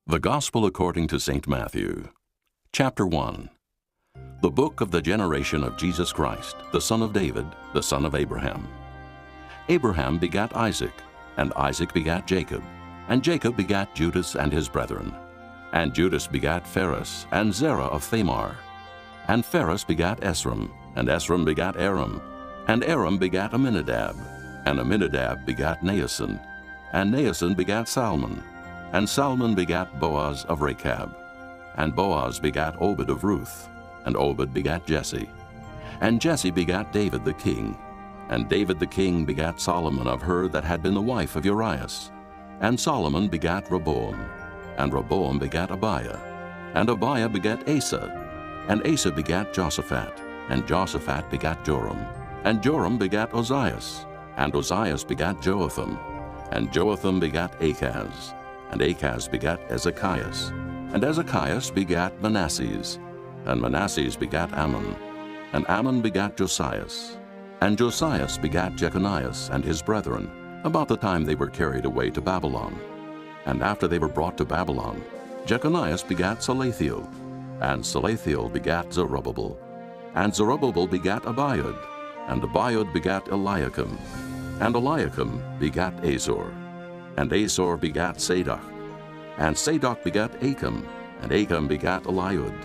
The Gospel according to St. Matthew. Chapter 1. The book of the generation of Jesus Christ, the son of David, the son of Abraham. Abraham begat Isaac, and Isaac begat Jacob, and Jacob begat Judas and his brethren. And Judas begat Phares, and Zerah of Thamar. And Phares begat Esrom, and Esrom begat Aram, and Aram begat Amminadab, and Amminadab begat Naasson, and Naasson begat Salmon, and Salmon begat Boaz of Rechab, and Boaz begat Obed of Ruth, and Obed begat Jesse. And Jesse begat David the king, and David the king begat Solomon of her that had been the wife of Urias. And Solomon begat Rehoboam, and Rehoboam begat Abiah, and Abiah begat Asa, and Asa begat Joshaphat, and Joshaphat begat Joram, and Joram begat Ozias, and Ozias begat Joatham, and Joatham begat Achaz, and Achaz begat Ezekias, and Ezekias begat Manasses, and Manasses begat Ammon, and Ammon begat Josias, and Josias begat Jeconias and his brethren, about the time they were carried away to Babylon. And after they were brought to Babylon, Jeconias begat Salathiel, and Salathiel begat Zerubbabel, and Zerubbabel begat Abiud, and Abiud begat Eliakim, and Eliakim begat Azor, and Azor begat Sadoc, and Sadoc begat Achim, and Achim begat Eliud,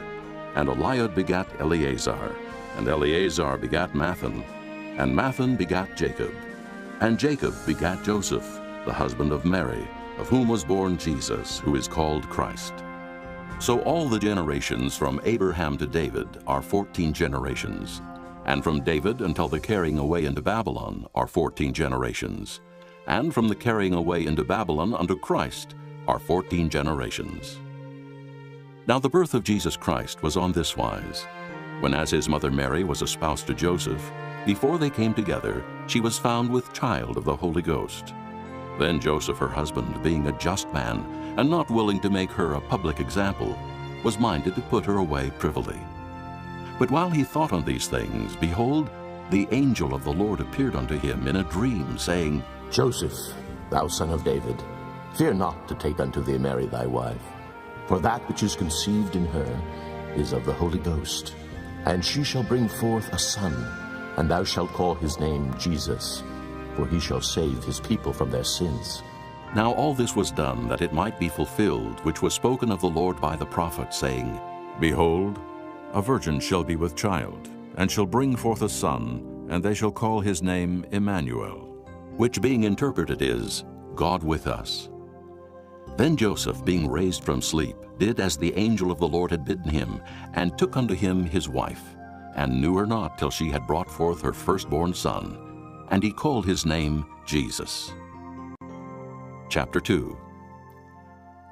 and Eliud begat Eleazar, and Eleazar begat Matthan, and Matthan begat Jacob, and Jacob begat Joseph, the husband of Mary, of whom was born Jesus, who is called Christ. So all the generations from Abraham to David are 14 generations, and from David until the carrying away into Babylon are 14 generations, and from the carrying away into Babylon unto Christ are 14 generations. Now the birth of Jesus Christ was on this wise. When as his mother Mary was espoused to Joseph, before they came together, she was found with child of the Holy Ghost. Then Joseph her husband, being a just man, and not willing to make her a public example, was minded to put her away privily. But while he thought on these things, behold, the angel of the Lord appeared unto him in a dream, saying, Joseph, thou son of David, fear not to take unto thee Mary thy wife, for that which is conceived in her is of the Holy Ghost. And she shall bring forth a son, and thou shalt call his name Jesus, for he shall save his people from their sins. Now all this was done that it might be fulfilled, which was spoken of the Lord by the prophet, saying, Behold, a virgin shall be with child, and shall bring forth a son, and they shall call his name Emmanuel, which being interpreted is, God with us. Then Joseph, being raised from sleep, did as the angel of the Lord had bidden him, and took unto him his wife, and knew her not till she had brought forth her firstborn son, and he called his name Jesus. Chapter 2.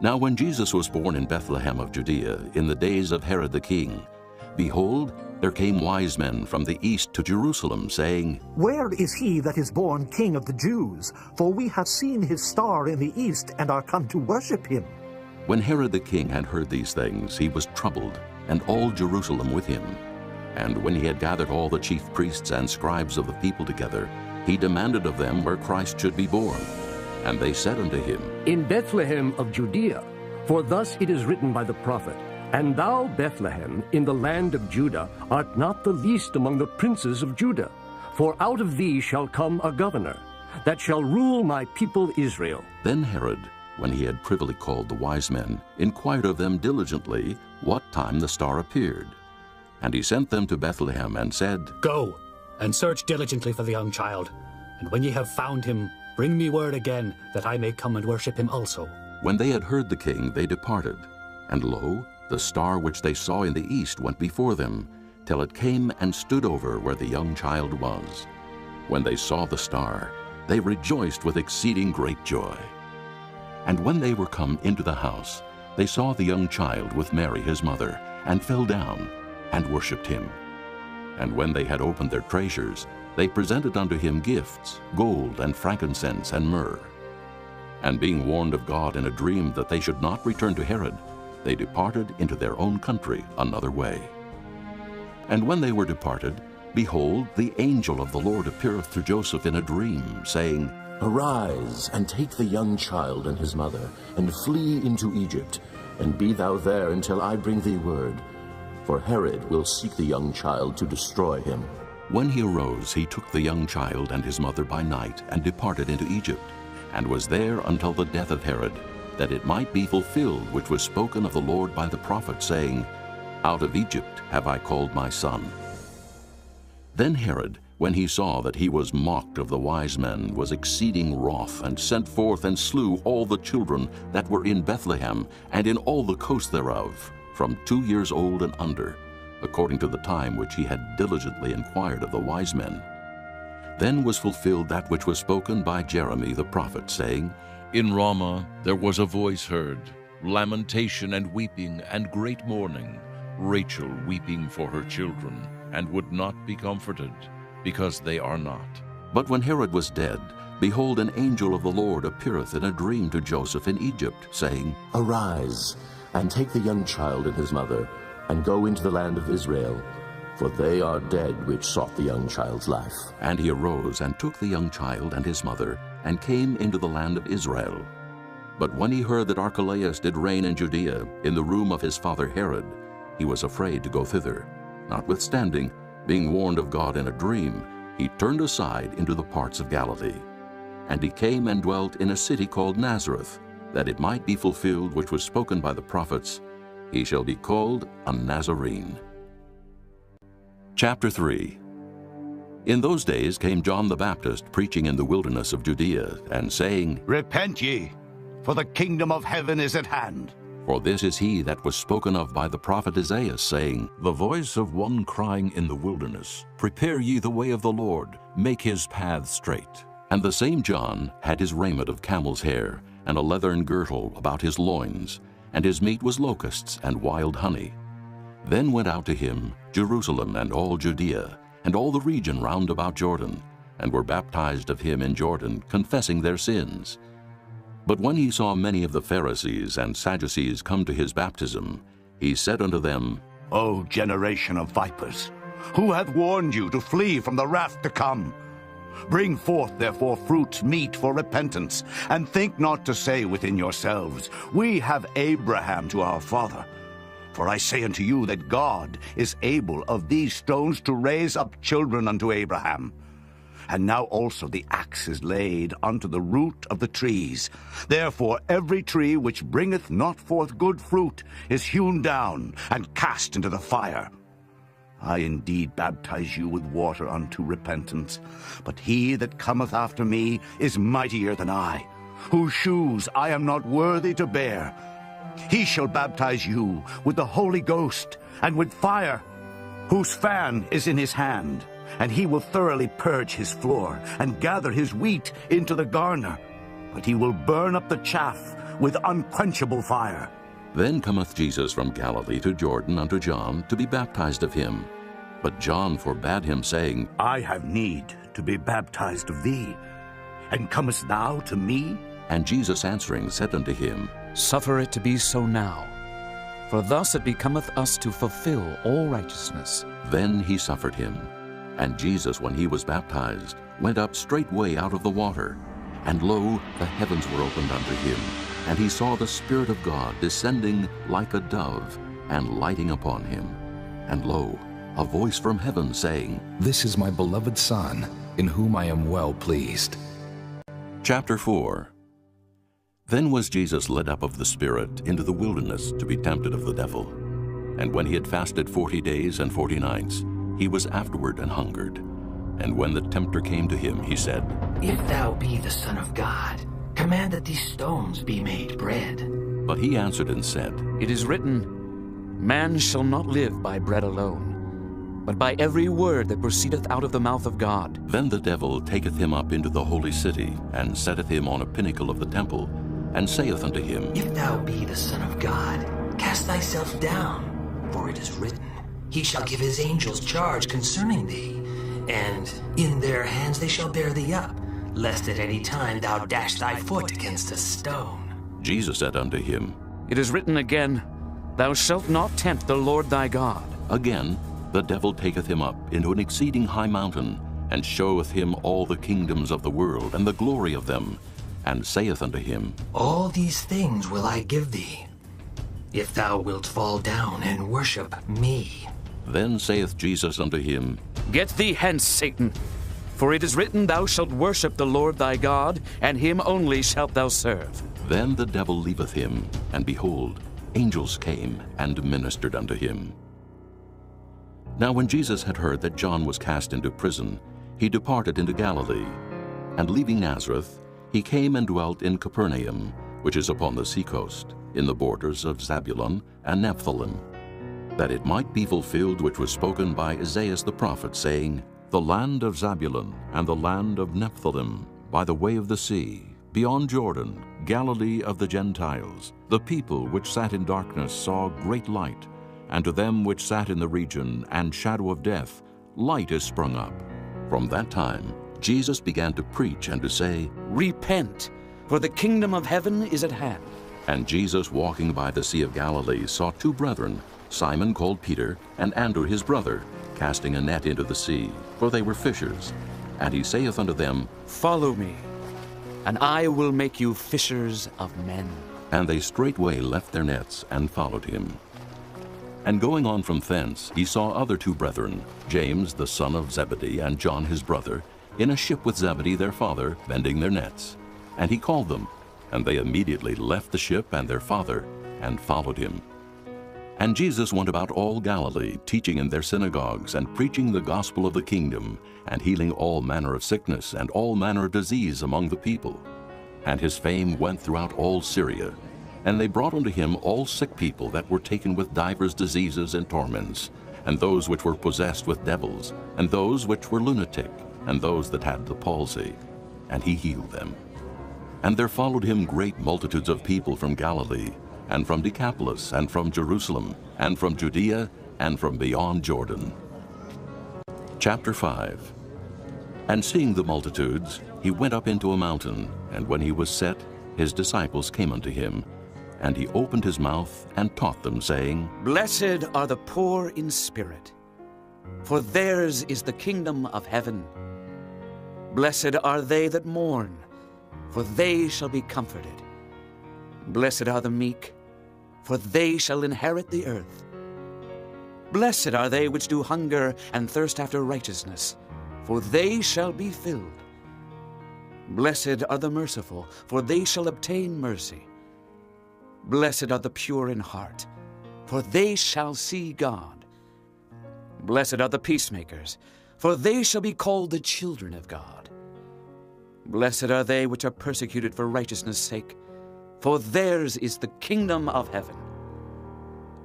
Now when Jesus was born in Bethlehem of Judea, in the days of Herod the king, behold, there came wise men from the east to Jerusalem, saying, Where is he that is born King of the Jews? For we have seen his star in the east, and are come to worship him. When Herod the king had heard these things, he was troubled, and all Jerusalem with him. And when he had gathered all the chief priests and scribes of the people together, he demanded of them where Christ should be born. And they said unto him, In Bethlehem of Judea, for thus it is written by the prophet, And thou, Bethlehem, in the land of Judah, art not the least among the princes of Judah. For out of thee shall come a governor, that shall rule my people Israel. Then Herod, when he had privily called the wise men, inquired of them diligently what time the star appeared. And he sent them to Bethlehem, and said, Go, and search diligently for the young child, and when ye have found him, bring me word again, that I may come and worship him also. When they had heard the king, they departed. And lo, the star which they saw in the east went before them, till it came and stood over where the young child was. When they saw the star, they rejoiced with exceeding great joy. And when they were come into the house, they saw the young child with Mary his mother, and fell down, and worshipped him. And when they had opened their treasures, they presented unto him gifts, gold, and frankincense, and myrrh. And being warned of God in a dream that they should not return to Herod, they departed into their own country another way. And when they were departed, behold, the angel of the Lord appeareth to Joseph in a dream, saying, Arise, and take the young child and his mother, and flee into Egypt, and be thou there until I bring thee word. For Herod will seek the young child to destroy him. When he arose, he took the young child and his mother by night, and departed into Egypt, and was there until the death of Herod, that it might be fulfilled which was spoken of the Lord by the prophet, saying, Out of Egypt have I called my son. Then Herod, when he saw that he was mocked of the wise men, was exceeding wroth, and sent forth and slew all the children that were in Bethlehem, and in all the coast thereof, from 2 years old and under, according to the time which he had diligently inquired of the wise men. Then was fulfilled that which was spoken by Jeremy the prophet, saying, In Ramah there was a voice heard, lamentation and weeping and great mourning, Rachel weeping for her children, and would not be comforted, because they are not. But when Herod was dead, behold, an angel of the Lord appeareth in a dream to Joseph in Egypt, saying, Arise, and take the young child and his mother, and go into the land of Israel, for they are dead which sought the young child's life. And he arose and took the young child and his mother, and came into the land of Israel. But when he heard that Archelaus did reign in Judea, in the room of his father Herod, he was afraid to go thither. Notwithstanding, being warned of God in a dream, he turned aside into the parts of Galilee. And he came and dwelt in a city called Nazareth, that it might be fulfilled which was spoken by the prophets, He shall be called a Nazarene. Chapter 3. In those days came John the Baptist preaching in the wilderness of Judea, and saying, Repent ye, for the kingdom of heaven is at hand. For this is he that was spoken of by the prophet Isaiah, saying, The voice of one crying in the wilderness, Prepare ye the way of the Lord, make his paths straight. And the same John had his raiment of camel's hair, and a leathern girdle about his loins, and his meat was locusts and wild honey. Then went out to him Jerusalem and all Judea, and all the region round about Jordan, and were baptized of him in Jordan, confessing their sins. But when he saw many of the Pharisees and Sadducees come to his baptism, he said unto them, O generation of vipers, who hath warned you to flee from the wrath to come? Bring forth therefore fruits meet for repentance, and think not to say within yourselves, We have Abraham to our father. For I say unto you that God is able of these stones to raise up children unto Abraham. And now also the axe is laid unto the root of the trees. Therefore every tree which bringeth not forth good fruit is hewn down and cast into the fire. I indeed baptize you with water unto repentance, but he that cometh after me is mightier than I, whose shoes I am not worthy to bear. He shall baptize you with the Holy Ghost and with fire, whose fan is in his hand. And he will thoroughly purge his floor, and gather his wheat into the garner. But he will burn up the chaff with unquenchable fire. Then cometh Jesus from Galilee to Jordan unto John, to be baptized of him. But John forbade him, saying, I have need to be baptized of thee, and comest thou to me? And Jesus answering said unto him, Suffer it to be so now, for thus it becometh us to fulfill all righteousness. Then he suffered him. And Jesus, when he was baptized, went up straightway out of the water. And lo, the heavens were opened unto him, and he saw the Spirit of God descending like a dove, and lighting upon him. And lo, a voice from heaven saying, This is my beloved Son, in whom I am well pleased. Chapter 4. Then was Jesus led up of the Spirit into the wilderness to be tempted of the devil. And when he had fasted 40 days and 40 nights, he was afterward and hungered. And when the tempter came to him, he said, If thou be the Son of God, command that these stones be made bread. But he answered and said, It is written, Man shall not live by bread alone, but by every word that proceedeth out of the mouth of God. Then the devil taketh him up into the holy city, and setteth him on a pinnacle of the temple, and saith unto him, If thou be the Son of God, cast thyself down, for it is written, He shall give his angels charge concerning thee, and in their hands they shall bear thee up, lest at any time thou dash thy foot against a stone. Jesus said unto him, It is written again, Thou shalt not tempt the Lord thy God. Again, the devil taketh him up into an exceeding high mountain, and showeth him all the kingdoms of the world, and the glory of them, and saith unto him, All these things will I give thee, if thou wilt fall down and worship me. Then saith Jesus unto him, Get thee hence, Satan. For it is written, Thou shalt worship the Lord thy God, and him only shalt thou serve. Then the devil leaveth him, and behold, angels came and ministered unto him. Now when Jesus had heard that John was cast into prison, he departed into Galilee. And leaving Nazareth, he came and dwelt in Capernaum, which is upon the seacoast, in the borders of Zabulon and Nephthalim, that it might be fulfilled which was spoken by Isaiah the prophet, saying, The land of Zabulon and the land of Nephthalim, by the way of the sea, beyond Jordan, Galilee of the Gentiles, the people which sat in darkness saw great light, and to them which sat in the region and shadow of death, light is sprung up. From that time Jesus began to preach and to say, Repent, for the kingdom of heaven is at hand. And Jesus, walking by the Sea of Galilee, saw two brethren, Simon called Peter, and Andrew his brother, casting a net into the sea, for they were fishers. And he saith unto them, Follow me, and I will make you fishers of men. And they straightway left their nets and followed him. And going on from thence, he saw other two brethren, James the son of Zebedee, and John his brother, in a ship with Zebedee their father, mending their nets. And he called them, and they immediately left the ship and their father, and followed him. And Jesus went about all Galilee, teaching in their synagogues, and preaching the gospel of the kingdom, and healing all manner of sickness and all manner of disease among the people. And his fame went throughout all Syria. And they brought unto him all sick people that were taken with divers diseases and torments, and those which were possessed with devils, and those which were lunatic, and those that had the palsy. And he healed them. And there followed him great multitudes of people from Galilee, and from Decapolis, and from Jerusalem, and from Judea, and from beyond Jordan. Chapter 5. And seeing the multitudes, he went up into a mountain, and when he was set, his disciples came unto him. And he opened his mouth and taught them, saying, Blessed are the poor in spirit, for theirs is the kingdom of heaven. Blessed are they that mourn, for they shall be comforted. Blessed are the meek, for they shall inherit the earth. Blessed are they which do hunger and thirst after righteousness, for they shall be filled. Blessed are the merciful, for they shall obtain mercy. Blessed are the pure in heart, for they shall see God. Blessed are the peacemakers, for they shall be called the children of God. Blessed are they which are persecuted for righteousness' sake, for theirs is the kingdom of heaven.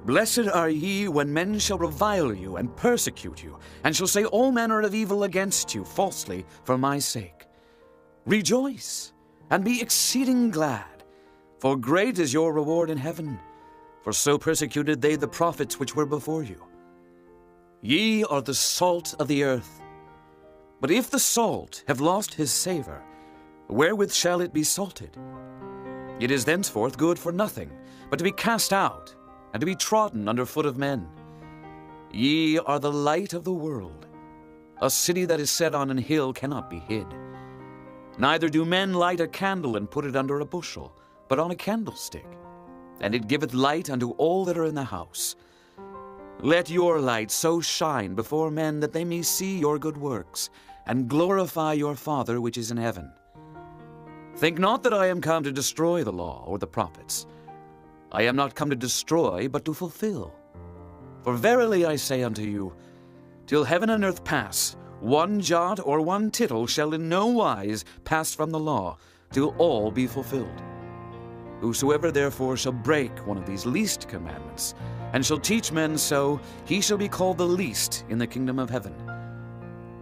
Blessed are ye when men shall revile you and persecute you, and shall say all manner of evil against you falsely for my sake. Rejoice, and be exceeding glad, for great is your reward in heaven, for so persecuted they the prophets which were before you. Ye are the salt of the earth. But if the salt have lost his savor, wherewith shall it be salted? It is thenceforth good for nothing, but to be cast out, and to be trodden under foot of men. Ye are the light of the world. A city that is set on an hill cannot be hid. Neither do men light a candle and put it under a bushel, but on a candlestick, and it giveth light unto all that are in the house. Let your light so shine before men that they may see your good works, and glorify your Father which is in heaven. Think not that I am come to destroy the law or the prophets. I am not come to destroy, but to fulfill. For verily I say unto you, till heaven and earth pass, one jot or one tittle shall in no wise pass from the law, till all be fulfilled. Whosoever therefore shall break one of these least commandments, and shall teach men so, he shall be called the least in the kingdom of heaven.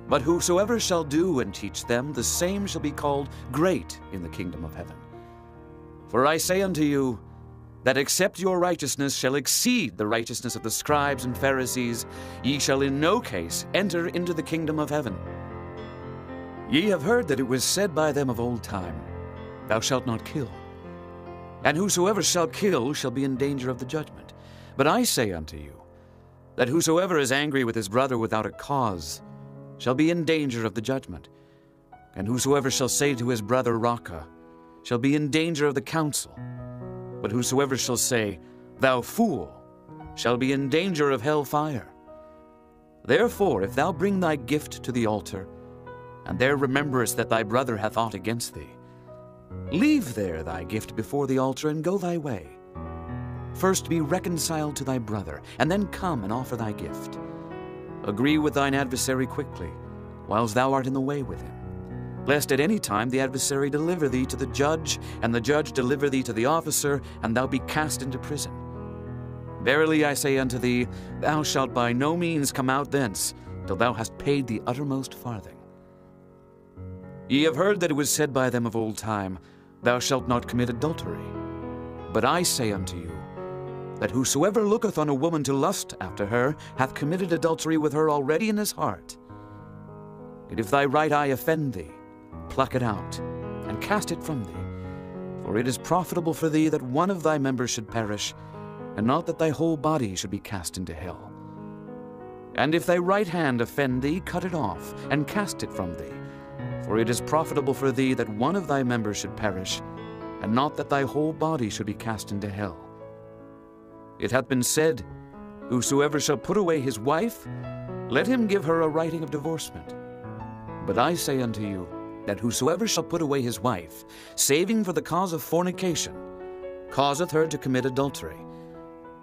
But whosoever shall do and teach them, the same shall be called great in the kingdom of heaven. For I say unto you, that except your righteousness shall exceed the righteousness of the scribes and Pharisees, ye shall in no case enter into the kingdom of heaven. Ye have heard that it was said by them of old time, Thou shalt not kill. And whosoever shall kill shall be in danger of the judgment. But I say unto you, that whosoever is angry with his brother without a cause shall be in danger of the judgment. And whosoever shall say to his brother, Raca, shall be in danger of the council. But whosoever shall say, thou fool, shall be in danger of hell fire. Therefore, if thou bring thy gift to the altar, and there rememberest that thy brother hath aught against thee, leave there thy gift before the altar, and go thy way. First be reconciled to thy brother, and then come and offer thy gift. Agree with thine adversary quickly, whiles thou art in the way with him, lest at any time the adversary deliver thee to the judge, and the judge deliver thee to the officer, and thou be cast into prison. Verily I say unto thee, thou shalt by no means come out thence, till thou hast paid the uttermost farthing. Ye have heard that it was said by them of old time, Thou shalt not commit adultery. But I say unto you, that whosoever looketh on a woman to lust after her hath committed adultery with her already in his heart. And if thy right eye offend thee, pluck it out, and cast it from thee. For it is profitable for thee that one of thy members should perish, and not that thy whole body should be cast into hell. And if thy right hand offend thee, cut it off, and cast it from thee. For it is profitable for thee that one of thy members should perish, and not that thy whole body should be cast into hell. It hath been said, Whosoever shall put away his wife, let him give her a writing of divorcement. But I say unto you, that whosoever shall put away his wife, saving for the cause of fornication, causeth her to commit adultery.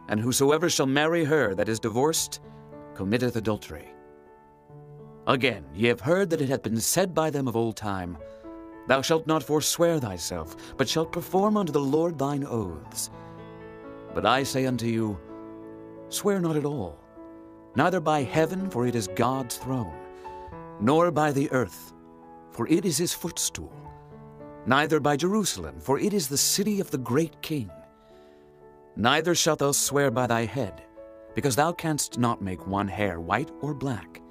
And whosoever shall marry her that is divorced, committeth adultery. Again, ye have heard that it hath been said by them of old time, Thou shalt not forswear thyself, but shalt perform unto the Lord thine oaths. But I say unto you, Swear not at all, neither by heaven, for it is God's throne, nor by the earth, for it is his footstool, neither by Jerusalem, for it is the city of the great King. Neither shalt thou swear by thy head, because thou canst not make one hair white or black.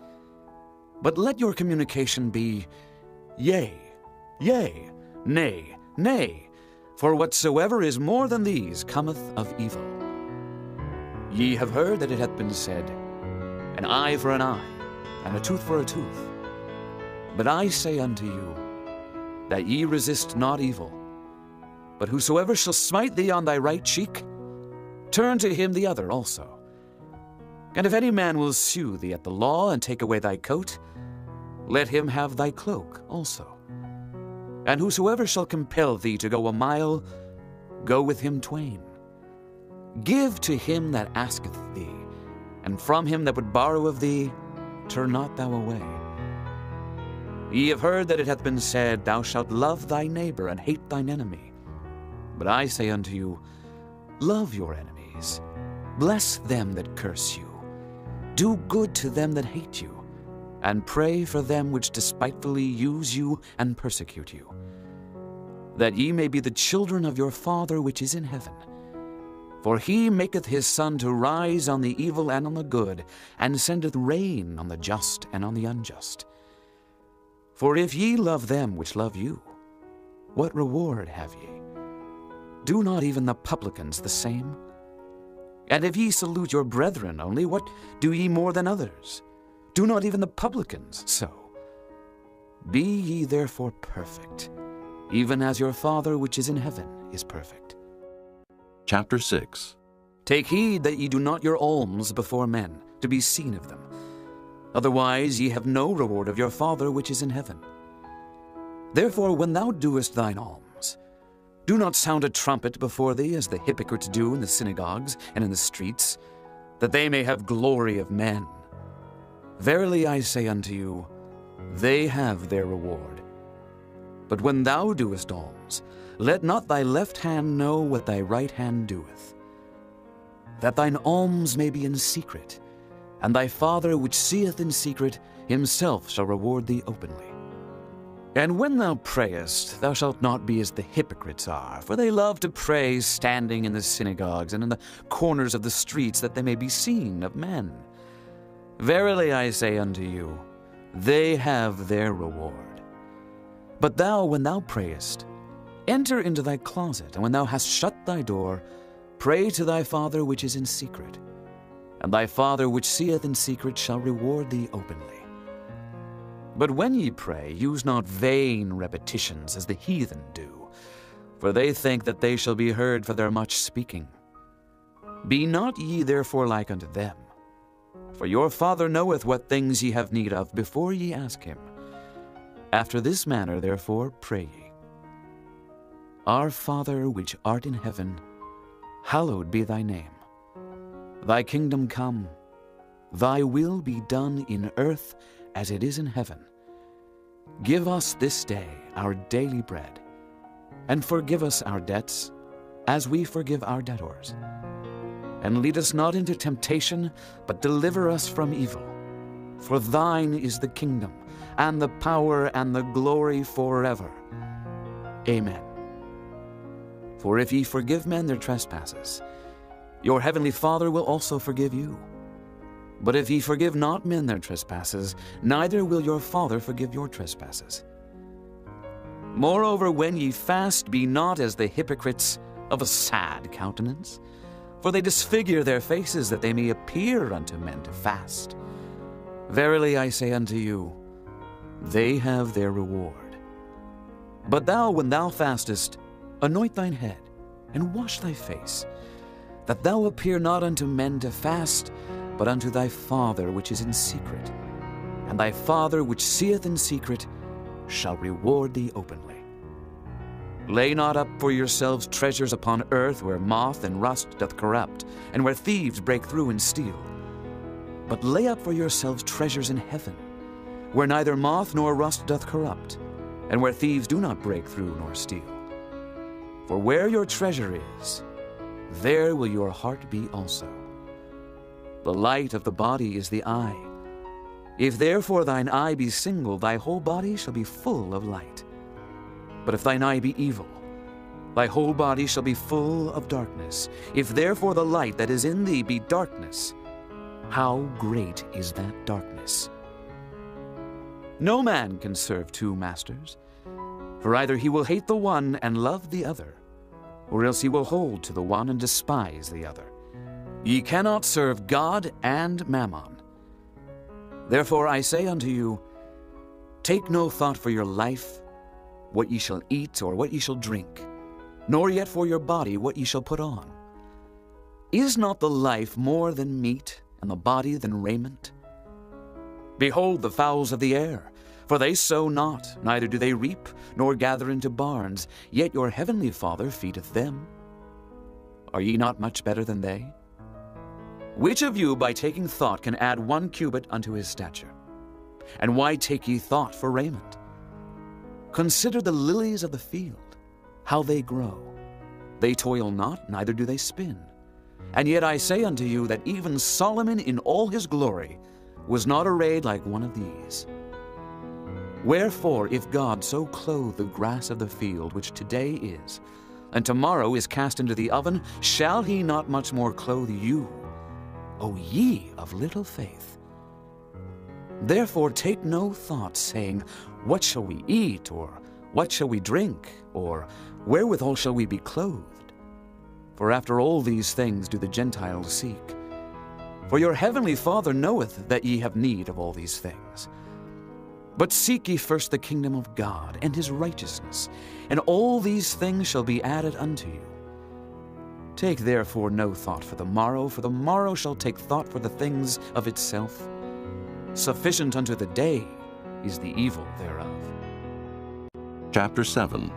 But let your communication be, Yea, yea, nay, nay, for whatsoever is more than these cometh of evil. Ye have heard that it hath been said, An eye for an eye, and a tooth for a tooth. But I say unto you, that ye resist not evil. But whosoever shall smite thee on thy right cheek, turn to him the other also. And if any man will sue thee at the law, and take away thy coat, let him have thy cloak also. And whosoever shall compel thee to go a mile, go with him twain. Give to him that asketh thee, and from him that would borrow of thee, turn not thou away. Ye have heard that it hath been said, Thou shalt love thy neighbor, and hate thine enemy. But I say unto you, Love your enemies, bless them that curse you, do good to them that hate you, and pray for them which despitefully use you and persecute you, that ye may be the children of your Father which is in heaven. For he maketh his sun to rise on the evil and on the good, and sendeth rain on the just and on the unjust. For if ye love them which love you, what reward have ye? Do not even the publicans the same? And if ye salute your brethren only, what do ye more than others? Do not even the publicans so? Be ye therefore perfect, even as your Father which is in heaven is perfect. Chapter 6. Take heed that ye do not your alms before men, to be seen of them. Otherwise ye have no reward of your Father which is in heaven. Therefore when thou doest thine alms, do not sound a trumpet before thee, as the hypocrites do in the synagogues and in the streets, that they may have glory of men. Verily I say unto you, they have their reward. But when thou doest alms, let not thy left hand know what thy right hand doeth, that thine alms may be in secret, and thy Father which seeth in secret himself shall reward thee openly. And when thou prayest, thou shalt not be as the hypocrites are, for they love to pray standing in the synagogues and in the corners of the streets, that they may be seen of men. Verily I say unto you, they have their reward. But thou, when thou prayest, enter into thy closet, and when thou hast shut thy door, pray to thy Father which is in secret, and thy Father which seeth in secret shall reward thee openly. But when ye pray, use not vain repetitions as the heathen do, for they think that they shall be heard for their much speaking. Be not ye therefore like unto them. For your Father knoweth what things ye have need of before ye ask him. After this manner therefore pray ye. Our Father which art in heaven, hallowed be thy name. Thy kingdom come, thy will be done in earth as it is in heaven. Give us this day our daily bread, and forgive us our debts, as we forgive our debtors. And lead us not into temptation, but deliver us from evil. For thine is the kingdom, and the power, and the glory forever. Amen. For if ye forgive men their trespasses, your heavenly Father will also forgive you. But if ye forgive not men their trespasses, neither will your Father forgive your trespasses. Moreover, when ye fast, be not as the hypocrites of a sad countenance, for they disfigure their faces, that they may appear unto men to fast. Verily I say unto you, they have their reward. But thou, when thou fastest, anoint thine head, and wash thy face, that thou appear not unto men to fast, but unto thy Father which is in secret. And thy Father which seeth in secret shall reward thee openly. Lay not up for yourselves treasures upon earth, where moth and rust doth corrupt, and where thieves break through and steal. But lay up for yourselves treasures in heaven, where neither moth nor rust doth corrupt, and where thieves do not break through nor steal. For where your treasure is, there will your heart be also. The light of the body is the eye. If therefore thine eye be single, thy whole body shall be full of light. But if thine eye be evil, thy whole body shall be full of darkness. If therefore the light that is in thee be darkness, how great is that darkness? No man can serve two masters, for either he will hate the one and love the other, or else he will hold to the one and despise the other. Ye cannot serve God and Mammon. Therefore I say unto you, take no thought for your life, what ye shall eat or what ye shall drink, nor yet for your body what ye shall put on. Is not the life more than meat, and the body than raiment? Behold the fowls of the air, for they sow not, neither do they reap, nor gather into barns, yet your heavenly Father feedeth them. Are ye not much better than they? Which of you by taking thought can add 1 cubit unto his stature? And why take ye thought for raiment? Consider the lilies of the field, how they grow. They toil not, neither do they spin. And yet I say unto you that even Solomon in all his glory was not arrayed like one of these. Wherefore, if God so clothe the grass of the field, which today is, and tomorrow is cast into the oven, shall he not much more clothe you, O ye of little faith? Therefore take no thought, saying, what shall we eat, or what shall we drink, or wherewithal shall we be clothed? For after all these things do the Gentiles seek. For your heavenly Father knoweth that ye have need of all these things. But seek ye first the kingdom of God and his righteousness, and all these things shall be added unto you. Take therefore no thought for the morrow shall take thought for the things of itself. Sufficient unto the day is the evil thereof. Chapter 7.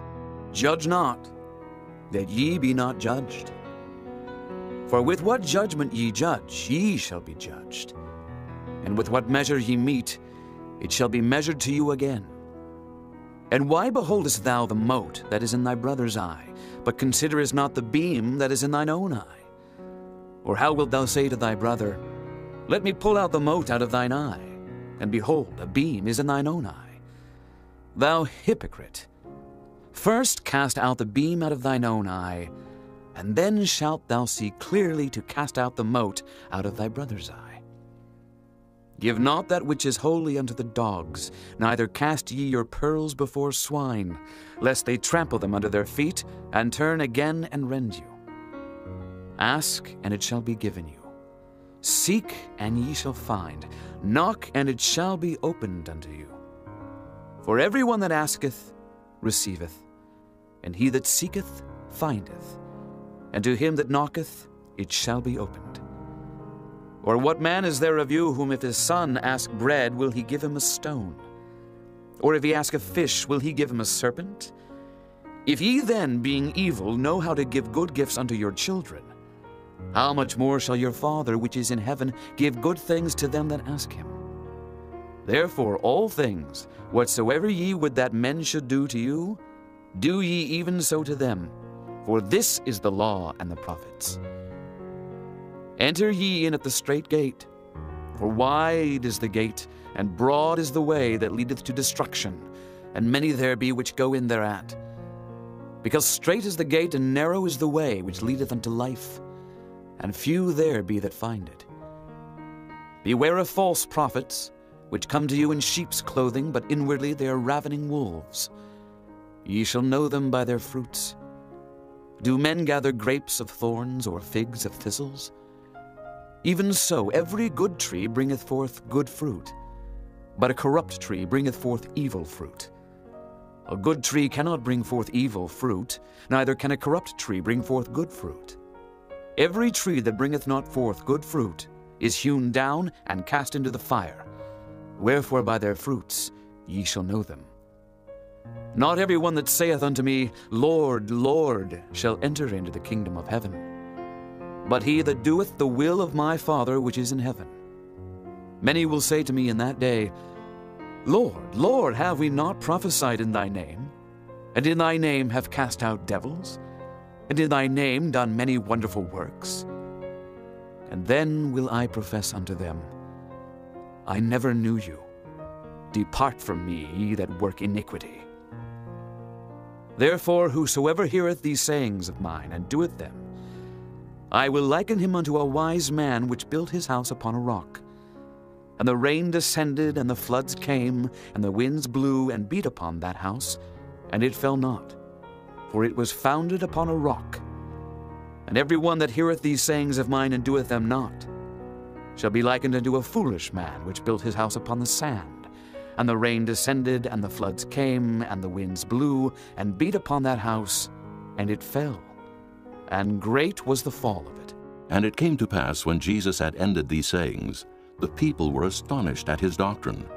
Judge not, that ye be not judged. For with what judgment ye judge, ye shall be judged. And with what measure ye mete, it shall be measured to you again. And why beholdest thou the mote that is in thy brother's eye, but considerest not the beam that is in thine own eye? Or how wilt thou say to thy brother, let me pull out the mote out of thine eye, and behold, a beam is in thine own eye? Thou hypocrite, first cast out the beam out of thine own eye, and then shalt thou see clearly to cast out the mote out of thy brother's eye. Give not that which is holy unto the dogs, neither cast ye your pearls before swine, lest they trample them under their feet, and turn again and rend you. Ask, and it shall be given you. Seek, and ye shall find. Knock, and it shall be opened unto you. For every one that asketh receiveth, and he that seeketh findeth, and to him that knocketh it shall be opened. Or what man is there of you whom if his son ask bread, will he give him a stone? Or if he ask a fish, will he give him a serpent? If ye then, being evil, know how to give good gifts unto your children, how much more shall your Father which is in heaven give good things to them that ask him? Therefore all things, whatsoever ye would that men should do to you, do ye even so to them, for this is the law and the prophets. Enter ye in at the strait gate, for wide is the gate, and broad is the way that leadeth to destruction, and many there be which go in thereat. Because strait is the gate, and narrow is the way which leadeth unto life, and few there be that find it. Beware of false prophets, which come to you in sheep's clothing, but inwardly they are ravening wolves. Ye shall know them by their fruits. Do men gather grapes of thorns, or figs of thistles? Even so, every good tree bringeth forth good fruit, but a corrupt tree bringeth forth evil fruit. A good tree cannot bring forth evil fruit, neither can a corrupt tree bring forth good fruit. Every tree that bringeth not forth good fruit is hewn down and cast into the fire. Wherefore by their fruits ye shall know them. Not every one that saith unto me, Lord, Lord, shall enter into the kingdom of heaven, but he that doeth the will of my Father which is in heaven. Many will say to me in that day, Lord, Lord, have we not prophesied in thy name? And in thy name have cast out devils? And in thy name done many wonderful works? And then will I profess unto them, I never knew you. Depart from me, ye that work iniquity. Therefore whosoever heareth these sayings of mine, and doeth them, I will liken him unto a wise man which built his house upon a rock. And the rain descended, and the floods came, and the winds blew and beat upon that house, and it fell not, for it was founded upon a rock. And every one that heareth these sayings of mine, and doeth them not, shall be likened unto a foolish man which built his house upon the sand. And the rain descended, and the floods came, and the winds blew, and beat upon that house, and it fell. And great was the fall of it. And it came to pass, when Jesus had ended these sayings, the people were astonished at his doctrine,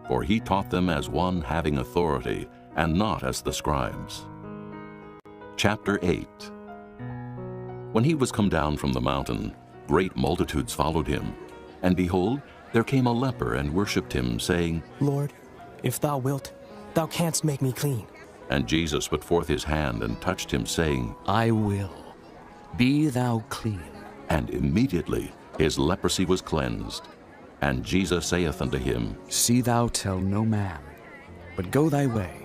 for he taught them as one having authority, and not as the scribes. Chapter 8. When he was come down from the mountain, great multitudes followed him. And behold, there came a leper and worshipped him, saying, Lord, if thou wilt, thou canst make me clean. And Jesus put forth his hand and touched him, saying, I will. Be thou clean. And immediately his leprosy was cleansed. And Jesus saith unto him, See thou tell no man, but go thy way.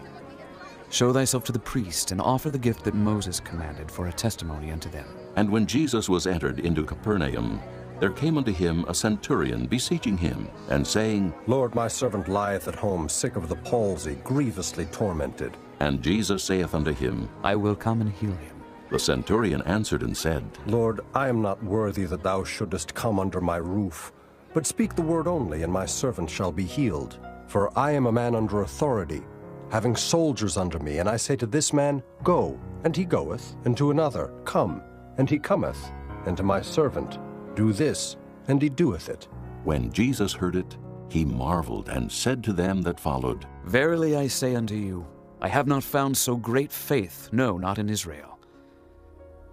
Show thyself to the priest, and offer the gift that Moses commanded for a testimony unto them. And when Jesus was entered into Capernaum, there came unto him a centurion, beseeching him, and saying, Lord, my servant lieth at home, sick of the palsy, grievously tormented. And Jesus saith unto him, I will come and heal him. The centurion answered and said, Lord, I am not worthy that thou shouldest come under my roof, but speak the word only, and my servant shall be healed. For I am a man under authority, having soldiers under me, and I say to this man, Go, and he goeth, and to another, Come, and he cometh, and to my servant, Do this, and he doeth it. When Jesus heard it, he marveled, and said to them that followed, Verily I say unto you, I have not found so great faith, no, not in Israel.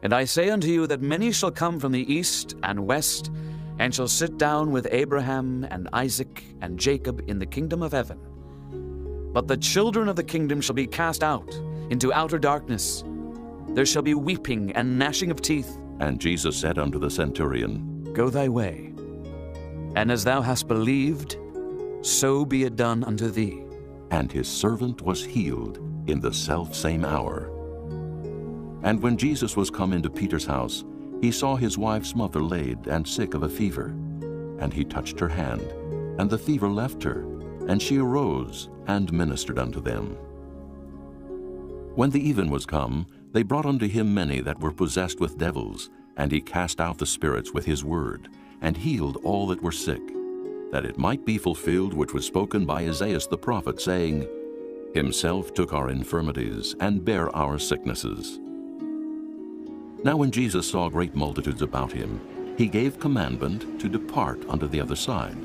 And I say unto you that many shall come from the east and west, and shall sit down with Abraham and Isaac and Jacob in the kingdom of heaven. But the children of the kingdom shall be cast out into outer darkness. There shall be weeping and gnashing of teeth. And Jesus said unto the centurion, Go thy way, and as thou hast believed, so be it done unto thee. And his servant was healed in the selfsame hour. And when Jesus was come into Peter's house, he saw his wife's mother laid and sick of a fever. And he touched her hand, and the fever left her, and she arose and ministered unto them. When the even was come, they brought unto him many that were possessed with devils, and he cast out the spirits with his word, and healed all that were sick, that it might be fulfilled which was spoken by Isaiah the prophet, saying, Himself took our infirmities, and bare our sicknesses. Now when Jesus saw great multitudes about him, he gave commandment to depart unto the other side.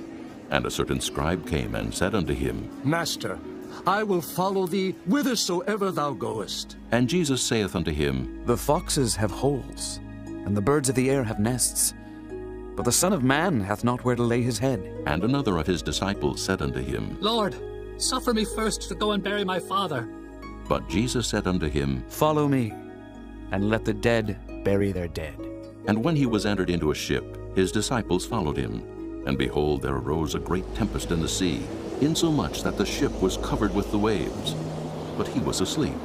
And a certain scribe came and said unto him, Master, I will follow thee whithersoever thou goest. And Jesus saith unto him, The foxes have holes, and the birds of the air have nests, but the Son of Man hath not where to lay his head. And another of his disciples said unto him, Lord, suffer me first to go and bury my father. But Jesus said unto him, Follow me, and let the dead bury their dead. And when he was entered into a ship, his disciples followed him. And behold, there arose a great tempest in the sea, insomuch that the ship was covered with the waves. But he was asleep.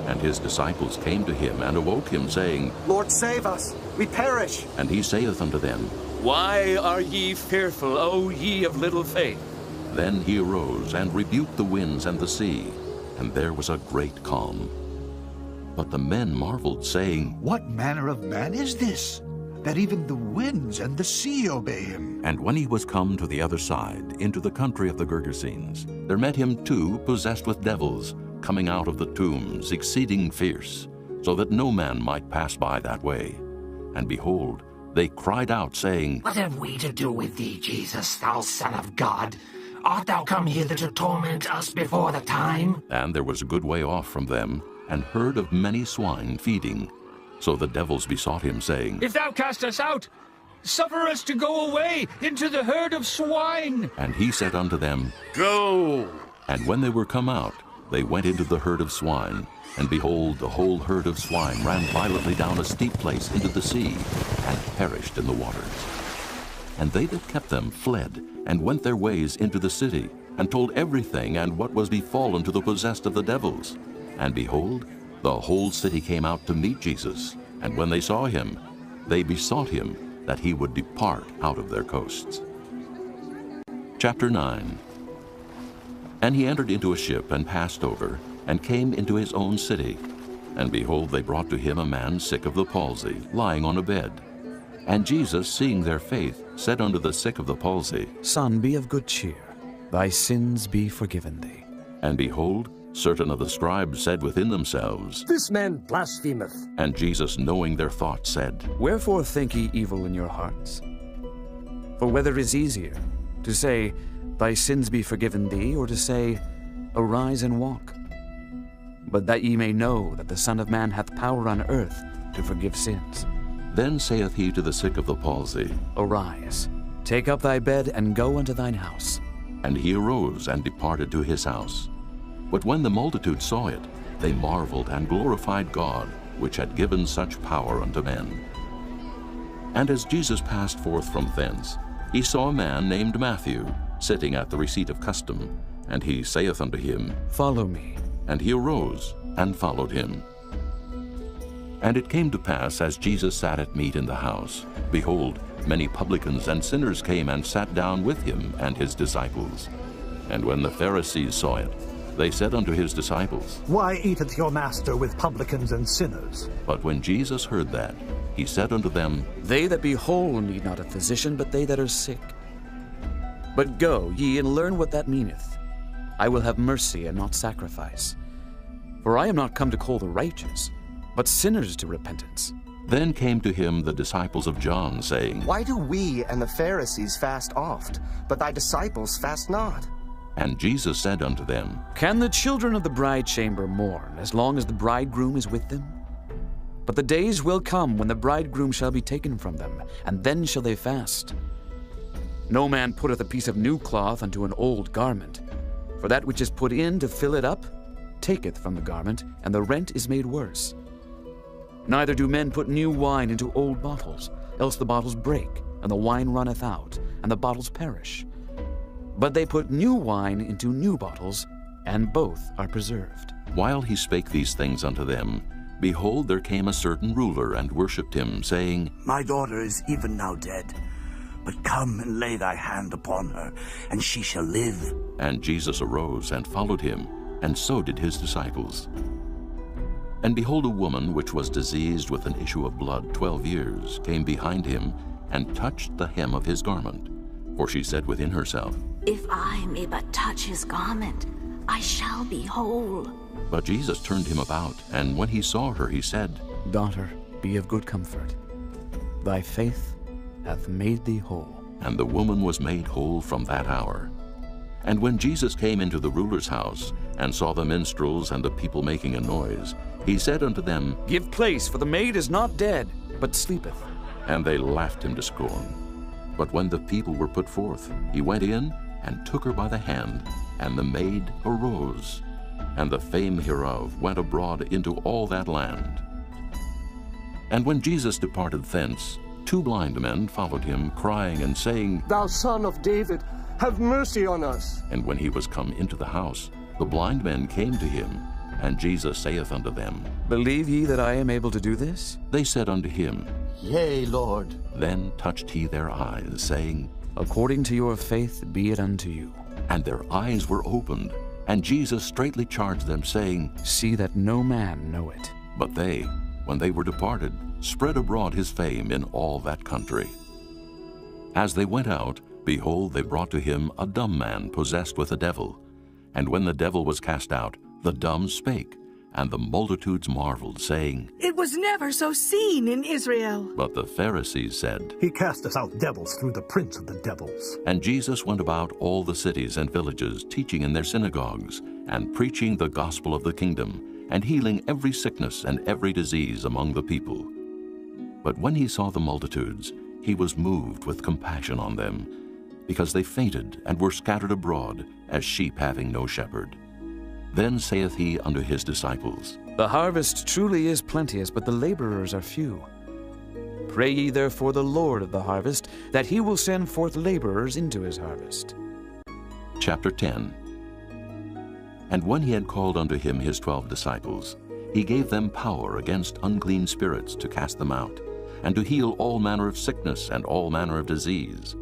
And his disciples came to him and awoke him, saying, Lord, save us, we perish. And he saith unto them, Why are ye fearful, O ye of little faith? Then he arose and rebuked the winds and the sea, and there was a great calm. But the men marveled, saying, What manner of man is this, that even the winds and the sea obey him? And when he was come to the other side, into the country of the Gergesenes, there met him two possessed with devils, coming out of the tombs, exceeding fierce, so that no man might pass by that way. And behold, they cried out, saying, What have we to do with thee, Jesus, thou Son of God? Art thou come hither to torment us before the time? And there was a good way off from them an herd of many swine feeding. So the devils besought him, saying, If thou cast us out, suffer us to go away into the herd of swine. And he said unto them, Go. And when they were come out, they went into the herd of swine, and behold, the whole herd of swine ran violently down a steep place into the sea, and perished in the waters. And they that kept them fled, and went their ways into the city, and told everything and what was befallen to the possessed of the devils. And behold, the whole city came out to meet Jesus, and when they saw him, they besought him that he would depart out of their coasts. Chapter 9. And he entered into a ship and passed over, and came into his own city. And behold, they brought to him a man sick of the palsy, lying on a bed. And Jesus, seeing their faith, said unto the sick of the palsy, Son, be of good cheer, thy sins be forgiven thee. And behold, certain of the scribes said within themselves, This man blasphemeth. And Jesus, knowing their thoughts, said, Wherefore think ye evil in your hearts? For whether is easier, to say, Thy sins be forgiven thee, or to say, Arise and walk? But that ye may know that the Son of Man hath power on earth to forgive sins. Then saith he to the sick of the palsy, Arise, take up thy bed, and go unto thine house. And he arose and departed to his house. But when the multitude saw it, they marveled and glorified God, which had given such power unto men. And as Jesus passed forth from thence, he saw a man named Matthew, sitting at the receipt of custom, and he saith unto him, Follow me. And he arose and followed him. And it came to pass, as Jesus sat at meat in the house, behold, many publicans and sinners came and sat down with him and his disciples. And when the Pharisees saw it, they said unto his disciples, Why eateth your master with publicans and sinners? But when Jesus heard that, he said unto them, They that be whole need not a physician, but they that are sick. But go ye and learn what that meaneth. I will have mercy and not sacrifice. For I am not come to call the righteous, but sinners to repentance. Then came to him the disciples of John, saying, Why do we and the Pharisees fast oft, but thy disciples fast not? And Jesus said unto them, Can the children of the bride chamber mourn as long as the bridegroom is with them? But the days will come when the bridegroom shall be taken from them, and then shall they fast. No man putteth a piece of new cloth unto an old garment, for that which is put in to fill it up taketh from the garment, and the rent is made worse. Neither do men put new wine into old bottles, else the bottles break, and the wine runneth out, and the bottles perish. But they put new wine into new bottles, and both are preserved. While he spake these things unto them, behold, there came a certain ruler and worshipped him, saying, My daughter is even now dead, but come and lay thy hand upon her, and she shall live. And Jesus arose and followed him, and so did his disciples. And behold, a woman which was diseased with an issue of blood 12 years came behind him, and touched the hem of his garment. For she said within herself, If I may but touch his garment, I shall be whole. But Jesus turned him about, and when he saw her, he said, Daughter, be of good comfort. Thy faith hath made thee whole. And the woman was made whole from that hour. And when Jesus came into the ruler's house, and saw the minstrels and the people making a noise, he said unto them, Give place, for the maid is not dead, but sleepeth. And they laughed him to scorn. But when the people were put forth, he went in, and took her by the hand, and the maid arose. And the fame hereof went abroad into all that land. And when Jesus departed thence, 2 blind men followed him, crying and saying, Thou Son of David, have mercy on us. And when he was come into the house, the blind men came to him. And Jesus saith unto them, Believe ye that I am able to do this? They said unto him, Yea, Lord. Then touched he their eyes, saying, According to your faith be it unto you. And their eyes were opened. And Jesus straitly charged them, saying, See that no man know it. But they, when they were departed, spread abroad his fame in all that country. As they went out, behold, they brought to him a dumb man possessed with a devil. And when the devil was cast out, the dumb spake, and the multitudes marveled, saying, It was never so seen in Israel. But the Pharisees said, He casteth out devils through the prince of the devils. And Jesus went about all the cities and villages, teaching in their synagogues, and preaching the gospel of the kingdom, and healing every sickness and every disease among the people. But when he saw the multitudes, he was moved with compassion on them, because they fainted and were scattered abroad, as sheep having no shepherd. Then saith he unto his disciples, The harvest truly is plenteous, but the laborers are few. Pray ye therefore the Lord of the harvest, that he will send forth laborers into his harvest. Chapter 10. And when he had called unto him his 12 disciples, he gave them power against unclean spirits to cast them out, and to heal all manner of sickness and all manner of disease.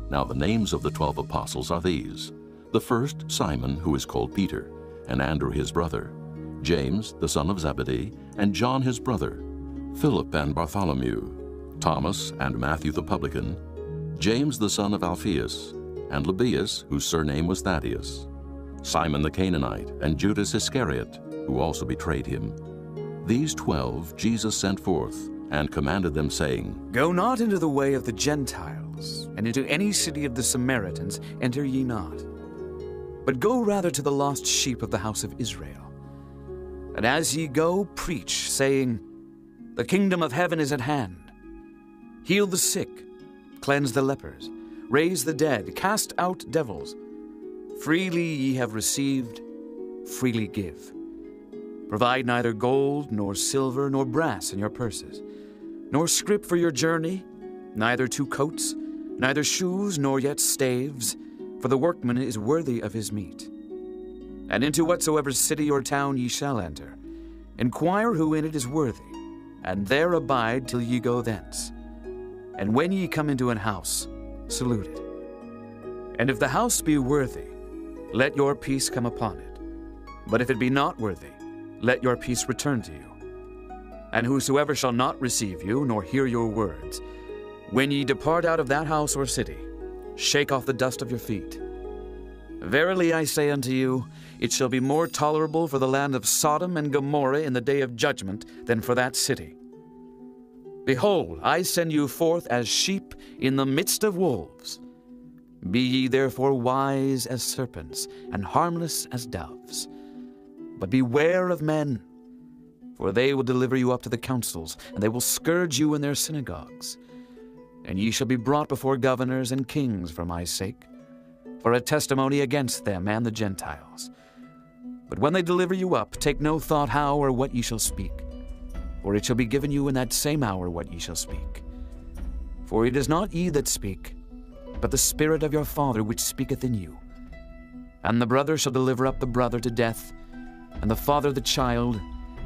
Now the names of the 12 apostles are these: the first, Simon, who is called Peter, and Andrew his brother, James the son of Zebedee, and John his brother, Philip and Bartholomew, Thomas and Matthew the publican, James the son of Alphaeus, and Lebbaeus, whose surname was Thaddeus, Simon the Canaanite, and Judas Iscariot, who also betrayed him. These 12 Jesus sent forth, and commanded them, saying, Go not into the way of the Gentiles, and into any city of the Samaritans enter ye not, but go rather to the lost sheep of the house of Israel. And as ye go, preach, saying, The kingdom of heaven is at hand. Heal the sick, cleanse the lepers, raise the dead, cast out devils. Freely ye have received, freely give. Provide neither gold, nor silver, nor brass in your purses, nor scrip for your journey, neither 2 coats, neither shoes, nor yet staves, for the workman is worthy of his meat. And into whatsoever city or town ye shall enter, inquire who in it is worthy, and there abide till ye go thence. And when ye come into an house, salute it. And if the house be worthy, let your peace come upon it. But if it be not worthy, let your peace return to you. And whosoever shall not receive you, nor hear your words, when ye depart out of that house or city, shake off the dust of your feet. Verily I say unto you, it shall be more tolerable for the land of Sodom and Gomorrah in the day of judgment than for that city. Behold, I send you forth as sheep in the midst of wolves. Be ye therefore wise as serpents, and harmless as doves. But beware of men, for they will deliver you up to the councils, and they will scourge you in their synagogues. And ye shall be brought before governors and kings for my sake, for a testimony against them and the Gentiles. But when they deliver you up, take no thought how or what ye shall speak, for it shall be given you in that same hour what ye shall speak. For it is not ye that speak, but the Spirit of your Father which speaketh in you. And the brother shall deliver up the brother to death, and the father the child,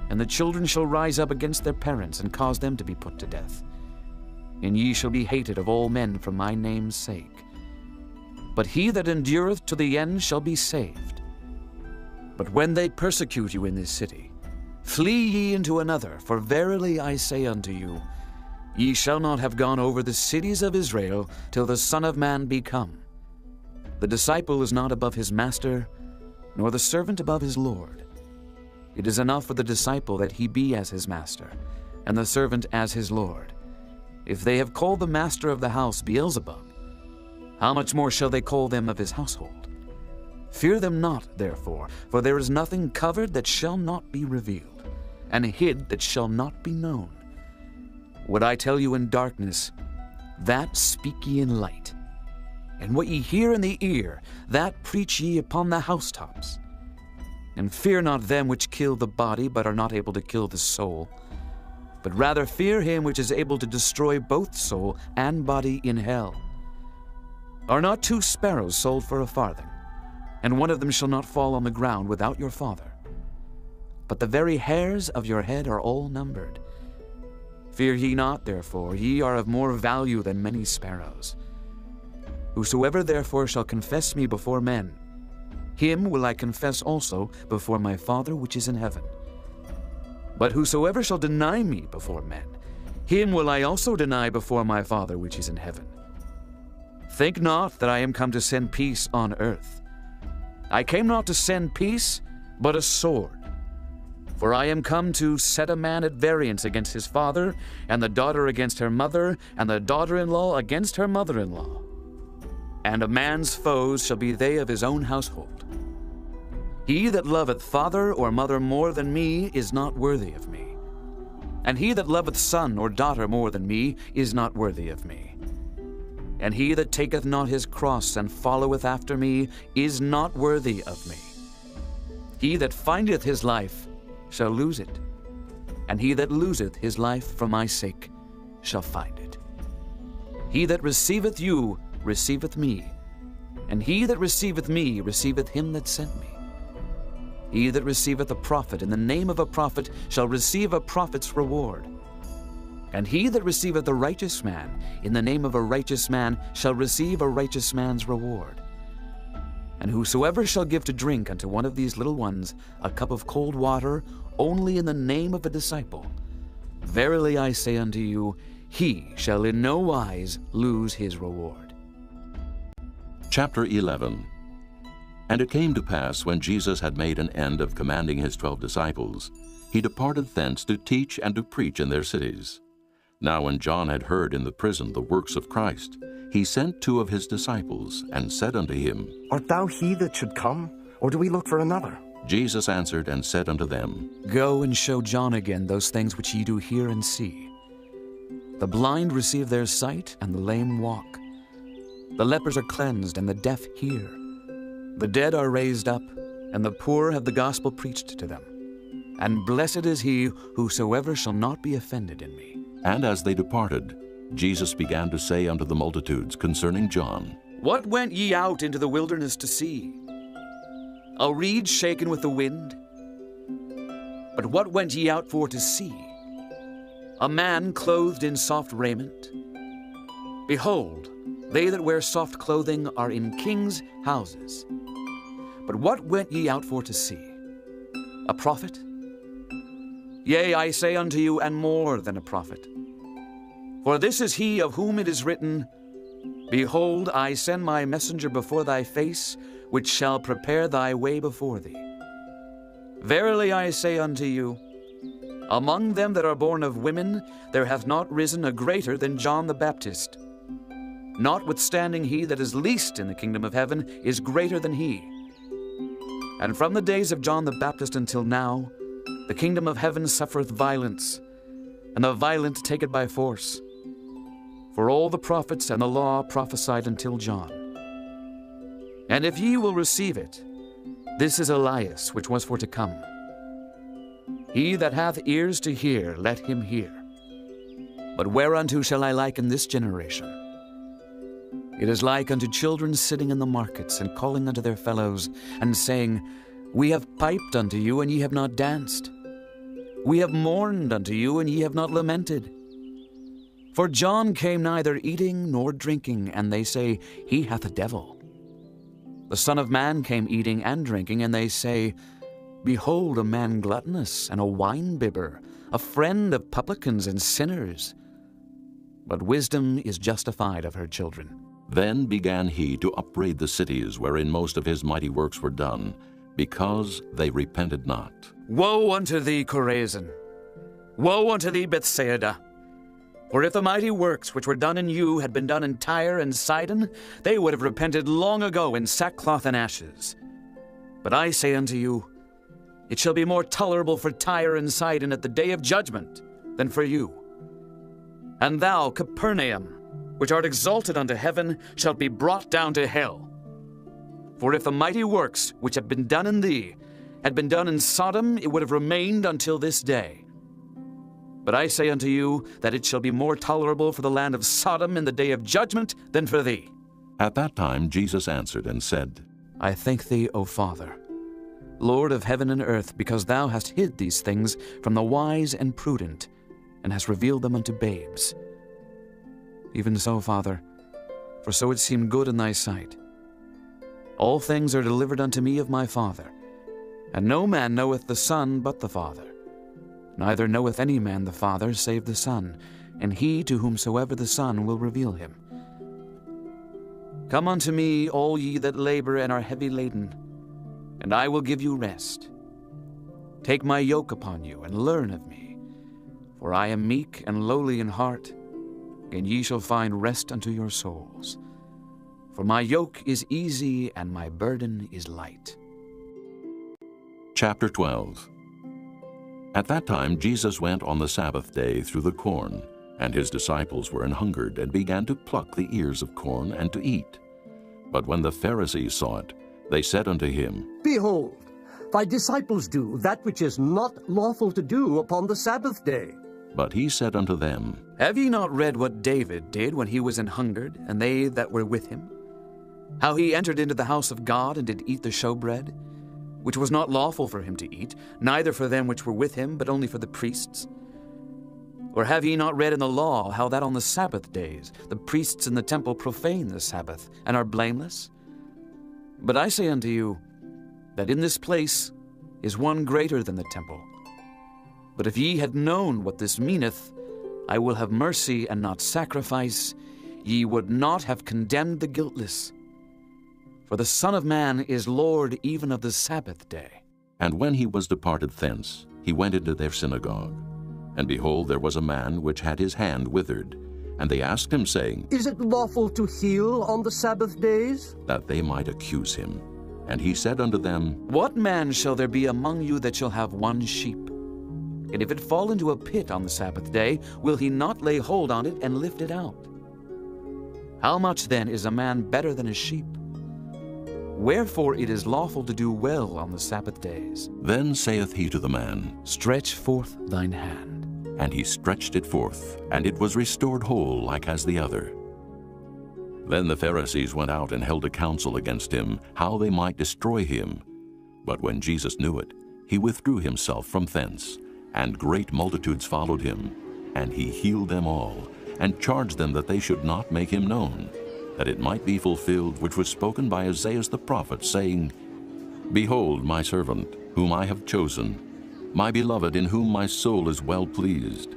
and the children shall rise up against their parents, and cause them to be put to death. And ye shall be hated of all men for my name's sake. But he that endureth to the end shall be saved. But when they persecute you in this city, flee ye into another, for verily I say unto you, ye shall not have gone over the cities of Israel till the Son of Man be come. The disciple is not above his master, nor the servant above his Lord. It is enough for the disciple that he be as his master, and the servant as his Lord. If they have called the master of the house Beelzebub, how much more shall they call them of his household? Fear them not, therefore, for there is nothing covered that shall not be revealed, and hid that shall not be known. What I tell you in darkness, that speak ye in light. And what ye hear in the ear, that preach ye upon the housetops. And fear not them which kill the body, but are not able to kill the soul. But rather fear him which is able to destroy both soul and body in hell. Are not 2 sparrows sold for a farthing? And one of them shall not fall on the ground without your Father. But the very hairs of your head are all numbered. Fear ye not, therefore, ye are of more value than many sparrows. Whosoever therefore shall confess me before men, him will I confess also before my Father which is in heaven. But whosoever shall deny me before men, him will I also deny before my Father which is in heaven. Think not that I am come to send peace on earth. I came not to send peace, but a sword. For I am come to set a man at variance against his father, and the daughter against her mother, and the daughter-in-law against her mother-in-law. And a man's foes shall be they of his own household. He that loveth father or mother more than me is not worthy of me. And he that loveth son or daughter more than me is not worthy of me. And he that taketh not his cross and followeth after me is not worthy of me. He that findeth his life shall lose it, and he that loseth his life for my sake shall find it. He that receiveth you receiveth me, and he that receiveth me receiveth him that sent me. He that receiveth a prophet in the name of a prophet shall receive a prophet's reward. And he that receiveth a righteous man in the name of a righteous man shall receive a righteous man's reward. And whosoever shall give to drink unto one of these little ones a cup of cold water only in the name of a disciple, verily I say unto you, he shall in no wise lose his reward. Chapter 11. And it came to pass, when Jesus had made an end of commanding his 12 disciples, he departed thence to teach and to preach in their cities. Now when John had heard in the prison the works of Christ, he sent 2 of his disciples, and said unto him, Art thou he that should come, or do we look for another? Jesus answered and said unto them, Go and show John again those things which ye do hear and see. The blind receive their sight, and the lame walk. The lepers are cleansed, and the deaf hear. The dead are raised up, and the poor have the gospel preached to them. And blessed is he whosoever shall not be offended in me. And as they departed, Jesus began to say unto the multitudes concerning John, What went ye out into the wilderness to see? A reed shaken with the wind? But what went ye out for to see? A man clothed in soft raiment? Behold, they that wear soft clothing are in kings' houses. But what went ye out for to see? A prophet? Yea, I say unto you, and more than a prophet. For this is he of whom it is written, Behold, I send my messenger before thy face, which shall prepare thy way before thee. Verily I say unto you, among them that are born of women there hath not risen a greater than John the Baptist. Notwithstanding he that is least in the kingdom of heaven is greater than he. And from the days of John the Baptist until now, the kingdom of heaven suffereth violence, and the violent take it by force. For all the prophets and the law prophesied until John. And if ye will receive it, this is Elias, which was for to come. He that hath ears to hear, let him hear. But whereunto shall I liken this generation? It is like unto children sitting in the markets, and calling unto their fellows, and saying, We have piped unto you, and ye have not danced. We have mourned unto you, and ye have not lamented. For John came neither eating nor drinking, and they say, He hath a devil. The Son of Man came eating and drinking, and they say, Behold, a man gluttonous, and a wine-bibber, a friend of publicans and sinners. But wisdom is justified of her children. Then began he to upbraid the cities wherein most of his mighty works were done, because they repented not. Woe unto thee, Chorazin! Woe unto thee, Bethsaida! For if the mighty works which were done in you had been done in Tyre and Sidon, they would have repented long ago in sackcloth and ashes. But I say unto you, it shall be more tolerable for Tyre and Sidon at the day of judgment than for you. And thou, Capernaum, which art exalted unto heaven, shalt be brought down to hell. For if the mighty works which have been done in thee had been done in Sodom, it would have remained until this day. But I say unto you that it shall be more tolerable for the land of Sodom in the day of judgment than for thee. At that time Jesus answered and said, I thank thee, O Father, Lord of heaven and earth, because thou hast hid these things from the wise and prudent, and hast revealed them unto babes. Even so, Father, for so it seemed good in thy sight. All things are delivered unto me of my Father, and no man knoweth the Son but the Father. Neither knoweth any man the Father save the Son, and he to whomsoever the Son will reveal him. Come unto me, all ye that labor and are heavy laden, and I will give you rest. Take my yoke upon you, and learn of me, for I am meek and lowly in heart, and ye shall find rest unto your souls. For my yoke is easy, and my burden is light. Chapter 12. At that time Jesus went on the Sabbath day through the corn, and his disciples were an hungered, and began to pluck the ears of corn and to eat. But when the Pharisees saw it, they said unto him, Behold, thy disciples do that which is not lawful to do upon the Sabbath day. But he said unto them, Have ye not read what David did when he was an hungered, and they that were with him? How he entered into the house of God, and did eat the showbread, which was not lawful for him to eat, neither for them which were with him, but only for the priests? Or have ye not read in the law how that on the Sabbath days the priests in the temple profane the Sabbath, and are blameless? But I say unto you, that in this place is one greater than the temple. But if ye had known what this meaneth, I will have mercy and not sacrifice, ye would not have condemned the guiltless. For the Son of Man is Lord even of the Sabbath day. And when he was departed thence, he went into their synagogue. And behold, there was a man which had his hand withered. And they asked him, saying, Is it lawful to heal on the Sabbath days? That they might accuse him. And he said unto them, What man shall there be among you that shall have one sheep? And if it fall into a pit on the Sabbath day, will he not lay hold on it and lift it out? How much then is a man better than a sheep? Wherefore it is lawful to do well on the Sabbath days. Then saith he to the man, Stretch forth thine hand. And he stretched it forth, and it was restored whole like as the other. Then the Pharisees went out and held a council against him, how they might destroy him. But when Jesus knew it, he withdrew himself from thence, and great multitudes followed him. And he healed them all, and charged them that they should not make him known, that it might be fulfilled which was spoken by Isaiah the prophet, saying, Behold my servant, whom I have chosen, my beloved, in whom my soul is well pleased.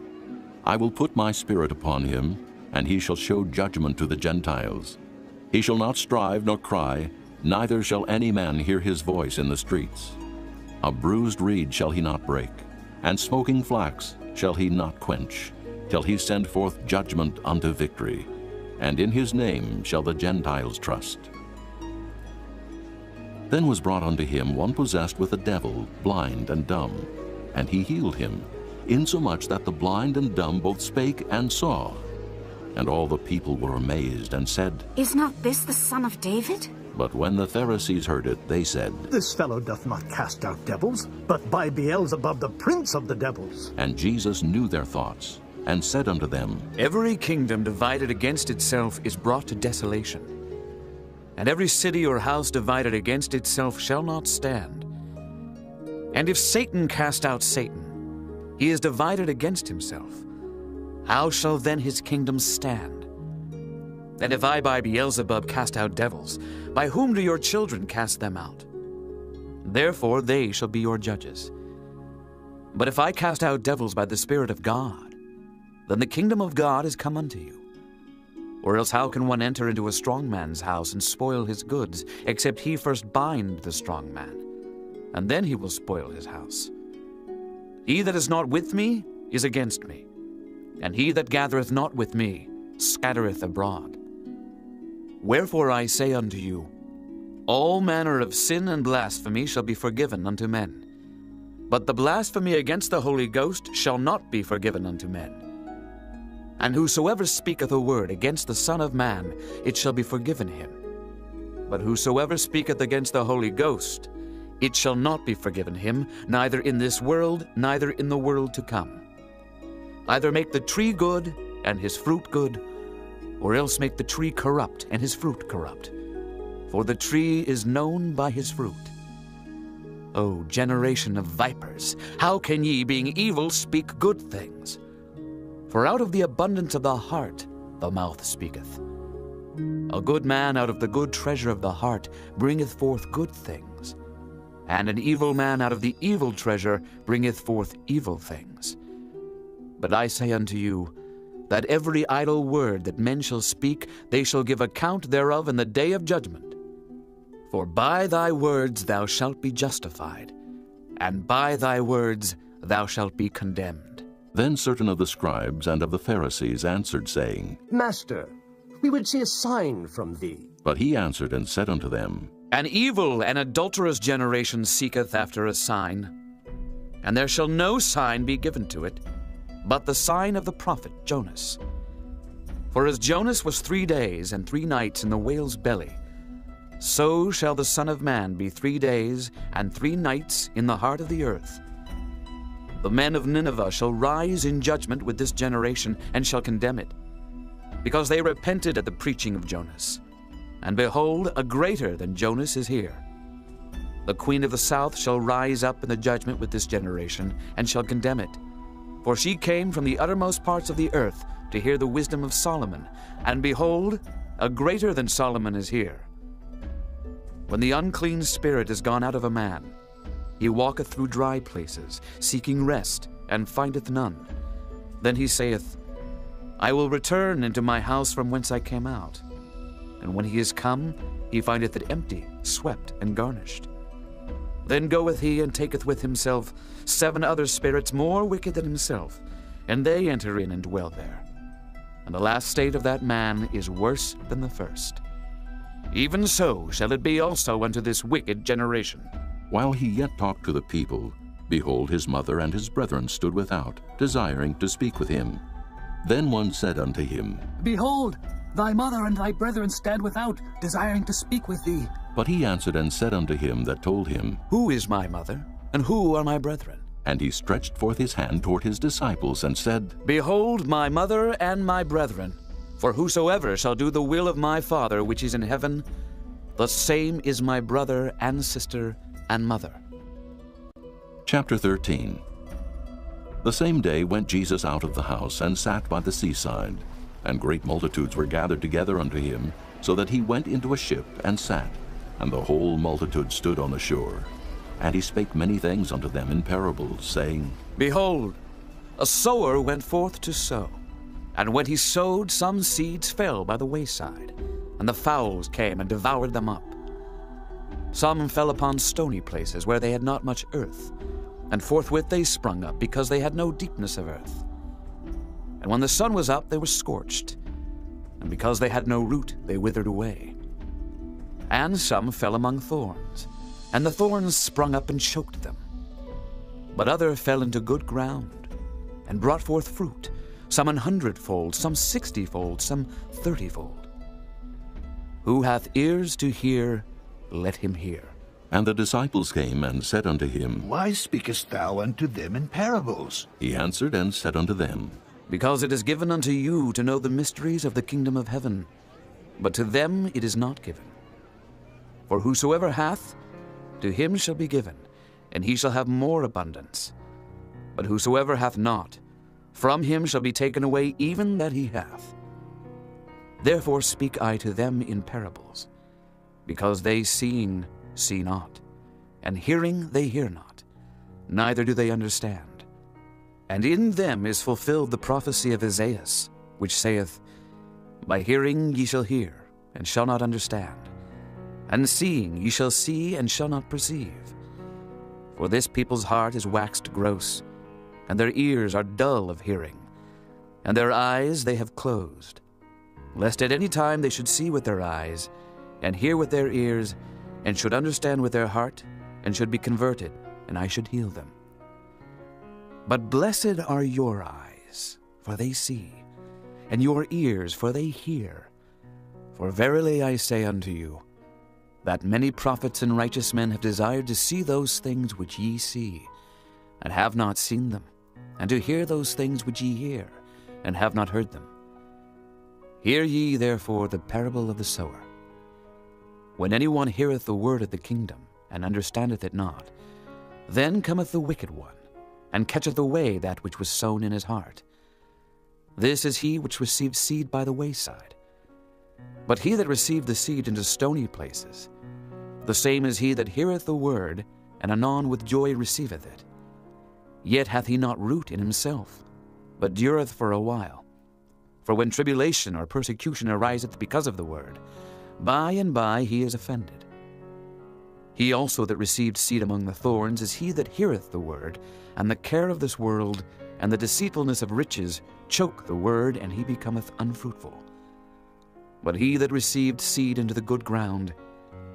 I will put my spirit upon him, and he shall show judgment to the Gentiles. He shall not strive nor cry, neither shall any man hear his voice in the streets. A bruised reed shall he not break, and smoking flax shall he not quench, till he send forth judgment unto victory. And in his name shall the Gentiles trust. Then was brought unto him one possessed with a devil, blind and dumb, and he healed him, insomuch that the blind and dumb both spake and saw. And all the people were amazed, and said, Is not this the Son of David? But when the Pharisees heard it, they said, This fellow doth not cast out devils, but by Beelzebub the prince of the devils. And Jesus knew their thoughts, and said unto them, Every kingdom divided against itself is brought to desolation, and every city or house divided against itself shall not stand. And if Satan cast out Satan, he is divided against himself. How shall then his kingdom stand? And if I by Beelzebub cast out devils, by whom do your children cast them out? Therefore they shall be your judges. But if I cast out devils by the Spirit of God, then the kingdom of God is come unto you. Or else how can one enter into a strong man's house and spoil his goods, except he first bind the strong man, and then he will spoil his house? He that is not with me is against me, and he that gathereth not with me scattereth abroad. Wherefore I say unto you, all manner of sin and blasphemy shall be forgiven unto men, but the blasphemy against the Holy Ghost shall not be forgiven unto men. And whosoever speaketh a word against the Son of Man, it shall be forgiven him. But whosoever speaketh against the Holy Ghost, it shall not be forgiven him, neither in this world, neither in the world to come. Either make the tree good, and his fruit good, or else make the tree corrupt, and his fruit corrupt. For the tree is known by his fruit. O generation of vipers, how can ye, being evil, speak good things? For out of the abundance of the heart the mouth speaketh. A good man out of the good treasure of the heart bringeth forth good things, and an evil man out of the evil treasure bringeth forth evil things. But I say unto you, that every idle word that men shall speak, they shall give account thereof in the day of judgment. For by thy words thou shalt be justified, and by thy words thou shalt be condemned. Then certain of the scribes and of the Pharisees answered, saying, Master, we would see a sign from thee. But he answered and said unto them, An evil and adulterous generation seeketh after a sign, and there shall no sign be given to it, but the sign of the prophet Jonas. For as Jonas was 3 days and 3 nights in the whale's belly, so shall the Son of Man be 3 days and 3 nights in the heart of the earth. The men of Nineveh shall rise in judgment with this generation, and shall condemn it, because they repented at the preaching of Jonas. And behold, a greater than Jonas is here. The queen of the south shall rise up in the judgment with this generation, and shall condemn it. For she came from the uttermost parts of the earth to hear the wisdom of Solomon, and behold, a greater than Solomon is here. When the unclean spirit is gone out of a man, he walketh through dry places, seeking rest, and findeth none. Then he saith, I will return into my house from whence I came out. And when he is come, he findeth it empty, swept, and garnished. Then goeth he and taketh with himself 7 other spirits more wicked than himself, and they enter in and dwell there. And the last state of that man is worse than the first. Even so shall it be also unto this wicked generation. While he yet talked to the people, behold, his mother and his brethren stood without, desiring to speak with him. Then one said unto him, Behold, thy mother and thy brethren stand without, desiring to speak with thee. But he answered and said unto him that told him, Who is my mother, and who are my brethren? And he stretched forth his hand toward his disciples, and said, Behold my mother and my brethren. For whosoever shall do the will of my Father which is in heaven, the same is my brother and sister and mother. Chapter 13. The same day went Jesus out of the house, and sat by the seaside. And great multitudes were gathered together unto him, so that he went into a ship, and sat, and the whole multitude stood on the shore. And he spake many things unto them in parables, saying, Behold, a sower went forth to sow. And when he sowed, some seeds fell by the wayside, and the fowls came and devoured them up. Some fell upon stony places where they had not much earth, and forthwith they sprung up, because they had no deepness of earth. And when the sun was up, they were scorched, and because they had no root, they withered away. And some fell among thorns, and the thorns sprung up and choked them. But other fell into good ground, and brought forth fruit, some 100-fold, some 60-fold, some 30-fold. Who hath ears to hear, let him hear. And the disciples came and said unto him, Why speakest thou unto them in parables? He answered and said unto them, Because it is given unto you to know the mysteries of the kingdom of heaven, but to them it is not given. For whosoever hath, to him shall be given, and he shall have more abundance. But whosoever hath not, from him shall be taken away even that he hath. Therefore speak I to them in parables, because they seeing see not, and hearing they hear not, neither do they understand. And in them is fulfilled the prophecy of Isaiah, which saith, By hearing ye shall hear, and shall not understand, and seeing ye shall see, and shall not perceive. For this people's heart is waxed gross, and their ears are dull of hearing, and their eyes they have closed, lest at any time they should see with their eyes, and hear with their ears, and should understand with their heart, and should be converted, and I should heal them. But blessed are your eyes, for they see, and your ears, for they hear. For verily I say unto you, that many prophets and righteous men have desired to see those things which ye see, and have not seen them, and to hear those things which ye hear, and have not heard them. Hear ye therefore the parable of the sower. When any one heareth the word of the kingdom, and understandeth it not, then cometh the wicked one, and catcheth away that which was sown in his heart. This is he which received seed by the wayside. But he that received the seed into stony places, the same is he that heareth the word, and anon with joy receiveth it. Yet hath he not root in himself, but dureth for a while. For when tribulation or persecution ariseth because of the word, by and by he is offended. He also that received seed among the thorns is he that heareth the word, and the care of this world, and the deceitfulness of riches, choke the word, and he becometh unfruitful. But he that received seed into the good ground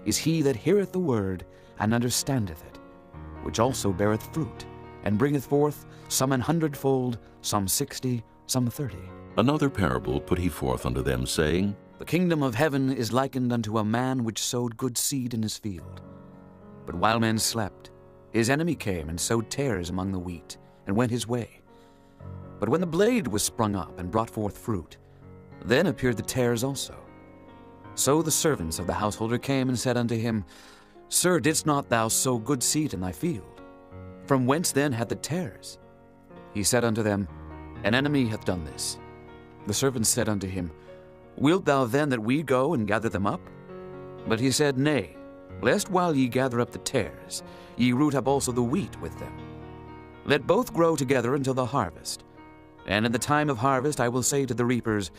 is he that heareth the word, and understandeth it, which also beareth fruit, and bringeth forth some 100-fold, some 60, some 30. Another parable put he forth unto them, saying, The kingdom of heaven is likened unto a man which sowed good seed in his field. But while men slept, his enemy came and sowed tares among the wheat, and went his way. But when the blade was sprung up and brought forth fruit, then appeared the tares also. So the servants of the householder came and said unto him, Sir, didst not thou sow good seed in thy field? From whence then had the tares? He said unto them, An enemy hath done this. The servants said unto him, Wilt thou then that we go and gather them up? But he said, Nay, lest while ye gather up the tares, ye root up also the wheat with them. Let both grow together until the harvest. And in the time of harvest I will say to the reapers,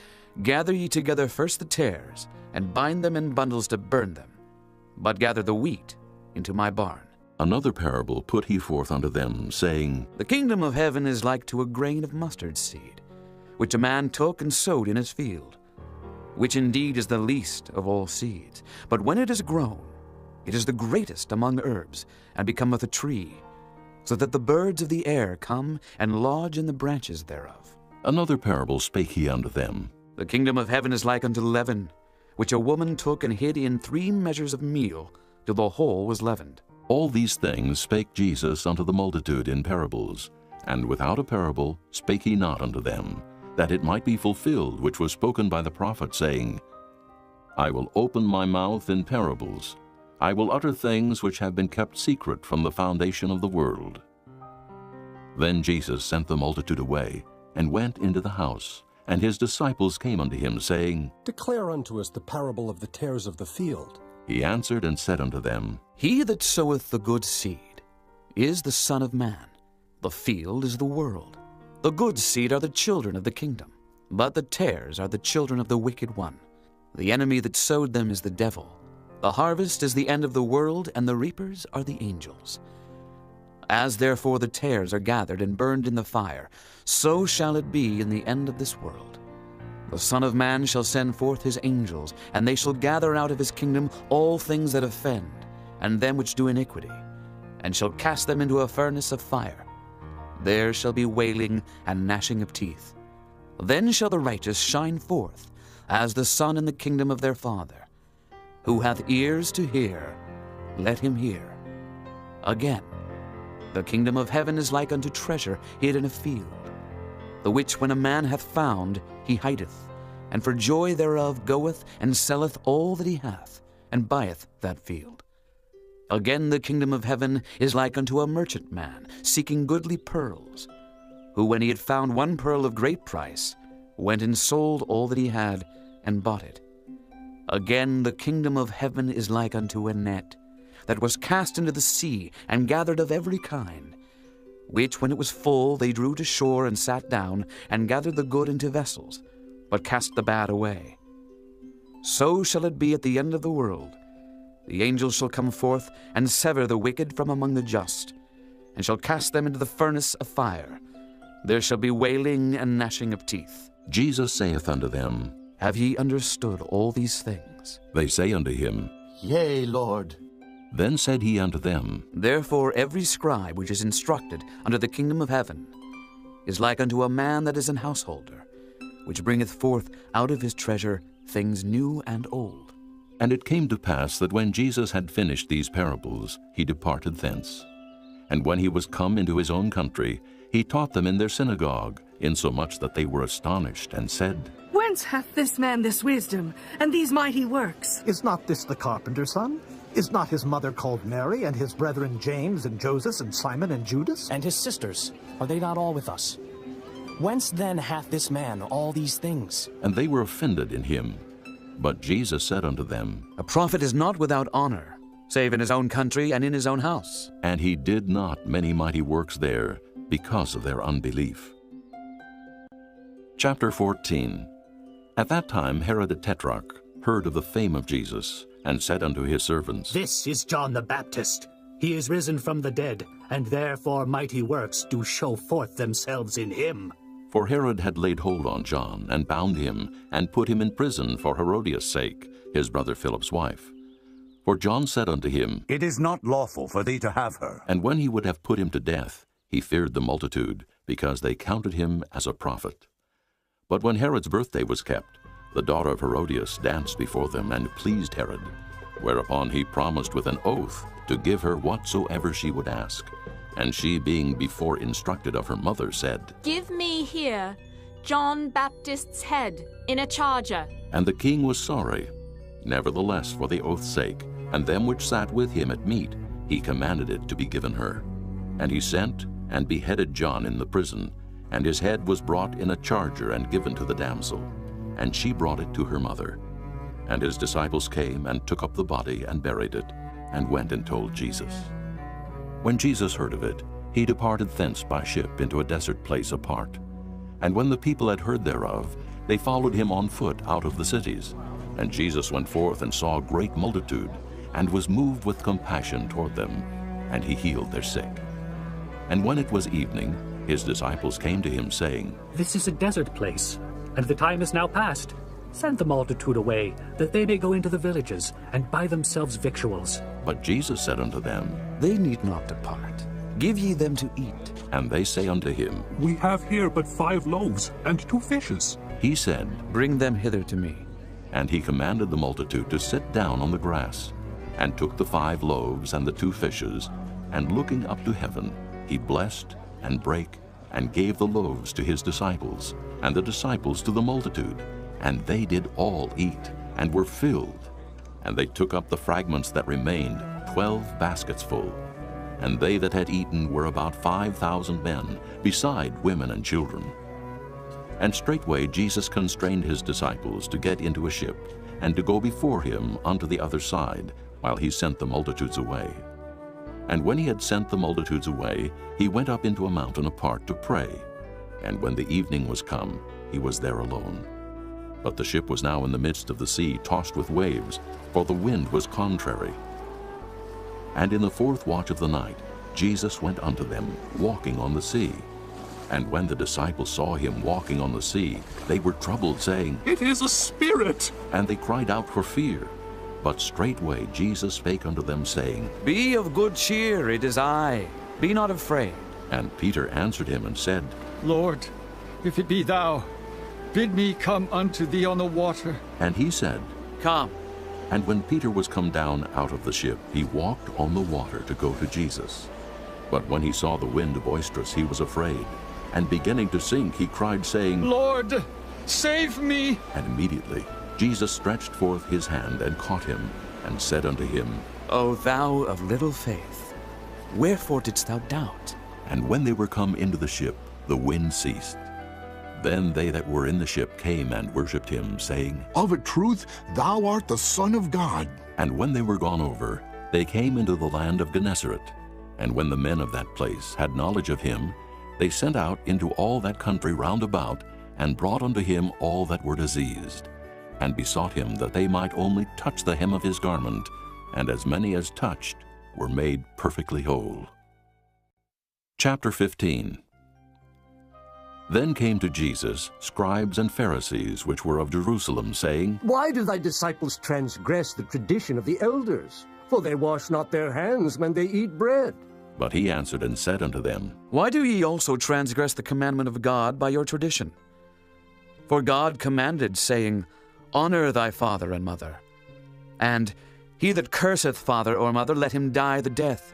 Gather ye together first the tares, and bind them in bundles to burn them, but gather the wheat into my barn. Another parable put he forth unto them, saying, The kingdom of heaven is like to a grain of mustard seed, which a man took and sowed in his field, which indeed is the least of all seeds. But when it is grown, it is the greatest among herbs, and becometh a tree, so that the birds of the air come and lodge in the branches thereof. Another parable spake he unto them, The kingdom of heaven is like unto leaven, which a woman took and hid in 3 measures of meal, till the whole was leavened. All these things spake Jesus unto the multitude in parables, and without a parable spake he not unto them, that it might be fulfilled which was spoken by the prophet, saying, I will open my mouth in parables. I will utter things which have been kept secret from the foundation of the world. Then Jesus sent the multitude away, and went into the house. And his disciples came unto him, saying, Declare unto us the parable of the tares of the field. He answered and said unto them, He that soweth the good seed is the Son of Man. The field is the world. The good seed are the children of the kingdom, but the tares are the children of the wicked one. The enemy that sowed them is the devil. The harvest is the end of the world, and the reapers are the angels. As therefore the tares are gathered and burned in the fire, so shall it be in the end of this world. The Son of Man shall send forth his angels, and they shall gather out of his kingdom all things that offend, and them which do iniquity, and shall cast them into a furnace of fire. There shall be wailing and gnashing of teeth. Then shall the righteous shine forth, as the sun in the kingdom of their Father. Who hath ears to hear, let him hear. Again, the kingdom of heaven is like unto treasure hid in a field, the which when a man hath found, he hideth, and for joy thereof goeth and selleth all that he hath, and buyeth that field. Again, the kingdom of heaven is like unto a merchantman seeking goodly pearls, who when he had found one pearl of great price, went and sold all that he had, and bought it. Again, the kingdom of heaven is like unto a net, that was cast into the sea, and gathered of every kind, which when it was full they drew to shore, and sat down, and gathered the good into vessels, but cast the bad away. So shall it be at the end of the world. The angels shall come forth, and sever the wicked from among the just, and shall cast them into the furnace of fire. There shall be wailing and gnashing of teeth. Jesus saith unto them, Have ye understood all these things? They say unto him, Yea, Lord. Then said he unto them, Therefore every scribe which is instructed unto the kingdom of heaven is like unto a man that is an householder, which bringeth forth out of his treasure things new and old. And it came to pass that when Jesus had finished these parables, he departed thence. And when he was come into his own country, he taught them in their synagogue, insomuch that they were astonished, and said, Whence hath this man this wisdom, and these mighty works? Is not this the carpenter's son? Is not his mother called Mary, and his brethren James, and Joseph, and Simon, and Judas? And his sisters, are they not all with us? Whence then hath this man all these things? And they were offended in him. But Jesus said unto them, A prophet is not without honor, save in his own country and in his own house. And he did not many mighty works there, because of their unbelief. Chapter 14. At that time Herod the Tetrarch heard of the fame of Jesus, and said unto his servants, This is John the Baptist. He is risen from the dead, and therefore mighty works do show forth themselves in him. For Herod had laid hold on John, and bound him, and put him in prison for Herodias' sake, his brother Philip's wife. For John said unto him, It is not lawful for thee to have her. And when he would have put him to death, he feared the multitude, because they counted him as a prophet. But when Herod's birthday was kept, the daughter of Herodias danced before them, and pleased Herod. Whereupon he promised with an oath to give her whatsoever she would ask. And she, being before instructed of her mother, said, Give me here John Baptist's head in a charger. And the king was sorry. Nevertheless, for the oath's sake, and them which sat with him at meat, he commanded it to be given her. And he sent and beheaded John in the prison, and his head was brought in a charger and given to the damsel. And she brought it to her mother. And his disciples came and took up the body and buried it, and went and told Jesus. When Jesus heard of it, he departed thence by ship into a desert place apart. And when the people had heard thereof, they followed him on foot out of the cities. And Jesus went forth and saw a great multitude, and was moved with compassion toward them, and he healed their sick. And when it was evening, his disciples came to him, saying, This is a desert place, and the time is now past. Send the multitude away, that they may go into the villages, and buy themselves victuals. But Jesus said unto them, They need not depart. Give ye them to eat. And they say unto him, We have here but 5 loaves and 2 fishes. He said, Bring them hither to me. And he commanded the multitude to sit down on the grass, and took the 5 loaves and the 2 fishes, and looking up to heaven, he blessed, and brake, and gave the loaves to his disciples, and the disciples to the multitude. And they did all eat, and were filled. And they took up the fragments that remained, 12 baskets full. And they that had eaten were about 5,000 men, beside women and children. And straightway Jesus constrained his disciples to get into a ship, and to go before him unto the other side, while he sent the multitudes away. And when he had sent the multitudes away, he went up into a mountain apart to pray. And when the evening was come, he was there alone. But the ship was now in the midst of the sea, tossed with waves, for the wind was contrary. And in the 4th watch of the night, Jesus went unto them, walking on the sea. And when the disciples saw him walking on the sea, they were troubled, saying, It is a spirit! And they cried out for fear. But straightway Jesus spake unto them, saying, Be of good cheer, it is I. Be not afraid. And Peter answered him and said, Lord, if it be thou, bid me come unto thee on the water. And he said, Come. And when Peter was come down out of the ship, he walked on the water to go to Jesus. But when he saw the wind boisterous, he was afraid. And beginning to sink, he cried, saying, Lord, save me. And immediately Jesus stretched forth his hand and caught him, and said unto him, O thou of little faith, wherefore didst thou doubt? And when they were come into the ship, the wind ceased. Then they that were in the ship came and worshipped him, saying, Of a truth, thou art the Son of God. And when they were gone over, they came into the land of Gennesaret. And when the men of that place had knowledge of him, they sent out into all that country round about, and brought unto him all that were diseased, and besought him that they might only touch the hem of his garment, and as many as touched were made perfectly whole. Chapter 15. Then came to Jesus scribes and Pharisees which were of Jerusalem, saying, Why do thy disciples transgress the tradition of the elders? For they wash not their hands when they eat bread. But he answered and said unto them, Why do ye also transgress the commandment of God by your tradition? For God commanded, saying, Honor thy father and mother. And, He that curseth father or mother, let him die the death.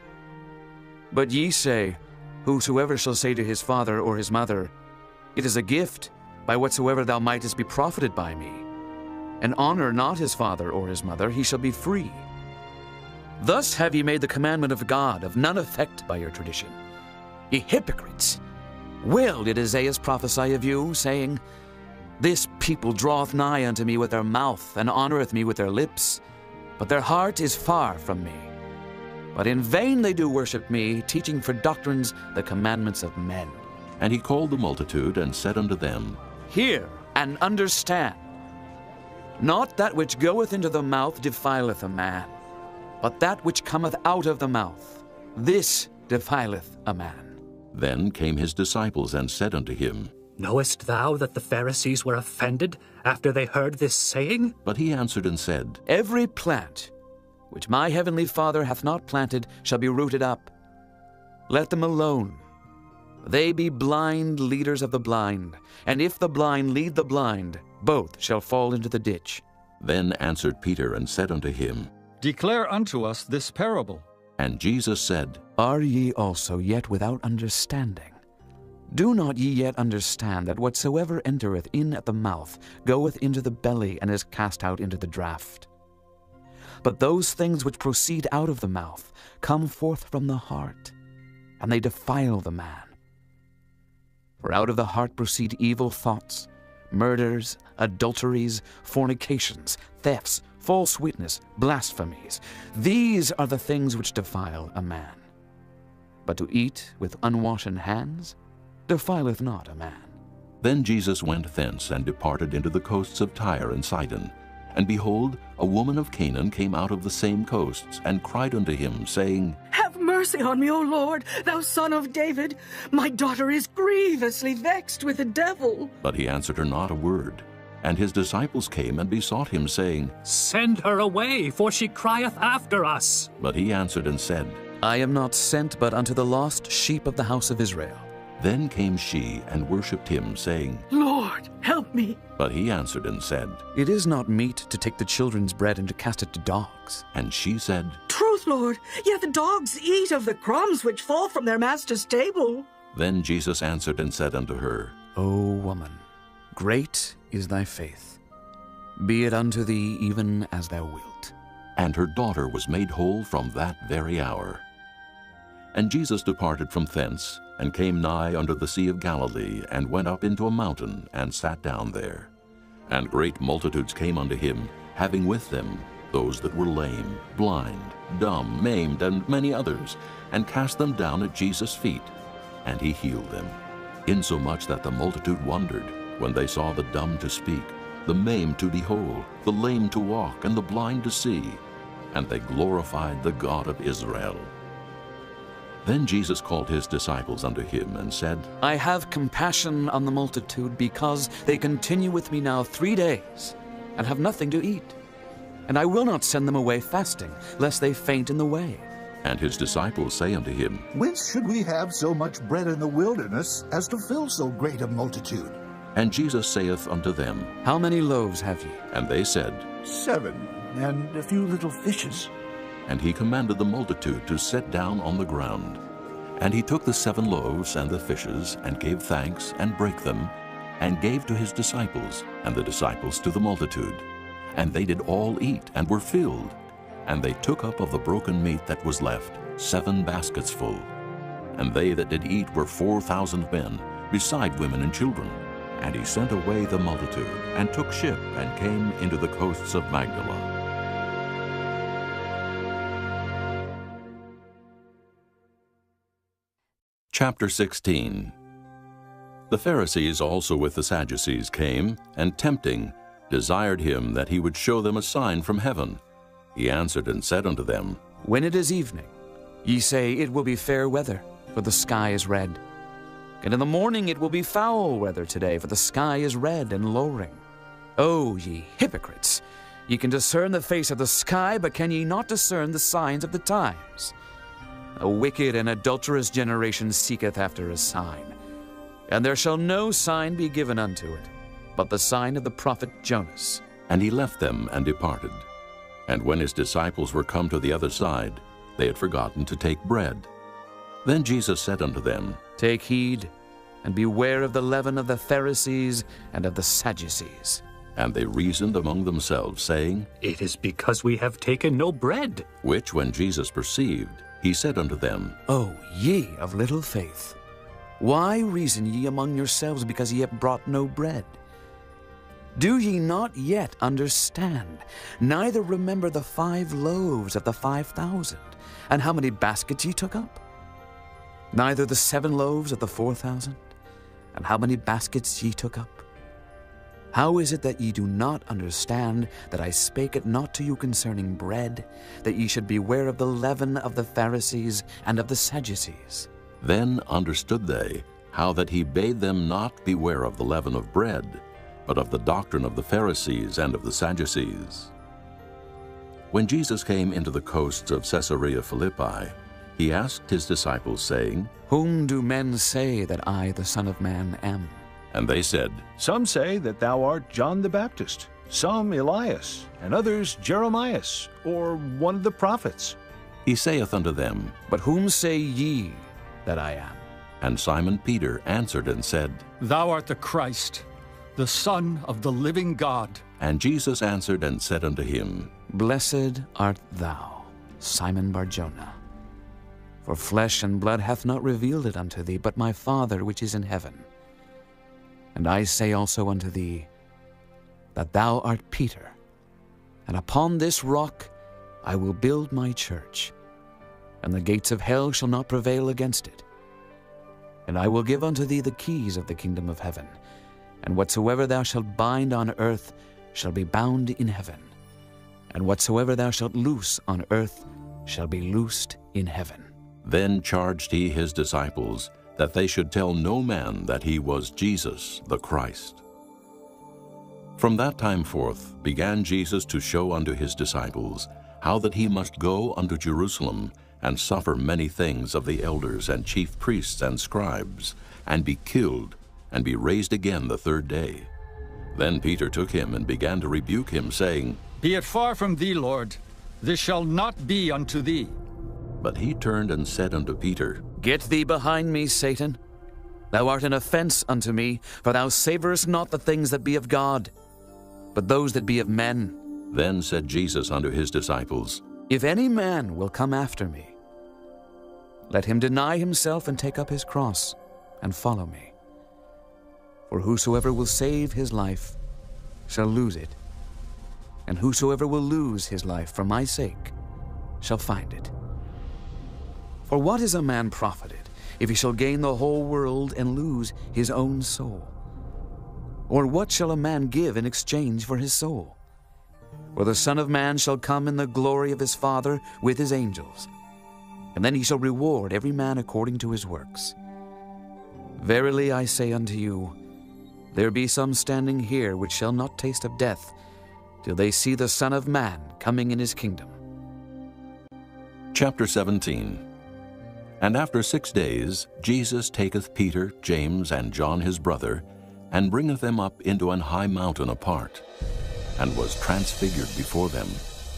But ye say, Whosoever shall say to his father or his mother, It is a gift, by whatsoever thou mightest be profited by me, and honor not his father or his mother, he shall be free. Thus have ye made the commandment of God of none effect by your tradition. Ye hypocrites! Well did Isaiah prophesy of you, saying, This people draweth nigh unto me with their mouth, and honoreth me with their lips, but their heart is far from me. But in vain they do worship me, teaching for doctrines the commandments of men. And he called the multitude, and said unto them, Hear and understand. Not that which goeth into the mouth defileth a man, but that which cometh out of the mouth, this defileth a man. Then came his disciples, and said unto him, Knowest thou that the Pharisees were offended after they heard this saying? But he answered and said, Every plant which my heavenly Father hath not planted shall be rooted up. Let them alone. They be blind leaders of the blind, and if the blind lead the blind, both shall fall into the ditch. Then answered Peter and said unto him, Declare unto us this parable. And Jesus said, Are ye also yet without understanding? Do not ye yet understand that whatsoever entereth in at the mouth goeth into the belly, and is cast out into the draught? But those things which proceed out of the mouth come forth from the heart, and they defile the man. For out of the heart proceed evil thoughts, murders, adulteries, fornications, thefts, false witness, blasphemies. These are the things which defile a man. But to eat with unwashen hands defileth not a man. Then Jesus went thence, and departed into the coasts of Tyre and Sidon. And behold, a woman of Canaan came out of the same coasts, and cried unto him, saying, Have mercy on me, O Lord, thou son of David. My daughter is grievously vexed with a devil. But he answered her not a word. And his disciples came and besought him, saying, Send her away, for she crieth after us. But he answered and said, I am not sent but unto the lost sheep of the house of Israel. Then came she and worshipped him, saying, Lord, help me. But he answered and said, It is not meet to take the children's bread and to cast it to dogs. And she said, Truth, Lord, yet the dogs eat of the crumbs which fall from their master's table. Then Jesus answered and said unto her, O woman, great is thy faith. Be it unto thee even as thou wilt. And her daughter was made whole from that very hour. And Jesus departed from thence, and came nigh unto the Sea of Galilee, and went up into a mountain, and sat down there. And great multitudes came unto him, having with them those that were lame, blind, dumb, maimed, and many others, and cast them down at Jesus' feet. And he healed them, insomuch that the multitude wondered, when they saw the dumb to speak, the maimed to be whole, the lame to walk, and the blind to see. And they glorified the God of Israel. Then Jesus called his disciples unto him, and said, I have compassion on the multitude, because they continue with me now 3 days, and have nothing to eat. And I will not send them away fasting, lest they faint in the way. And his disciples say unto him, Whence should we have so much bread in the wilderness, as to fill so great a multitude? And Jesus saith unto them, How many loaves have ye? And they said, 7, and a few little fishes. And he commanded the multitude to sit down on the ground. And he took the 7 loaves and the fishes, and gave thanks, and brake them, and gave to his disciples, and the disciples to the multitude. And they did all eat, and were filled. And they took up of the broken meat that was left 7 baskets full. And they that did eat were 4,000 men, beside women and children. And he sent away the multitude, and took ship, and came into the coasts of Magdala. Chapter 16. The Pharisees also with the Sadducees came, and tempting, desired him that he would show them a sign from heaven. He answered and said unto them, When it is evening, ye say, It will be fair weather, for the sky is red. And in the morning it will be foul weather today, for the sky is red and lowering. O ye hypocrites! Ye can discern the face of the sky, but can ye not discern the signs of the times? A wicked and adulterous generation seeketh after a sign, and there shall no sign be given unto it, but the sign of the prophet Jonas. And he left them and departed. And when his disciples were come to the other side, they had forgotten to take bread. Then Jesus said unto them, Take heed, and beware of the leaven of the Pharisees and of the Sadducees. And they reasoned among themselves, saying, It is because we have taken no bread. Which when Jesus perceived, he said unto them, O ye of little faith, why reason ye among yourselves, because ye have brought no bread? Do ye not yet understand, neither remember the 5 loaves of the 5,000, and how many baskets ye took up? Neither the 7 loaves of the 4,000, and how many baskets ye took up? How is it that ye do not understand that I spake it not to you concerning bread, that ye should beware of the leaven of the Pharisees and of the Sadducees? Then understood they how that he bade them not beware of the leaven of bread, but of the doctrine of the Pharisees and of the Sadducees. When Jesus came into the coasts of Caesarea Philippi, he asked his disciples, saying, Whom do men say that I, the Son of Man, am? And they said, Some say that thou art John the Baptist, some Elias, and others Jeremias, or one of the prophets. He saith unto them, But whom say ye that I am? And Simon Peter answered and said, Thou art the Christ, the Son of the living God. And Jesus answered and said unto him, Blessed art thou, Simon Bar-Jonah. For flesh and blood hath not revealed it unto thee, but my Father which is in heaven. And I say also unto thee, that thou art Peter, and upon this rock I will build my church, and the gates of hell shall not prevail against it. And I will give unto thee the keys of the kingdom of heaven, and whatsoever thou shalt bind on earth shall be bound in heaven, and whatsoever thou shalt loose on earth shall be loosed in heaven. Then charged he his disciples that they should tell no man that he was Jesus the Christ. From that time forth began Jesus to show unto his disciples how that he must go unto Jerusalem, and suffer many things of the elders and chief priests and scribes, and be killed, and be raised again the 3rd day. Then Peter took him and began to rebuke him, saying, Be it far from thee, Lord, this shall not be unto thee. But he turned and said unto Peter, Get thee behind me, Satan. Thou art an offense unto me, for thou savorest not the things that be of God, but those that be of men. Then said Jesus unto his disciples, If any man will come after me, let him deny himself and take up his cross, and follow me. For whosoever will save his life shall lose it, and whosoever will lose his life for my sake shall find it. For what is a man profited, if he shall gain the whole world and lose his own soul? Or what shall a man give in exchange for his soul? For the Son of Man shall come in the glory of his Father with his angels, and then he shall reward every man according to his works. Verily I say unto you, there be some standing here which shall not taste of death, till they see the Son of Man coming in his kingdom. Chapter 17. And after 6 days Jesus taketh Peter, James, and John his brother, and bringeth them up into an high mountain apart, and was transfigured before them,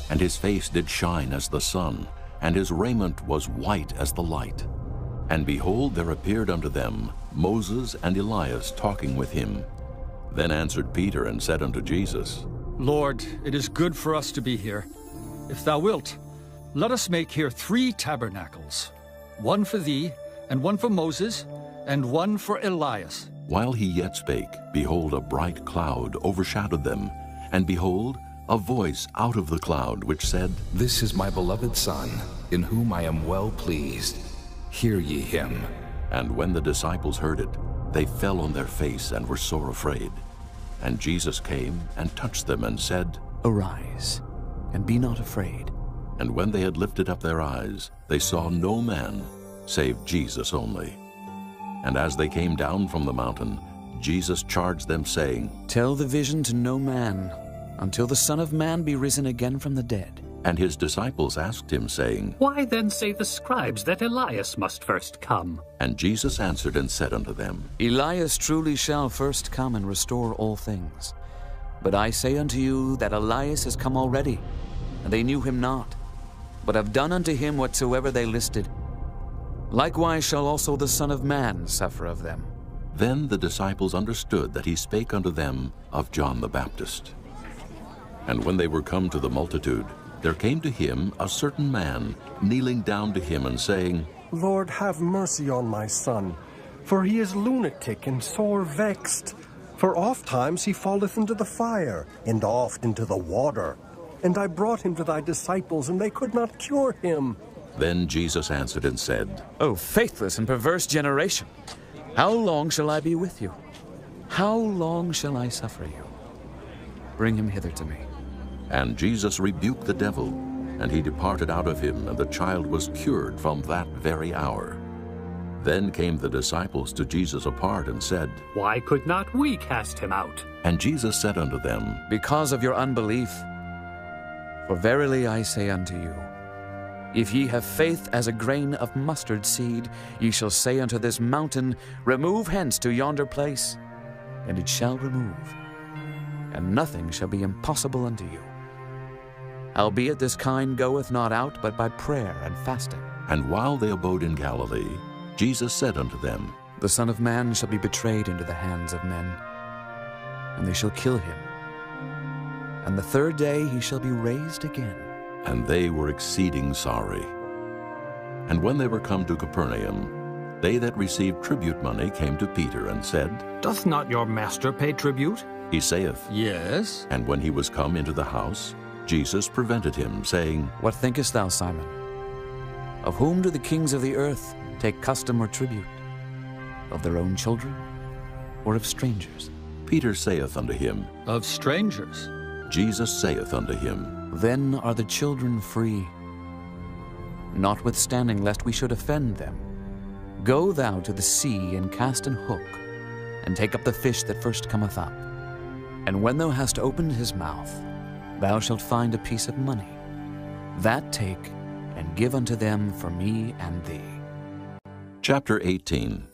and his face did shine as the sun, and his raiment was white as the light. And behold, there appeared unto them Moses and Elias talking with him. Then answered Peter and said unto Jesus, Lord, it is good for us to be here. If thou wilt, let us make here 3 tabernacles, one for thee, and one for Moses, and one for Elias. While he yet spake, behold, a bright cloud overshadowed them, and behold, a voice out of the cloud which said, This is my beloved Son, in whom I am well pleased. Hear ye him. And when the disciples heard it, they fell on their face and were sore afraid. And Jesus came and touched them and said, Arise, and be not afraid. And when they had lifted up their eyes, they saw no man, save Jesus only. And as they came down from the mountain, Jesus charged them, saying, Tell the vision to no man, until the Son of Man be risen again from the dead. And his disciples asked him, saying, Why then say the scribes that Elias must first come? And Jesus answered and said unto them, Elias truly shall first come and restore all things. But I say unto you that Elias is come already, and they knew him not, but have done unto him whatsoever they listed. Likewise shall also the Son of Man suffer of them. Then the disciples understood that he spake unto them of John the Baptist. And when they were come to the multitude, there came to him a certain man, kneeling down to him and saying, Lord, have mercy on my son, for he is lunatic and sore vexed. For oft times he falleth into the fire, and oft into the water. And I brought him to thy disciples, and they could not cure him. Then Jesus answered and said, O faithless and perverse generation, how long shall I be with you? How long shall I suffer you? Bring him hither to me. And Jesus rebuked the devil, and he departed out of him, and the child was cured from that very hour. Then came the disciples to Jesus apart and said, Why could not we cast him out? And Jesus said unto them, Because of your unbelief. For verily I say unto you, if ye have faith as a grain of mustard seed, ye shall say unto this mountain, Remove hence to yonder place, and it shall remove, and nothing shall be impossible unto you. Howbeit this kind goeth not out but by prayer and fasting. And while they abode in Galilee, Jesus said unto them, The Son of Man shall be betrayed into the hands of men, and they shall kill him. And the third day he shall be raised again. And they were exceeding sorry. And when they were come to Capernaum, they that received tribute money came to Peter and said, Doth not your master pay tribute? He saith, Yes. And when he was come into the house, Jesus prevented him, saying, What thinkest thou, Simon? Of whom do the kings of the earth take custom or tribute? Of their own children, or of strangers? Peter saith unto him, Of strangers. Jesus saith unto him, Then are the children free. Notwithstanding, lest we should offend them, go thou to the sea and cast an hook, and take up the fish that first cometh up. And when thou hast opened his mouth, thou shalt find a piece of money. That take, and give unto them for me and thee. Chapter 18.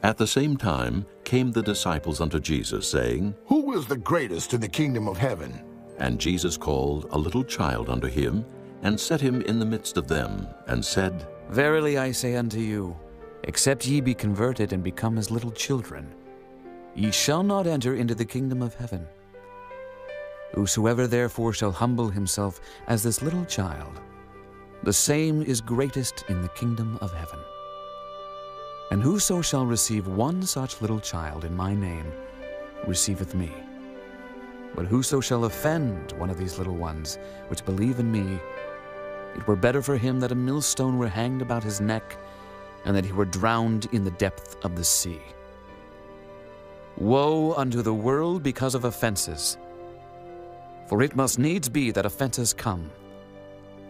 At the same time came the disciples unto Jesus, saying, Who is the greatest in the kingdom of heaven? And Jesus called a little child unto him, and set him in the midst of them, and said, Verily I say unto you, except ye be converted and become as little children, ye shall not enter into the kingdom of heaven. Whosoever therefore shall humble himself as this little child, the same is greatest in the kingdom of heaven. And whoso shall receive one such little child in my name receiveth me. But whoso shall offend one of these little ones which believe in me, it were better for him that a millstone were hanged about his neck, and that he were drowned in the depth of the sea. Woe unto the world because of offenses! For it must needs be that offenses come.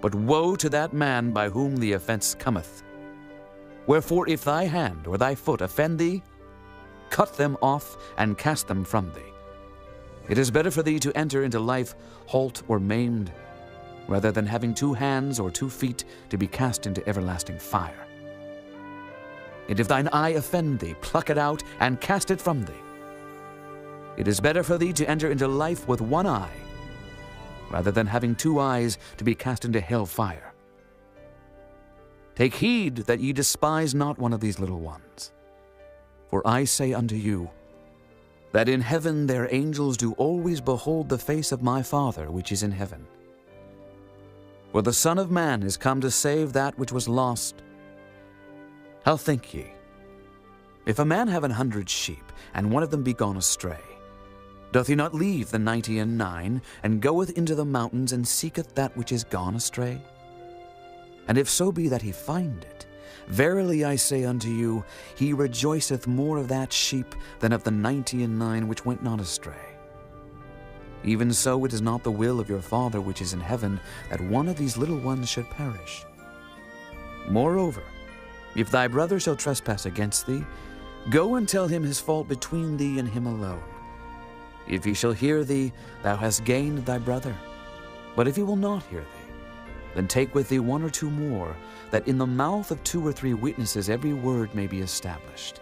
But woe to that man by whom the offense cometh. Wherefore if thy hand or thy foot offend thee, cut them off and cast them from thee. It is better for thee to enter into life halt or maimed, rather than having 2 hands or 2 feet to be cast into everlasting fire. And if thine eye offend thee, pluck it out and cast it from thee. It is better for thee to enter into life with 1 eye, rather than having 2 eyes to be cast into hell fire. Take heed that ye despise not one of these little ones. For I say unto you, that in heaven their angels do always behold the face of my Father which is in heaven. For the Son of Man is come to save that which was lost. How think ye? If a man have 100 sheep, and one of them be gone astray, doth he not leave the 99, and goeth into the mountains, and seeketh that which is gone astray? And if so be that he find it, verily I say unto you, he rejoiceth more of that sheep than of the 99 which went not astray. Even so it is not the will of your Father which is in heaven that one of these little ones should perish. Moreover, If thy brother shall trespass against thee, go and tell him his fault between thee and him alone. If he shall hear thee, thou hast gained thy brother. But if he will not hear thee, then take with thee 1 or 2 more, that in the mouth of 2 or 3 witnesses every word may be established.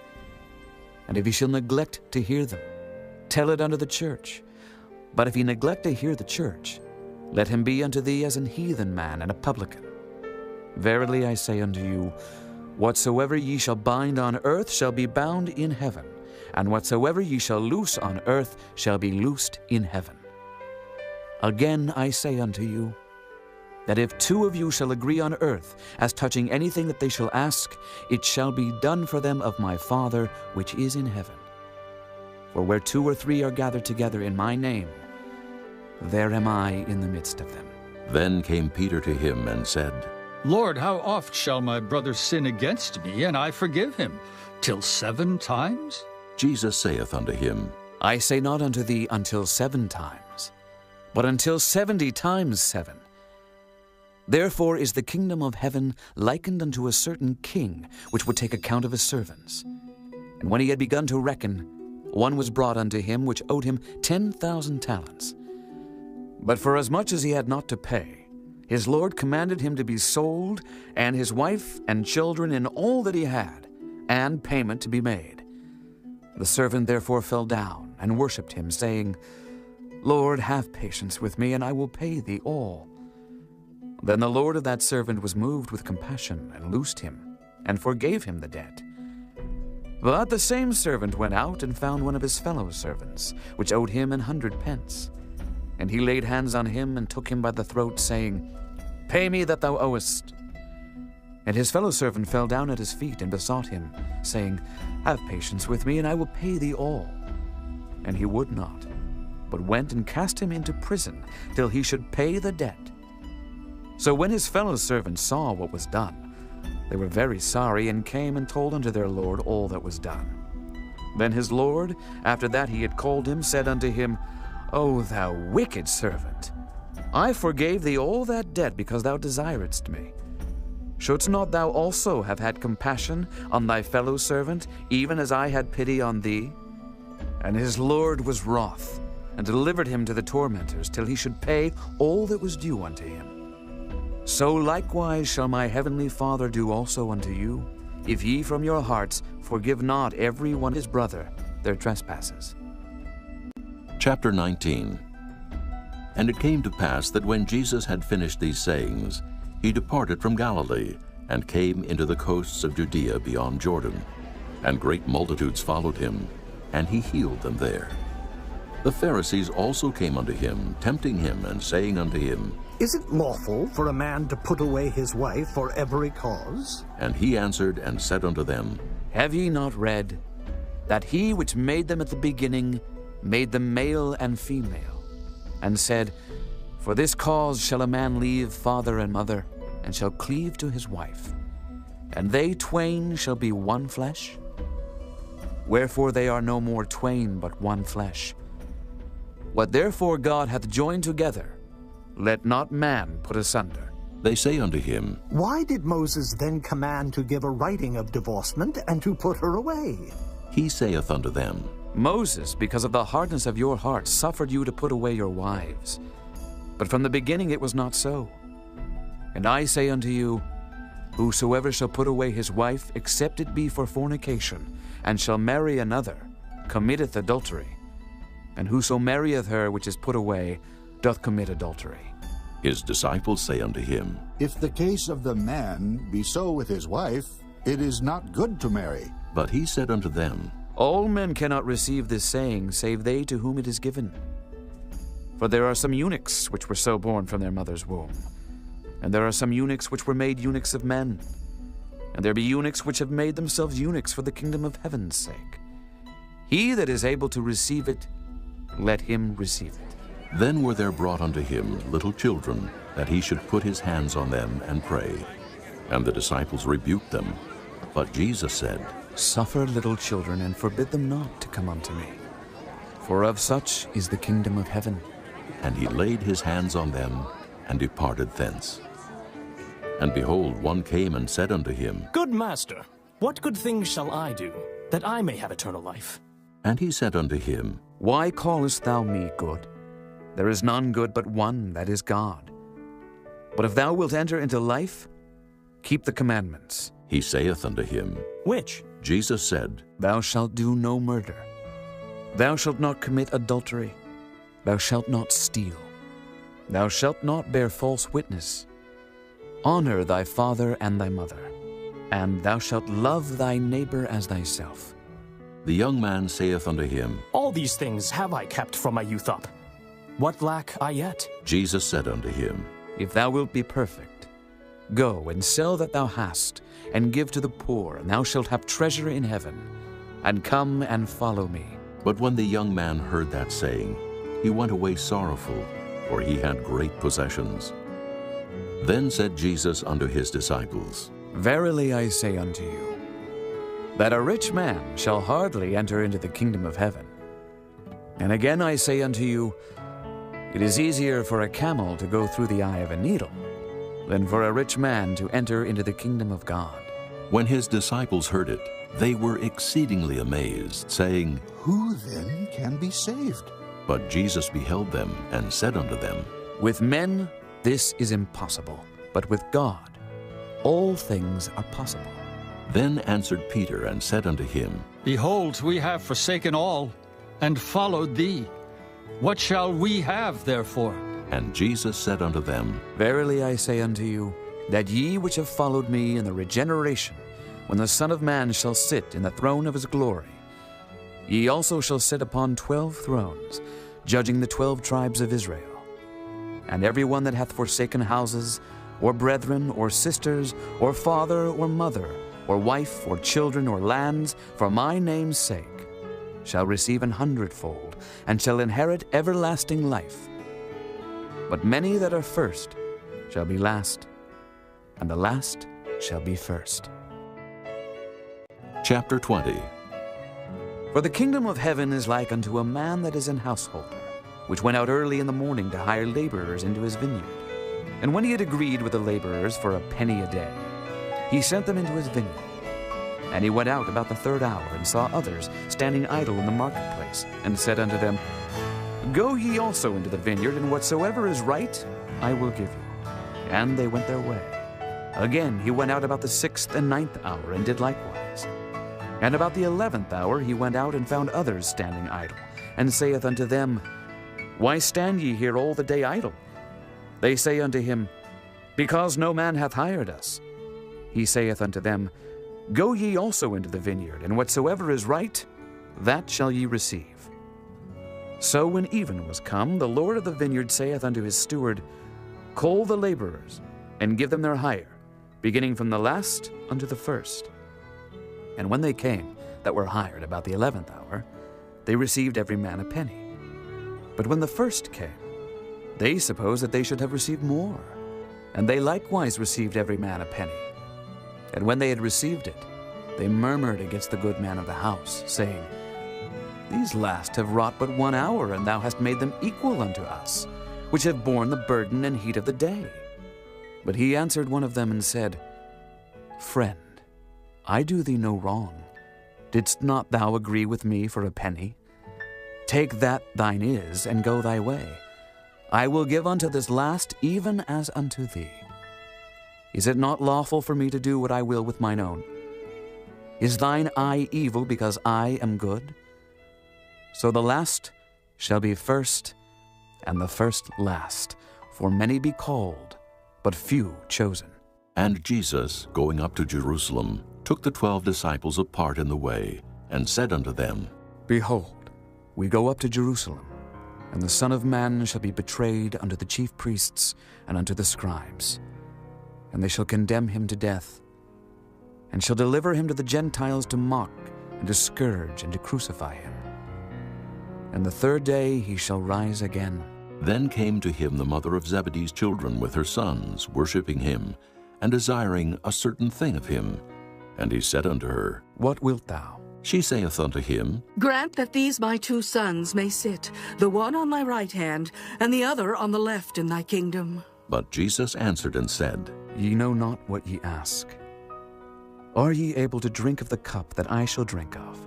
And if he shall neglect to hear them, tell it unto the church. But if he neglect to hear the church, let him be unto thee as an heathen man and a publican. Verily I say unto you, whatsoever ye shall bind on earth shall be bound in heaven, and whatsoever ye shall loose on earth shall be loosed in heaven. Again I say unto you, that if 2 of you shall agree on earth as touching anything that they shall ask, it shall be done for them of my Father which is in heaven. For where 2 or 3 are gathered together in my name, there am I in the midst of them. Then came Peter to him and said, Lord, how oft shall my brother sin against me, and I forgive him? Till 7 times? Jesus saith unto him, I say not unto thee until 7 times, but until 70 times 7. Therefore is the kingdom of heaven likened unto a certain king, which would take account of his servants. And when he had begun to reckon, one was brought unto him which owed him 10,000 talents. But forasmuch as he had not to pay, his Lord commanded him to be sold, and his wife and children and all that he had, and payment to be made. The servant therefore fell down and worshipped him, saying, Lord, have patience with me, and I will pay thee all. Then the Lord of that servant was moved with compassion, and loosed him, and forgave him the debt. But the same servant went out and found one of his fellow servants, which owed him 100 pence. And he laid hands on him, and took him by the throat, saying, Pay me that thou owest. And his fellow servant fell down at his feet, and besought him, saying, Have patience with me, and I will pay thee all. And he would not, but went and cast him into prison, till he should pay the debt. So when his fellow servants saw what was done, they were very sorry, and came and told unto their Lord all that was done. Then his Lord, after that he had called him, said unto him, O thou wicked servant, I forgave thee all that debt because thou desiredst me. Shouldst not thou also have had compassion on thy fellow servant, even as I had pity on thee? And his Lord was wroth, and delivered him to the tormentors, till he should pay all that was due unto him. So likewise shall my heavenly Father do also unto you, if ye from your hearts forgive not every one his brother their trespasses. Chapter 19. And it came to pass that when Jesus had finished these sayings, he departed from Galilee, and came into the coasts of Judea beyond Jordan. And great multitudes followed him, and he healed them there. The Pharisees also came unto him, tempting him, and saying unto him, Is it lawful for a man to put away his wife for every cause? And he answered and said unto them, Have ye not read, that he which made them at the beginning made them male and female, and said, For this cause shall a man leave father and mother, and shall cleave to his wife, and they twain shall be one flesh? Wherefore they are no more twain, but one flesh. What therefore God hath joined together, let not man put asunder. They say unto him, Why did Moses then command to give a writing of divorcement, and to put her away? He saith unto them, Moses, because of the hardness of your hearts, suffered you to put away your wives. But from the beginning it was not so. And I say unto you, Whosoever shall put away his wife, except it be for fornication, and shall marry another, committeth adultery. And whoso marrieth her which is put away, doth commit adultery. His disciples say unto him, If the case of the man be so with his wife, it is not good to marry. But he said unto them, All men cannot receive this saying, save they to whom it is given. For there are some eunuchs which were so born from their mother's womb, and there are some eunuchs which were made eunuchs of men, and there be eunuchs which have made themselves eunuchs for the kingdom of heaven's sake. He that is able to receive it, let him receive it. Then were there brought unto him little children, that he should put his hands on them and pray. And the disciples rebuked them. But Jesus said, Suffer little children, and forbid them not to come unto me, for of such is the kingdom of heaven. And he laid his hands on them, and departed thence. And behold, one came and said unto him, Good master, what good things shall I do, that I may have eternal life? And he said unto him, Why callest thou me good? There is none good but one, that is God. But if thou wilt enter into life, keep the commandments. He saith unto him, Which? Jesus said, Thou shalt do no murder. Thou shalt not commit adultery. Thou shalt not steal. Thou shalt not bear false witness. Honor thy father and thy mother. And thou shalt love thy neighbor as thyself. The young man saith unto him, All these things have I kept from my youth up. What lack I yet? Jesus said unto him, If thou wilt be perfect, go and sell that thou hast, and give to the poor, and thou shalt have treasure in heaven. And come and follow me. But when the young man heard that saying, he went away sorrowful, for he had great possessions. Then said Jesus unto his disciples, Verily I say unto you, that a rich man shall hardly enter into the kingdom of heaven. And again I say unto you, it is easier for a camel to go through the eye of a needle than for a rich man to enter into the kingdom of God. When his disciples heard it, they were exceedingly amazed, saying, Who then can be saved? But Jesus beheld them, and said unto them, With men this is impossible, but with God all things are possible. Then answered Peter, and said unto him, Behold, we have forsaken all, and followed thee. What shall we have, therefore? And Jesus said unto them, Verily I say unto you, that ye which have followed me in the regeneration, when the Son of Man shall sit in the throne of his glory, ye also shall sit upon 12 thrones, judging the 12 tribes of Israel. And every one that hath forsaken houses, or brethren, or sisters, or father, or mother, or wife, or children, or lands, for my name's sake, shall receive 100-fold, and shall inherit everlasting life. But many that are first shall be last, and the last shall be first. Chapter 20. For the kingdom of heaven is like unto a man that is an householder, which went out early in the morning to hire laborers into his vineyard. And when he had agreed with the laborers for a penny a day, he sent them into his vineyard. And he went out about the 3rd hour, and saw others standing idle in the marketplace, and said unto them, Go ye also into the vineyard, and whatsoever is right I will give you. And they went their way. Again he went out about the 6th and 9th hour, and did likewise. And about the 11th hour he went out, and found others standing idle, and saith unto them, Why stand ye here all the day idle? They say unto him, Because no man hath hired us. He saith unto them, Go ye also into the vineyard, and whatsoever is right, that shall ye receive. So when even was come, the Lord of the vineyard saith unto his steward, Call the laborers, and give them their hire, beginning from the last unto the first. And when they came, that were hired about the 11th hour, they received every man a penny. But when the first came, they supposed that they should have received more, and they likewise received every man a penny. And when they had received it, they murmured against the good man of the house, saying, These last have wrought but 1 hour, and thou hast made them equal unto us, which have borne the burden and heat of the day. But he answered one of them and said, Friend, I do thee no wrong. Didst not thou agree with me for a penny? Take that thine is, and go thy way. I will give unto this last even as unto thee. Is it not lawful for me to do what I will with mine own? Is thine eye evil because I am good? So the last shall be first, and the first last. For many be called, but few chosen. And Jesus, going up to Jerusalem, took the 12 disciples apart in the way, and said unto them, Behold, we go up to Jerusalem, and the Son of Man shall be betrayed unto the chief priests and unto the scribes. And they shall condemn him to death, and shall deliver him to the Gentiles to mock, and to scourge, and to crucify him. And the 3rd day he shall rise again. Then came to him the mother of Zebedee's children with her sons, worshipping him, and desiring a certain thing of him. And he said unto her, What wilt thou? She saith unto him, Grant that these my 2 sons may sit, the one on thy right hand, and the other on the left in thy kingdom. But Jesus answered and said, Ye know not what ye ask. Are ye able to drink of the cup that I shall drink of,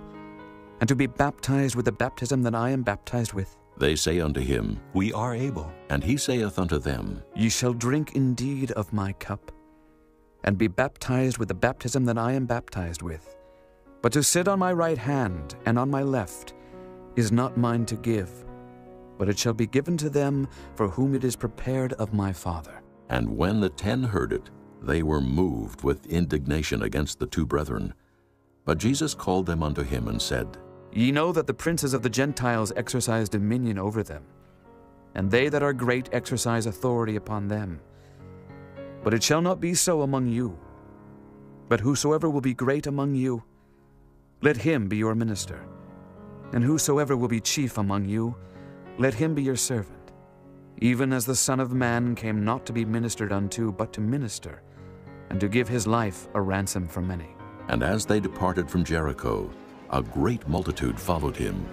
and to be baptized with the baptism that I am baptized with? They say unto him, We are able. And he saith unto them, Ye shall drink indeed of my cup, and be baptized with the baptism that I am baptized with. But to sit on my right hand and on my left is not mine to give, but it shall be given to them for whom it is prepared of my Father. And when the 10 heard it, they were moved with indignation against the 2 brethren. But Jesus called them unto him and said, Ye know that the princes of the Gentiles exercise dominion over them, and they that are great exercise authority upon them. But it shall not be so among you. But whosoever will be great among you, let him be your minister. And whosoever will be chief among you, let him be your servant. Even as the Son of Man came not to be ministered unto, but to minister, and to give his life a ransom for many. And as they departed from Jericho, a great multitude followed him.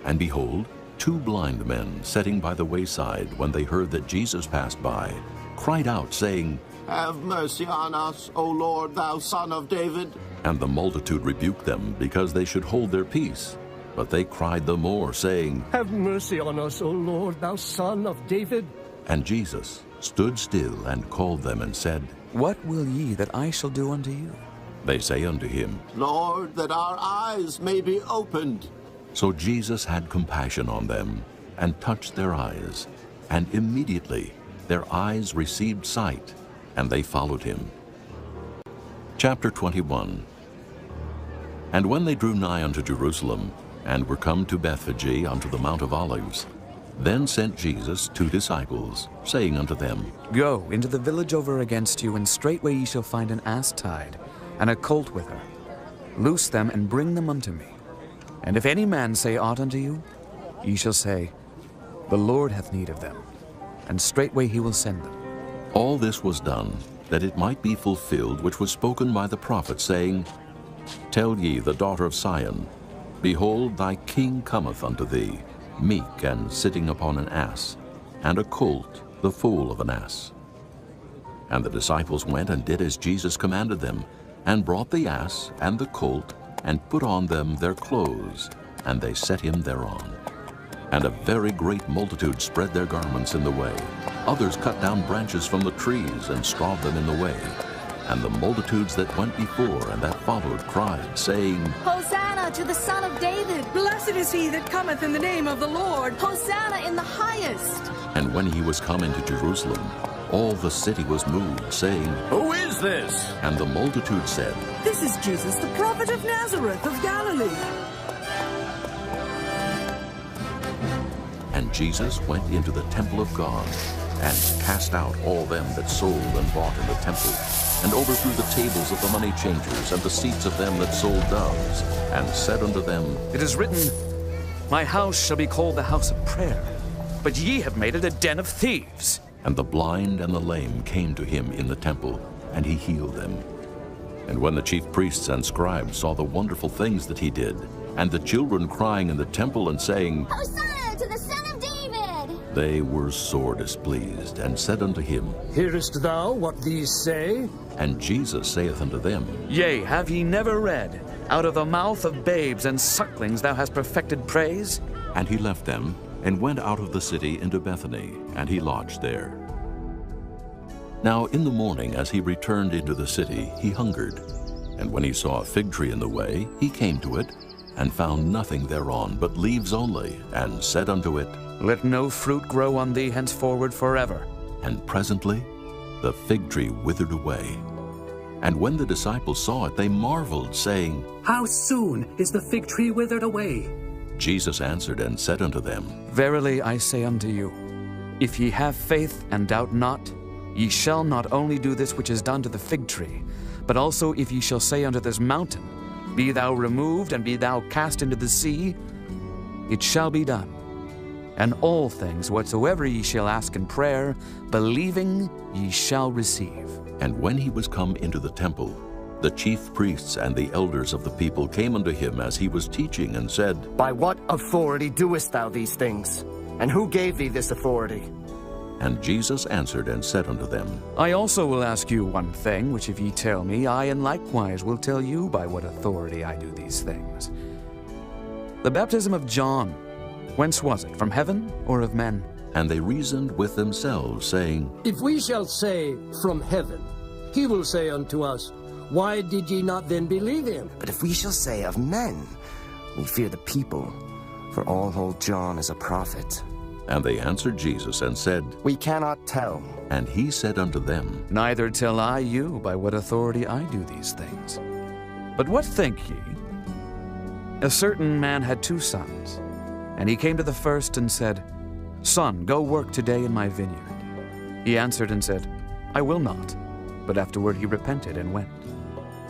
And behold, 2 blind men sitting by the wayside, when they heard that Jesus passed by, cried out, saying, Have mercy on us, O Lord, thou Son of David. And the multitude rebuked them, because they should hold their peace. But they cried the more, saying, Have mercy on us, O Lord, thou Son of David. And Jesus stood still and called them and said, What will ye that I shall do unto you? They say unto him, Lord, that our eyes may be opened. So Jesus had compassion on them, and touched their eyes. And immediately their eyes received sight, and they followed him. Chapter 21. And when they drew nigh unto Jerusalem, and were come to Bethphage unto the Mount of Olives, then sent Jesus 2 disciples, saying unto them, Go into the village over against you, and straightway ye shall find an ass tied, and a colt with her. Loose them, and bring them unto me. And if any man say aught unto you, ye shall say, The Lord hath need of them, and straightway he will send them. All this was done, that it might be fulfilled which was spoken by the prophet, saying, Tell ye the daughter of Sion, Behold, thy king cometh unto thee, meek and sitting upon an ass, and a colt, the foal of an ass. And the disciples went and did as Jesus commanded them, and brought the ass and the colt, and put on them their clothes, and they set him thereon. And a very great multitude spread their garments in the way. Others cut down branches from the trees, and strawed them in the way. And the multitudes that went before and that followed cried, saying, Hosanna to the Son of David! Blessed is he that cometh in the name of the Lord! Hosanna in the highest! And when he was come into Jerusalem, all the city was moved, saying, Who is this? And the multitude said, This is Jesus, the prophet of Nazareth of Galilee. And Jesus went into the temple of God, and cast out all them that sold and bought in the temple, and overthrew the tables of the money changers, and the seats of them that sold doves, and said unto them, It is written, My house shall be called the house of prayer, but ye have made it a den of thieves. And the blind and the lame came to him in the temple, and he healed them. And when the chief priests and scribes saw the wonderful things that he did, and the children crying in the temple and saying, Hosanna to the Son of David! They were sore displeased, and said unto him, Hearest thou what these say? And Jesus saith unto them, Yea, have ye never read, Out of the mouth of babes and sucklings thou hast perfected praise? And he left them, and went out of the city into Bethany, and he lodged there. Now in the morning, as he returned into the city, he hungered. And when he saw a fig tree in the way, he came to it, and found nothing thereon but leaves only, and said unto it, Let no fruit grow on thee henceforward forever. And presently the fig tree withered away. And when the disciples saw it, they marveled, saying, How soon is the fig tree withered away? Jesus answered and said unto them, Verily I say unto you, if ye have faith and doubt not, ye shall not only do this which is done to the fig tree, but also if ye shall say unto this mountain, Be thou removed, and be thou cast into the sea, it shall be done. And all things whatsoever ye shall ask in prayer, believing, ye shall receive. And when he was come into the temple, the chief priests and the elders of the people came unto him as he was teaching, and said, By what authority doest thou these things? And who gave thee this authority? And Jesus answered and said unto them, I also will ask you one thing, which if ye tell me, I in likewise will tell you by what authority I do these things. The baptism of John, whence was it, from heaven or of men? And they reasoned with themselves, saying, If we shall say, From heaven, he will say unto us, Why did ye not then believe him? But if we shall say of men, we fear the people, for all hold John as a prophet. And they answered Jesus and said, We cannot tell. And he said unto them, Neither tell I you by what authority I do these things. But what think ye? A certain man had 2 sons, and he came to the first and said, Son, go work today in my vineyard. He answered and said, I will not. But afterward he repented and went.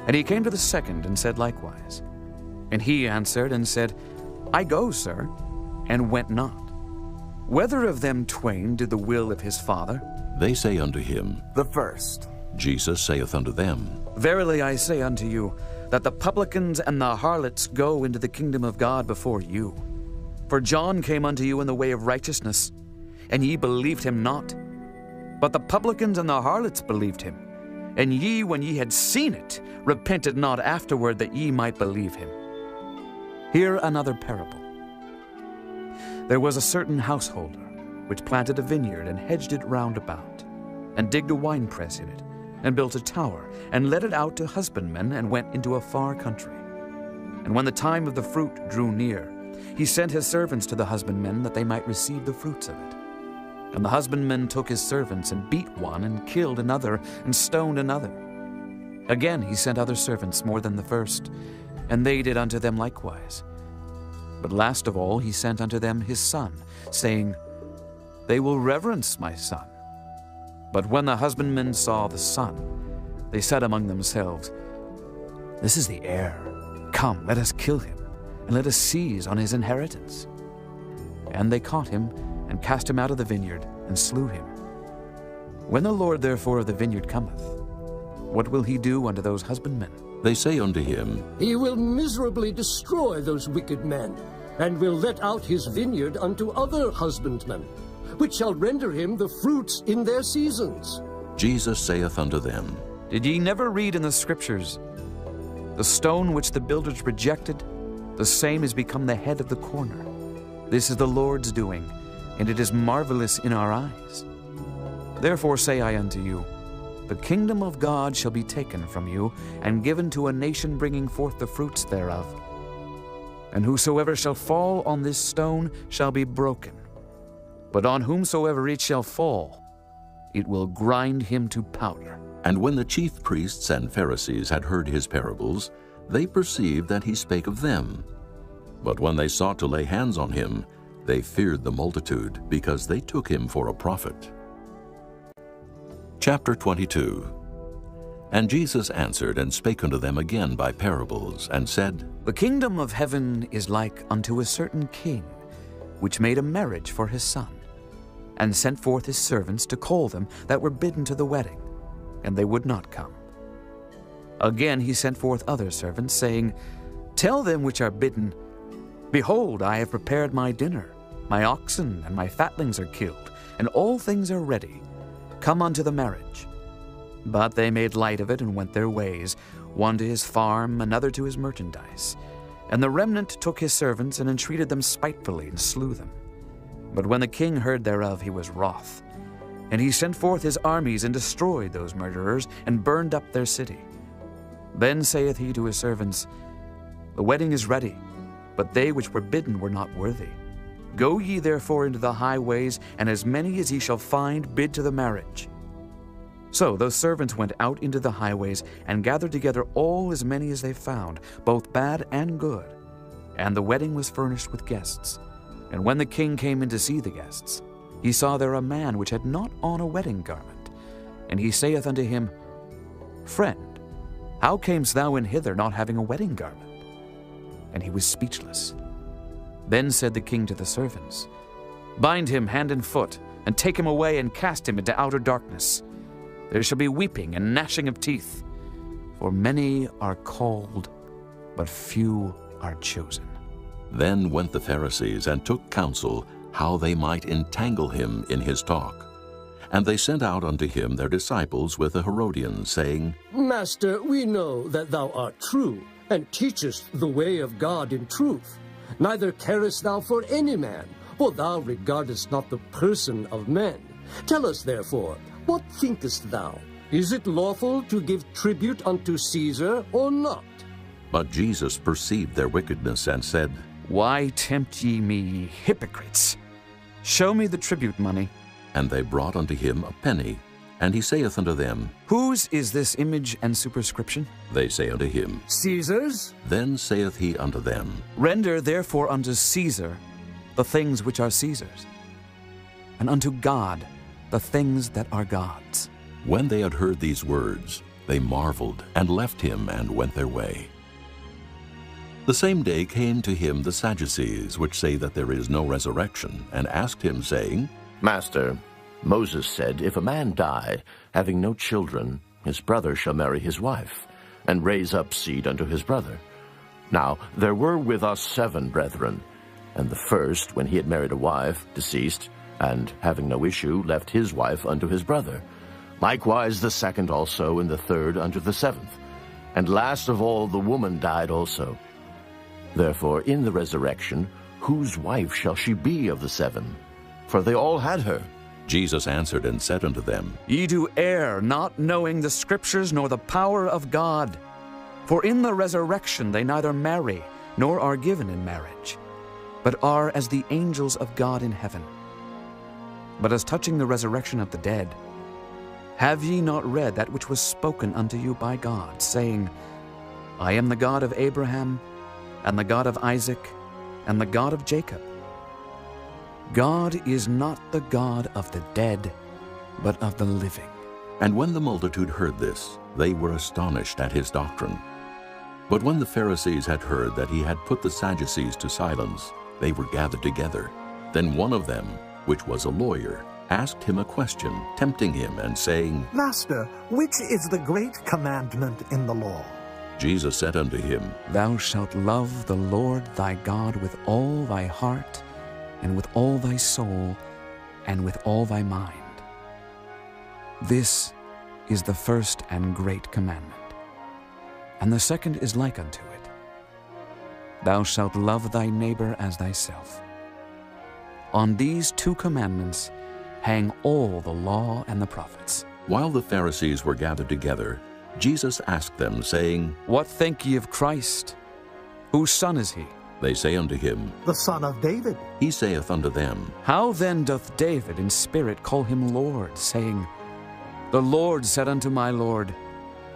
And he came to the second and said likewise. And he answered and said, I go, sir, and went not. Whether of them twain did the will of his father? They say unto him, The first. Jesus saith unto them, Verily I say unto you, that the publicans and the harlots go into the kingdom of God before you. For John came unto you in the way of righteousness, and ye believed him not. But the publicans and the harlots believed him. And ye, when ye had seen it, repented not afterward that ye might believe him. Hear another parable. There was a certain householder, which planted a vineyard, and hedged it round about, and digged a winepress in it, and built a tower, and let it out to husbandmen, and went into a far country. And when the time of the fruit drew near, he sent his servants to the husbandmen, that they might receive the fruits of it. And the husbandmen took his servants, and beat one, and killed another, and stoned another. Again he sent other servants more than the first, and they did unto them likewise. But last of all he sent unto them his son, saying, They will reverence my son. But when the husbandmen saw the son, they said among themselves, This is the heir. Come, let us kill him, and let us seize on his inheritance. And they caught him, and cast him out of the vineyard, and slew him. When the Lord therefore of the vineyard cometh, what will he do unto those husbandmen? They say unto him, He will miserably destroy those wicked men, and will let out his vineyard unto other husbandmen, which shall render him the fruits in their seasons. Jesus saith unto them, Did ye never read in the Scriptures, The stone which the builders rejected, the same is become the head of the corner. This is the Lord's doing, and it is marvelous in our eyes. Therefore say I unto you, the kingdom of God shall be taken from you, and given to a nation bringing forth the fruits thereof. And whosoever shall fall on this stone shall be broken, but on whomsoever it shall fall, it will grind him to powder. And when the chief priests and Pharisees had heard his parables, they perceived that he spake of them. But when they sought to lay hands on him, they feared the multitude, because they took him for a prophet. Chapter 22. And Jesus answered and spake unto them again by parables, and said, The kingdom of heaven is like unto a certain king, which made a marriage for his son, and sent forth his servants to call them that were bidden to the wedding, and they would not come. Again he sent forth other servants, saying, Tell them which are bidden, Behold, I have prepared my dinner. My oxen and my fatlings are killed, and all things are ready. Come unto the marriage. But they made light of it and went their ways, one to his farm, another to his merchandise. And the remnant took his servants and entreated them spitefully and slew them. But when the king heard thereof, he was wroth. And he sent forth his armies and destroyed those murderers and burned up their city. Then saith he to his servants, The wedding is ready, but they which were bidden were not worthy. Go ye therefore into the highways, and as many as ye shall find, bid to the marriage. So those servants went out into the highways, and gathered together all as many as they found, both bad and good. And the wedding was furnished with guests. And when the king came in to see the guests, he saw there a man which had not on a wedding garment. And he saith unto him, Friend, how camest thou in hither not having a wedding garment? And he was speechless. Then said the king to the servants, Bind him hand and foot, and take him away, and cast him into outer darkness. There shall be weeping and gnashing of teeth, for many are called, but few are chosen. Then went the Pharisees and took counsel how they might entangle him in his talk. And they sent out unto him their disciples with the Herodians, saying, Master, we know that thou art true, and teachest the way of God in truth. Neither carest thou for any man, for thou regardest not the person of men. Tell us therefore, what thinkest thou? Is it lawful to give tribute unto Caesar, or not? But Jesus perceived their wickedness, and said, Why tempt ye me, hypocrites? Show me the tribute money. And they brought unto him a penny. And he saith unto them, Whose is this image and superscription? They say unto him, Caesar's. Then saith he unto them, Render therefore unto Caesar the things which are Caesar's, and unto God the things that are God's. When they had heard these words, they marveled, and left him, and went their way. The same day came to him the Sadducees, which say that there is no resurrection, and asked him, saying, Master, Moses said, if a man die, having no children, his brother shall marry his wife, and raise up seed unto his brother. Now there were with us 7 brethren, and the first, when he had married a wife, deceased, and having no issue, left his wife unto his brother. Likewise the second also, and the third unto the 7th. And last of all the woman died also. Therefore in the resurrection, whose wife shall she be of the 7? For they all had her. Jesus answered and said unto them, Ye do err, not knowing the Scriptures nor the power of God. For in the resurrection they neither marry, nor are given in marriage, but are as the angels of God in heaven. But as touching the resurrection of the dead, have ye not read that which was spoken unto you by God, saying, I am the God of Abraham, and the God of Isaac, and the God of Jacob? God is not the God of the dead, but of the living. And when the multitude heard this, they were astonished at his doctrine. But when the Pharisees had heard that he had put the Sadducees to silence, they were gathered together. Then one of them, which was a lawyer, asked him a question, tempting him, and saying, Master, which is the great commandment in the law? Jesus said unto him, Thou shalt love the Lord thy God with all thy heart, and with all thy soul, and with all thy mind. This is the first and great commandment. And the second is like unto it. Thou shalt love thy neighbor as thyself. On these 2 commandments hang all the law and the prophets. While the Pharisees were gathered together, Jesus asked them, saying, What think ye of Christ? Whose son is he? They say unto him, The son of David. He saith unto them, How then doth David in spirit call him Lord, saying, The Lord said unto my Lord,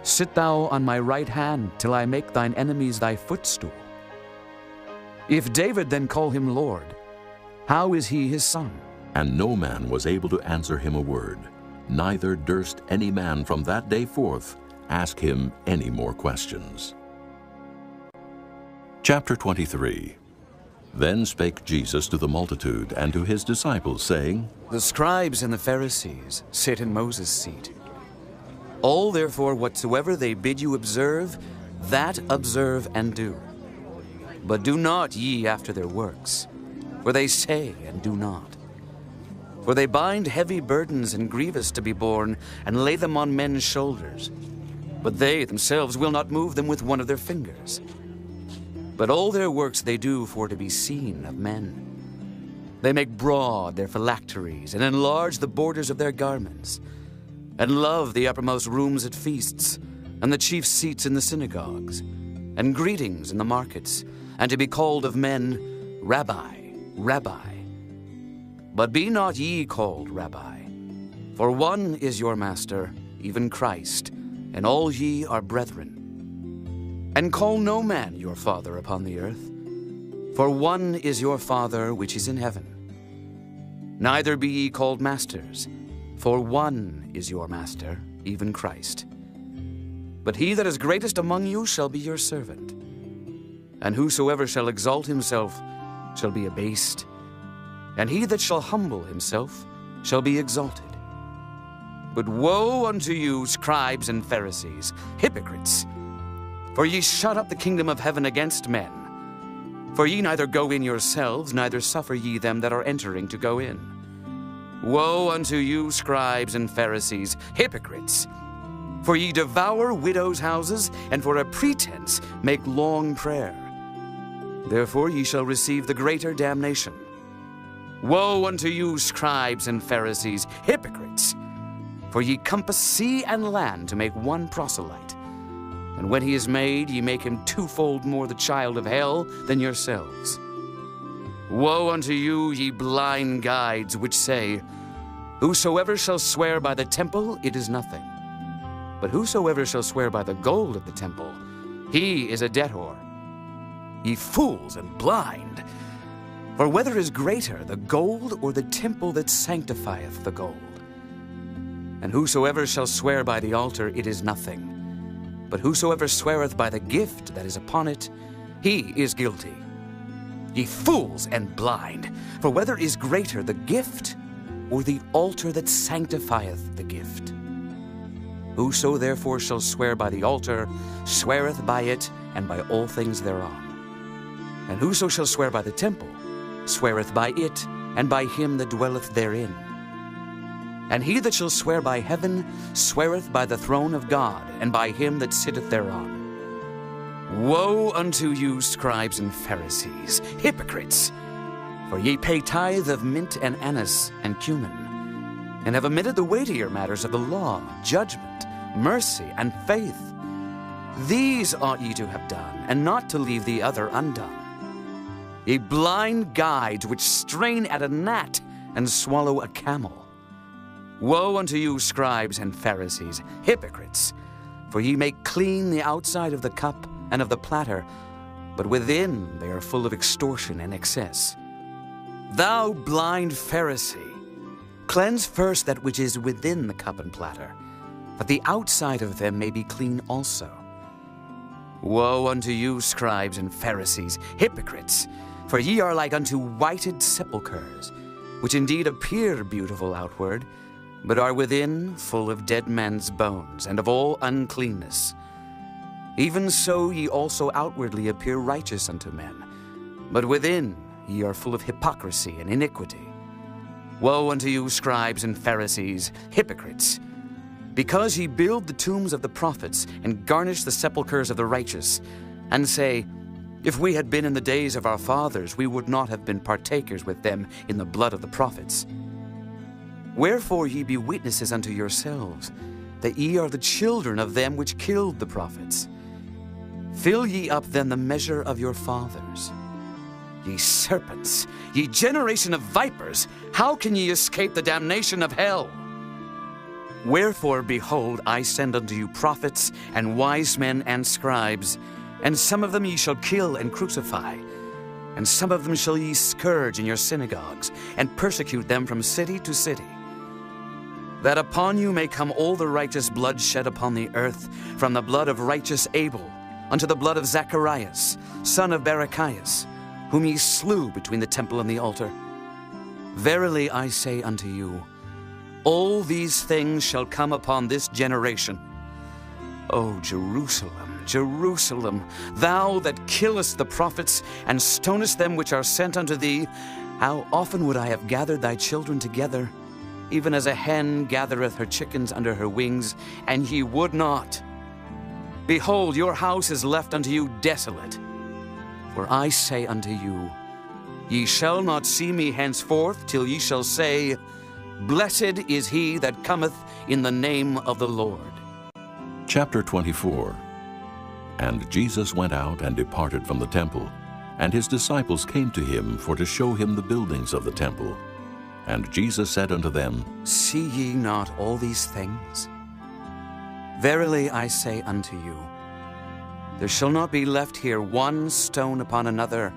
Sit thou on my right hand, till I make thine enemies thy footstool. If David then call him Lord, how is he his son? And no man was able to answer him a word, neither durst any man from that day forth ask him any more questions. Chapter 23. Then spake Jesus to the multitude and to his disciples, saying, The scribes and the Pharisees sit in Moses' seat. All therefore whatsoever they bid you observe, that observe and do. But do not ye after their works, for they say and do not. For they bind heavy burdens and grievous to be borne, and lay them on men's shoulders. But they themselves will not move them with one of their fingers. But all their works they do for to be seen of men. They make broad their phylacteries, and enlarge the borders of their garments, and love the uppermost rooms at feasts, and the chief seats in the synagogues, and greetings in the markets, and to be called of men, Rabbi, Rabbi. But be not ye called Rabbi, for one is your master, even Christ, and all ye are brethren. And call no man your father upon the earth, for one is your Father which is in heaven. Neither be ye called masters, for one is your master, even Christ. But he that is greatest among you shall be your servant. And whosoever shall exalt himself shall be abased, and he that shall humble himself shall be exalted. But woe unto you, scribes and Pharisees, hypocrites! For ye shut up the kingdom of heaven against men. For ye neither go in yourselves, neither suffer ye them that are entering to go in. Woe unto you, scribes and Pharisees, hypocrites! For ye devour widows' houses, and for a pretense make long prayer. Therefore ye shall receive the greater damnation. Woe unto you, scribes and Pharisees, hypocrites! For ye compass sea and land to make one proselyte. And when he is made, ye make him twofold more the child of hell than yourselves. Woe unto you, ye blind guides, which say, Whosoever shall swear by the temple, it is nothing. But whosoever shall swear by the gold of the temple, he is a debtor. Ye fools and blind! For whether is greater, the gold or the temple that sanctifieth the gold? And whosoever shall swear by the altar, it is nothing. But whosoever sweareth by the gift that is upon it, he is guilty. Ye fools and blind! For whether is greater, the gift or the altar that sanctifieth the gift? Whoso therefore shall swear by the altar, sweareth by it and by all things thereon. And whoso shall swear by the temple, sweareth by it and by him that dwelleth therein. And he that shall swear by heaven sweareth by the throne of God, and by him that sitteth thereon. Woe unto you, scribes and Pharisees, hypocrites! For ye pay tithe of mint and anise and cumin, and have omitted the weightier matters of the law, judgment, mercy, and faith. These ought ye to have done, and not to leave the other undone. Ye blind guides which strain at a gnat and swallow a camel. Woe unto you, scribes and Pharisees, hypocrites! For ye make clean the outside of the cup and of the platter, but within they are full of extortion and excess. Thou blind Pharisee, cleanse first that which is within the cup and platter, that the outside of them may be clean also. Woe unto you, scribes and Pharisees, hypocrites! For ye are like unto whited sepulchres, which indeed appear beautiful outward, but are within full of dead men's bones, and of all uncleanness. Even so ye also outwardly appear righteous unto men, but within ye are full of hypocrisy and iniquity. Woe unto you, scribes and Pharisees, hypocrites! Because ye build the tombs of the prophets, and garnish the sepulchres of the righteous, and say, If we had been in the days of our fathers, we would not have been partakers with them in the blood of the prophets. Wherefore ye be witnesses unto yourselves, that ye are the children of them which killed the prophets. Fill ye up then the measure of your fathers. Ye serpents, ye generation of vipers, how can ye escape the damnation of hell? Wherefore, behold, I send unto you prophets, and wise men, and scribes, and some of them ye shall kill and crucify, and some of them shall ye scourge in your synagogues, and persecute them from city to city, that upon you may come all the righteous blood shed upon the earth, from the blood of righteous Abel unto the blood of Zacharias, son of Barachias, whom ye slew between the temple and the altar. Verily I say unto you, all these things shall come upon this generation. O Jerusalem, Jerusalem, thou that killest the prophets, and stonest them which are sent unto thee, how often would I have gathered thy children together, even as a hen gathereth her chickens under her wings, and ye would not. Behold, your house is left unto you desolate. For I say unto you, ye shall not see me henceforth till ye shall say, Blessed is he that cometh in the name of the Lord. Chapter 24. And Jesus went out and departed from the temple, and his disciples came to him for to show him the buildings of the temple. And Jesus said unto them, See ye not all these things? Verily I say unto you, there shall not be left here one stone upon another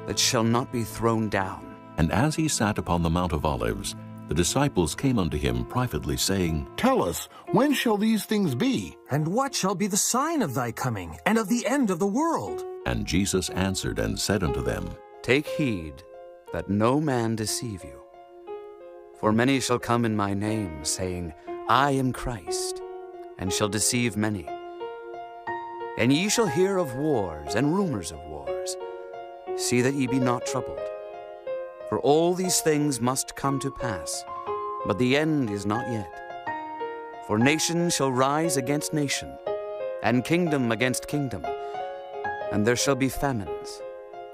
that shall not be thrown down. And as he sat upon the Mount of Olives, the disciples came unto him privately, saying, Tell us, when shall these things be? And what shall be the sign of thy coming, and of the end of the world? And Jesus answered and said unto them, Take heed that no man deceive you. For many shall come in my name, saying, I am Christ, and shall deceive many. And ye shall hear of wars and rumors of wars. See that ye be not troubled. For all these things must come to pass, but the end is not yet. For nation shall rise against nation, and kingdom against kingdom, and there shall be famines,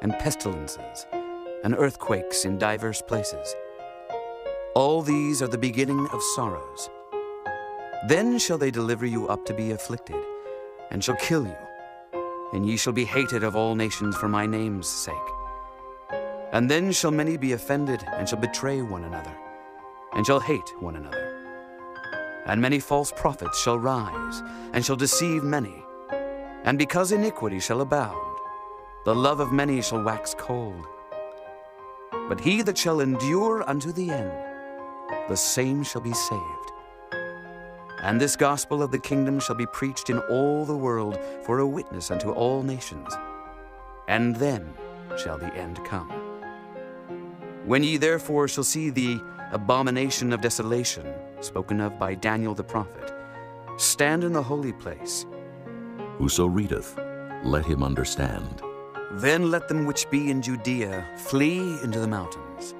and pestilences, and earthquakes in divers places. All these are the beginning of sorrows. Then shall they deliver you up to be afflicted, and shall kill you, and ye shall be hated of all nations for my name's sake. And then shall many be offended, and shall betray one another, and shall hate one another. And many false prophets shall rise, and shall deceive many. And because iniquity shall abound, the love of many shall wax cold. But he that shall endure unto the end, the same shall be saved. And this gospel of the kingdom shall be preached in all the world for a witness unto all nations. And then shall the end come. When ye therefore shall see the abomination of desolation, spoken of by Daniel the prophet, stand in the holy place. Whoso readeth, let him understand. Then let them which be in Judea flee into the mountains.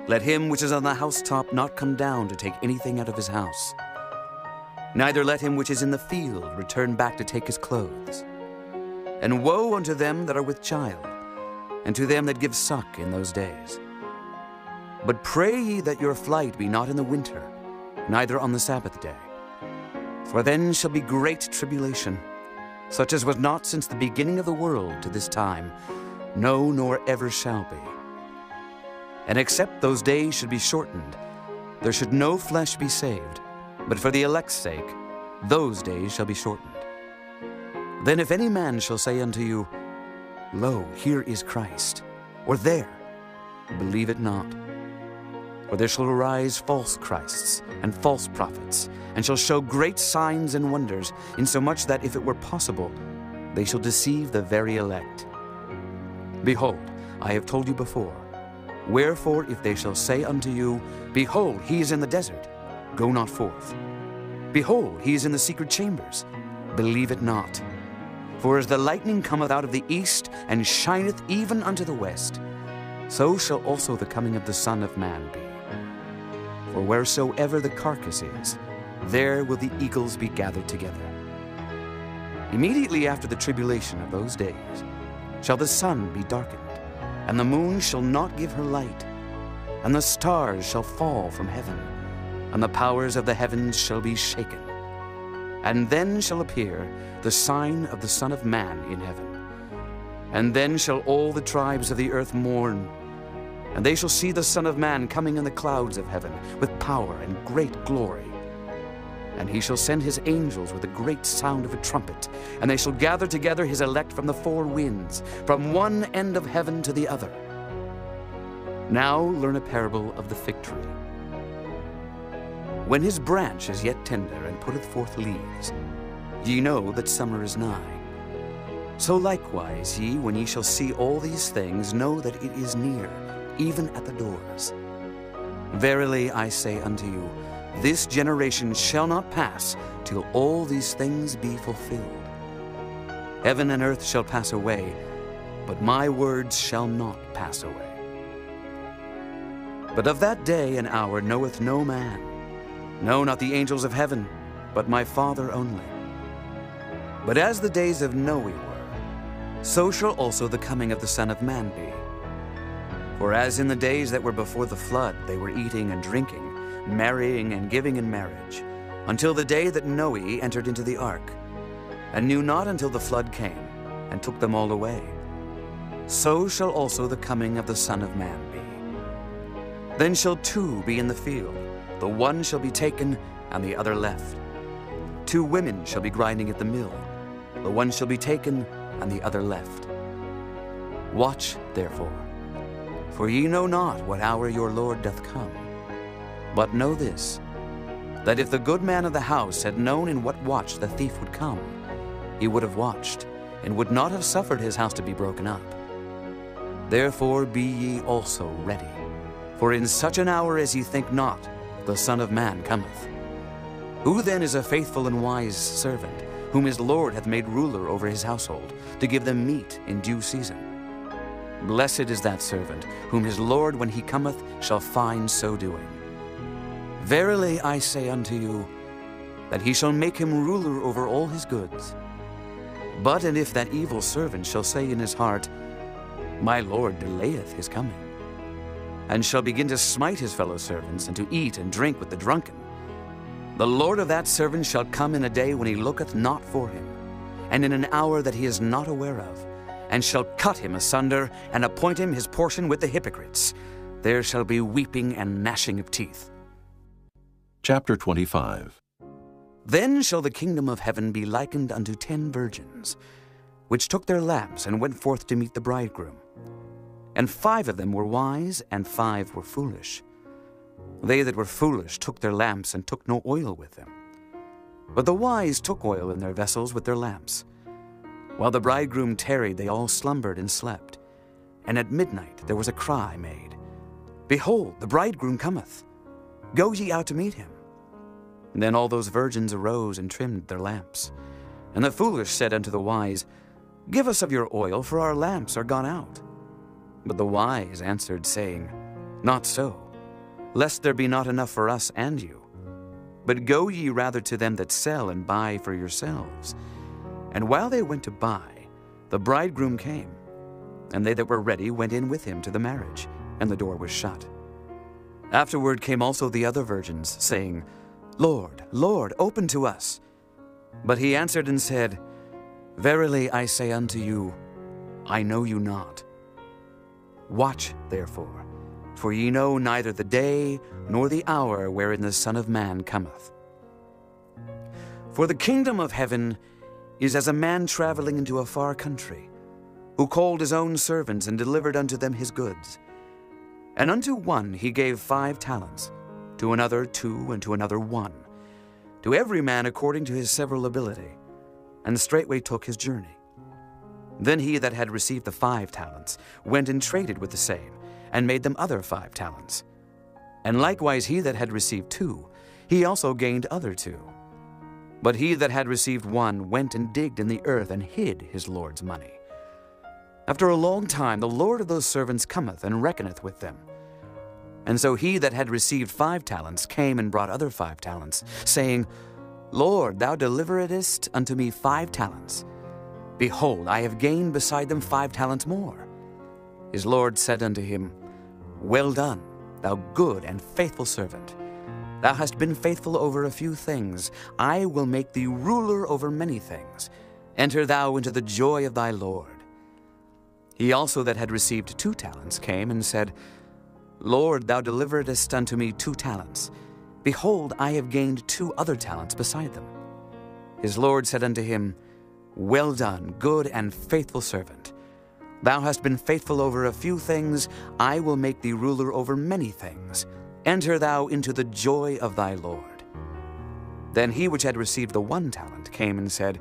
Let him which is on the housetop not come down to take anything out of his house. Neither let him which is in the field return back to take his clothes. And woe unto them that are with child, and to them that give suck in those days. But pray ye that your flight be not in the winter, neither on the Sabbath day. For then shall be great tribulation, such as was not since the beginning of the world to this time, no, nor ever shall be. And except those days should be shortened, there should no flesh be saved, but for the elect's sake, those days shall be shortened. Then if any man shall say unto you, Lo, here is Christ, or there, believe it not. For there shall arise false Christs and false prophets, and shall show great signs and wonders, insomuch that if it were possible, they shall deceive the very elect. Behold, I have told you before. Wherefore, if they shall say unto you, Behold, he is in the desert, go not forth. Behold, he is in the secret chambers, believe it not. For as the lightning cometh out of the east, and shineth even unto the west, so shall also the coming of the Son of Man be. For wheresoever the carcass is, there will the eagles be gathered together. Immediately after the tribulation of those days shall the sun be darkened, and the moon shall not give her light, and the stars shall fall from heaven, and the powers of the heavens shall be shaken. And then shall appear the sign of the Son of Man in heaven. And then shall all the tribes of the earth mourn, and they shall see the Son of Man coming in the clouds of heaven with power and great glory. And he shall send his angels with a great sound of a trumpet, and they shall gather together his elect from the four winds, from one end of heaven to the other. Now learn a parable of the fig tree. When his branch is yet tender and putteth forth leaves, ye know that summer is nigh. So likewise ye, when ye shall see all these things, know that it is near, even at the doors. Verily I say unto you, this generation shall not pass till all these things be fulfilled. Heaven and earth shall pass away, but my words shall not pass away. But of that day and hour knoweth no man, no, not the angels of heaven, but my Father only. But as the days of Noe were, so shall also the coming of the Son of Man be. For as in the days that were before the flood, they were eating and drinking, marrying and giving in marriage, until the day that Noe entered into the ark, and knew not until the flood came, and took them all away. So shall also the coming of the Son of Man be. Then shall two be in the field, the one shall be taken, and the other left. Two women shall be grinding at the mill, the one shall be taken, and the other left. Watch, therefore, for ye know not what hour your Lord doth come. But know this, that if the good man of the house had known in what watch the thief would come, he would have watched, and would not have suffered his house to be broken up. Therefore be ye also ready, for in such an hour as ye think not, the Son of Man cometh. Who then is a faithful and wise servant, whom his Lord hath made ruler over his household, to give them meat in due season? Blessed is that servant, whom his Lord, when he cometh, shall find so doing. Verily I say unto you, that he shall make him ruler over all his goods. But and if that evil servant shall say in his heart, My Lord delayeth his coming, and shall begin to smite his fellow servants, and to eat and drink with the drunken, the Lord of that servant shall come in a day when he looketh not for him, and in an hour that he is not aware of, and shall cut him asunder, and appoint him his portion with the hypocrites. There shall be weeping and gnashing of teeth. Chapter 25. Then shall the kingdom of heaven be likened unto 10 virgins, which took their lamps and went forth to meet the bridegroom. And 5 of them were wise, and 5 were foolish. They that were foolish took their lamps, and took no oil with them. But the wise took oil in their vessels with their lamps. While the bridegroom tarried, they all slumbered and slept. And at midnight there was a cry made, Behold, the bridegroom cometh. Go ye out to meet him. Then all those virgins arose and trimmed their lamps. And the foolish said unto the wise, Give us of your oil, for our lamps are gone out. But the wise answered, saying, Not so, lest there be not enough for us and you. But go ye rather to them that sell, and buy for yourselves. And while they went to buy, the bridegroom came. And they that were ready went in with him to the marriage, and the door was shut. Afterward came also the other virgins, saying, Lord, Lord, open to us. But he answered and said, Verily I say unto you, I know you not. Watch therefore, for ye know neither the day nor the hour wherein the Son of Man cometh. For the kingdom of heaven is as a man traveling into a far country, who called his own servants and delivered unto them his goods. And unto one he gave 5 talents, to another 2, and to another 1, to every man according to his several ability, and straightway took his journey. Then he that had received the 5 talents went and traded with the same, and made them other 5 talents. And likewise he that had received 2, he also gained other 2. But he that had received 1 went and digged in the earth, and hid his Lord's money. After a long time the Lord of those servants cometh, and reckoneth with them. And so he that had received 5 talents came and brought other 5 talents, saying, Lord, thou deliveredst unto me 5 talents. Behold, I have gained beside them 5 talents more. His Lord said unto him, Well done, thou good and faithful servant. Thou hast been faithful over a few things. I will make thee ruler over many things. Enter thou into the joy of thy Lord. He also that had received 2 talents came and said, Lord, thou deliveredst unto me 2 talents. Behold, I have gained 2 other talents beside them. His Lord said unto him, Well done, good and faithful servant. Thou hast been faithful over a few things. I will make thee ruler over many things. Enter thou into the joy of thy Lord. Then he which had received the 1 talent came and said,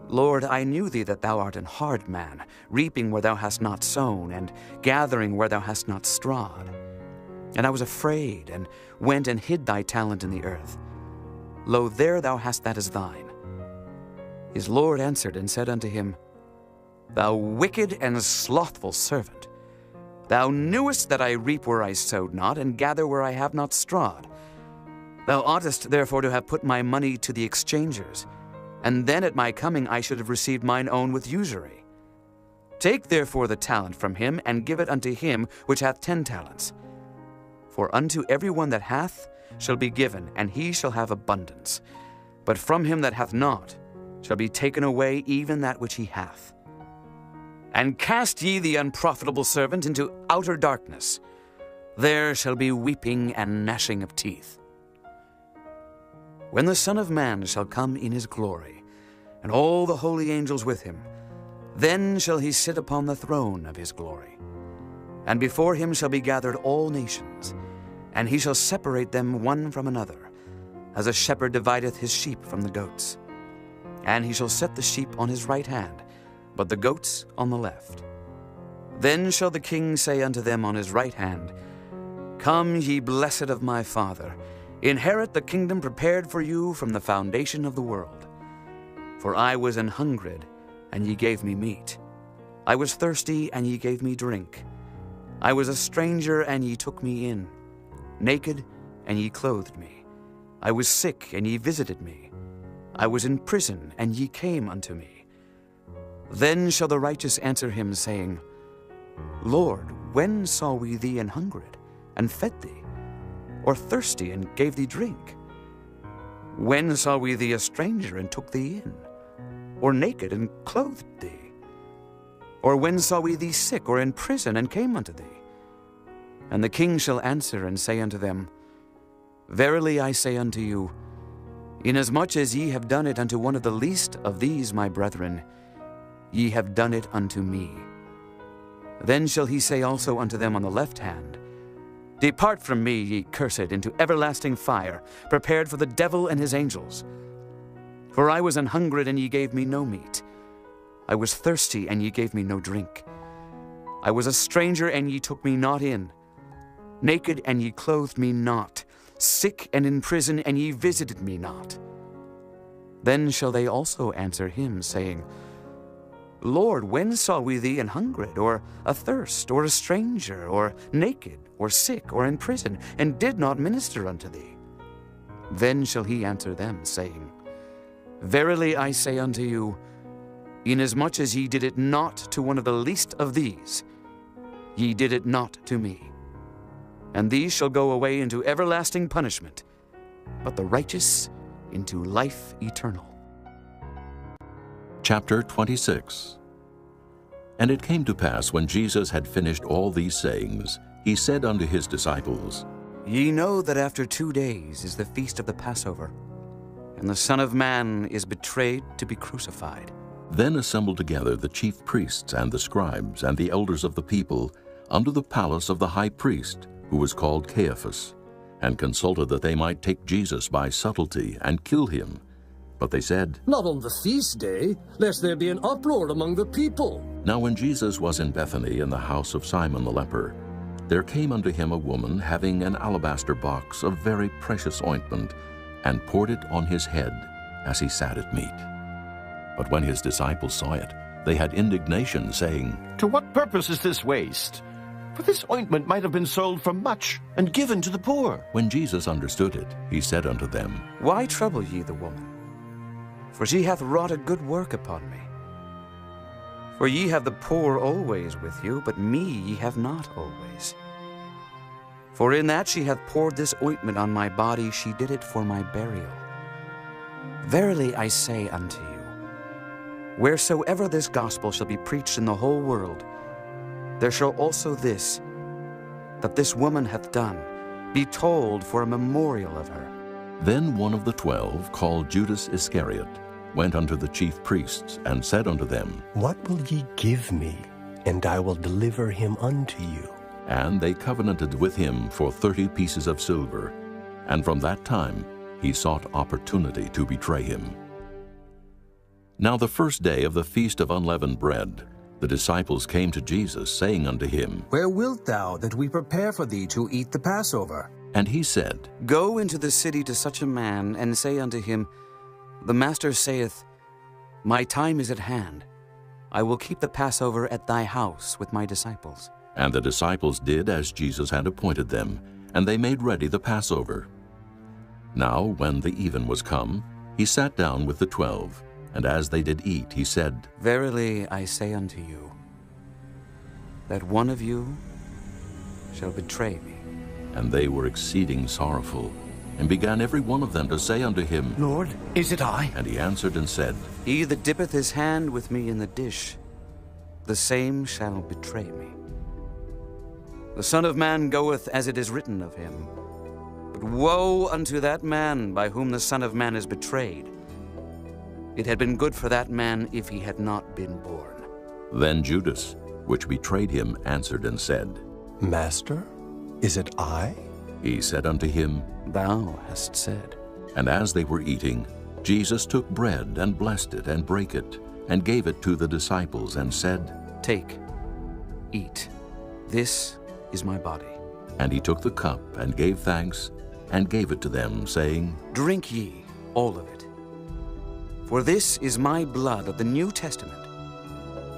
Lord, I knew thee that thou art an hard man, reaping where thou hast not sown, and gathering where thou hast not strawed. And I was afraid, and went and hid thy talent in the earth. Lo, there thou hast that is thine. His Lord answered and said unto him, Thou wicked and slothful servant, thou knewest that I reap where I sowed not, and gather where I have not strawed. Thou oughtest therefore to have put my money to the exchangers, and then at my coming I should have received mine own with usury. Take therefore the talent from him, and give it unto him which hath 10 talents. For unto every one that hath shall be given, and he shall have abundance. But from him that hath not shall be taken away even that which he hath. And cast ye the unprofitable servant into outer darkness. There shall be weeping and gnashing of teeth. When the Son of Man shall come in his glory, and all the holy angels with him, then shall he sit upon the throne of his glory. And before him shall be gathered all nations, and he shall separate them one from another, as a shepherd divideth his sheep from the goats. And he shall set the sheep on his right hand, but the goats on the left. Then shall the king say unto them on his right hand, Come, ye blessed of my Father, inherit the kingdom prepared for you from the foundation of the world. For I was an hungred, and ye gave me meat. I was thirsty, and ye gave me drink. I was a stranger, and ye took me in. Naked, and ye clothed me. I was sick, and ye visited me. I was in prison, and ye came unto me. Then shall the righteous answer him, saying, Lord, when saw we thee an hungered, and fed thee, or thirsty, and gave thee drink? When saw we thee a stranger, and took thee in, or naked, and clothed thee? Or when saw we thee sick, or in prison, and came unto thee? And the king shall answer and say unto them, Verily I say unto you, inasmuch as ye have done it unto one of the least of these my brethren, ye have done it unto me. Then shall he say also unto them on the left hand, Depart from me, ye cursed, into everlasting fire, prepared for the devil and his angels. For I was an hungered, and ye gave me no meat. I was thirsty, and ye gave me no drink. I was a stranger, and ye took me not in. Naked, and ye clothed me not. Sick and in prison, and ye visited me not. Then shall they also answer him, saying, Lord, when saw we thee an hungered, or athirst, or a stranger, or naked, or sick, or in prison, and did not minister unto thee? Then shall he answer them, saying, Verily I say unto you, inasmuch as ye did it not to one of the least of these, ye did it not to me. And these shall go away into everlasting punishment, but the righteous into life eternal. Chapter 26. And it came to pass, when Jesus had finished all these sayings, he said unto his disciples, Ye know that after 2 days is the feast of the Passover, and the Son of Man is betrayed to be crucified. Then assembled together the chief priests and the scribes and the elders of the people unto the palace of the high priest, who was called Caiaphas, and consulted that they might take Jesus by subtlety and kill him. But they said, Not on the feast day, lest there be an uproar among the people. Now when Jesus was in Bethany in the house of Simon the leper, there came unto him a woman having an alabaster box of very precious ointment, and poured it on his head as he sat at meat. But when his disciples saw it, they had indignation, saying, To what purpose is this waste? For this ointment might have been sold for much, and given to the poor. When Jesus understood it, he said unto them, Why trouble ye the woman? For she hath wrought a good work upon me. For ye have the poor always with you, but me ye have not always. For in that she hath poured this ointment on my body, she did it for my burial. Verily I say unto you, wheresoever this gospel shall be preached in the whole world, there shall also this, that this woman hath done, be told for a memorial of her. Then one of the 12, called Judas Iscariot, went unto the chief priests, and said unto them, What will ye give me, and I will deliver him unto you? And they covenanted with him for 30 pieces of silver. And from that time he sought opportunity to betray him. Now the first day of the feast of unleavened bread, the disciples came to Jesus, saying unto him, Where wilt thou that we prepare for thee to eat the Passover? And he said, Go into the city to such a man, and say unto him, The Master saith, My time is at hand. I will keep the Passover at thy house with my disciples. And the disciples did as Jesus had appointed them, and they made ready the Passover. Now when the even was come, he sat down with the 12, and as they did eat, he said, Verily I say unto you, that one of you shall betray me. And they were exceeding sorrowful, and began every one of them to say unto him, Lord, is it I? And he answered and said, He that dippeth his hand with me in the dish, the same shall betray me. The Son of Man goeth as it is written of him. But woe unto that man by whom the Son of Man is betrayed. It had been good for that man if he had not been born. Then Judas, which betrayed him, answered and said, Master, is it I? He said unto him, Thou hast said. And as they were eating, Jesus took bread, and blessed it, and brake it, and gave it to the disciples, and said, Take, eat, this is my body. And he took the cup, and gave thanks, and gave it to them, saying, Drink ye all of it. For this is my blood of the New Testament,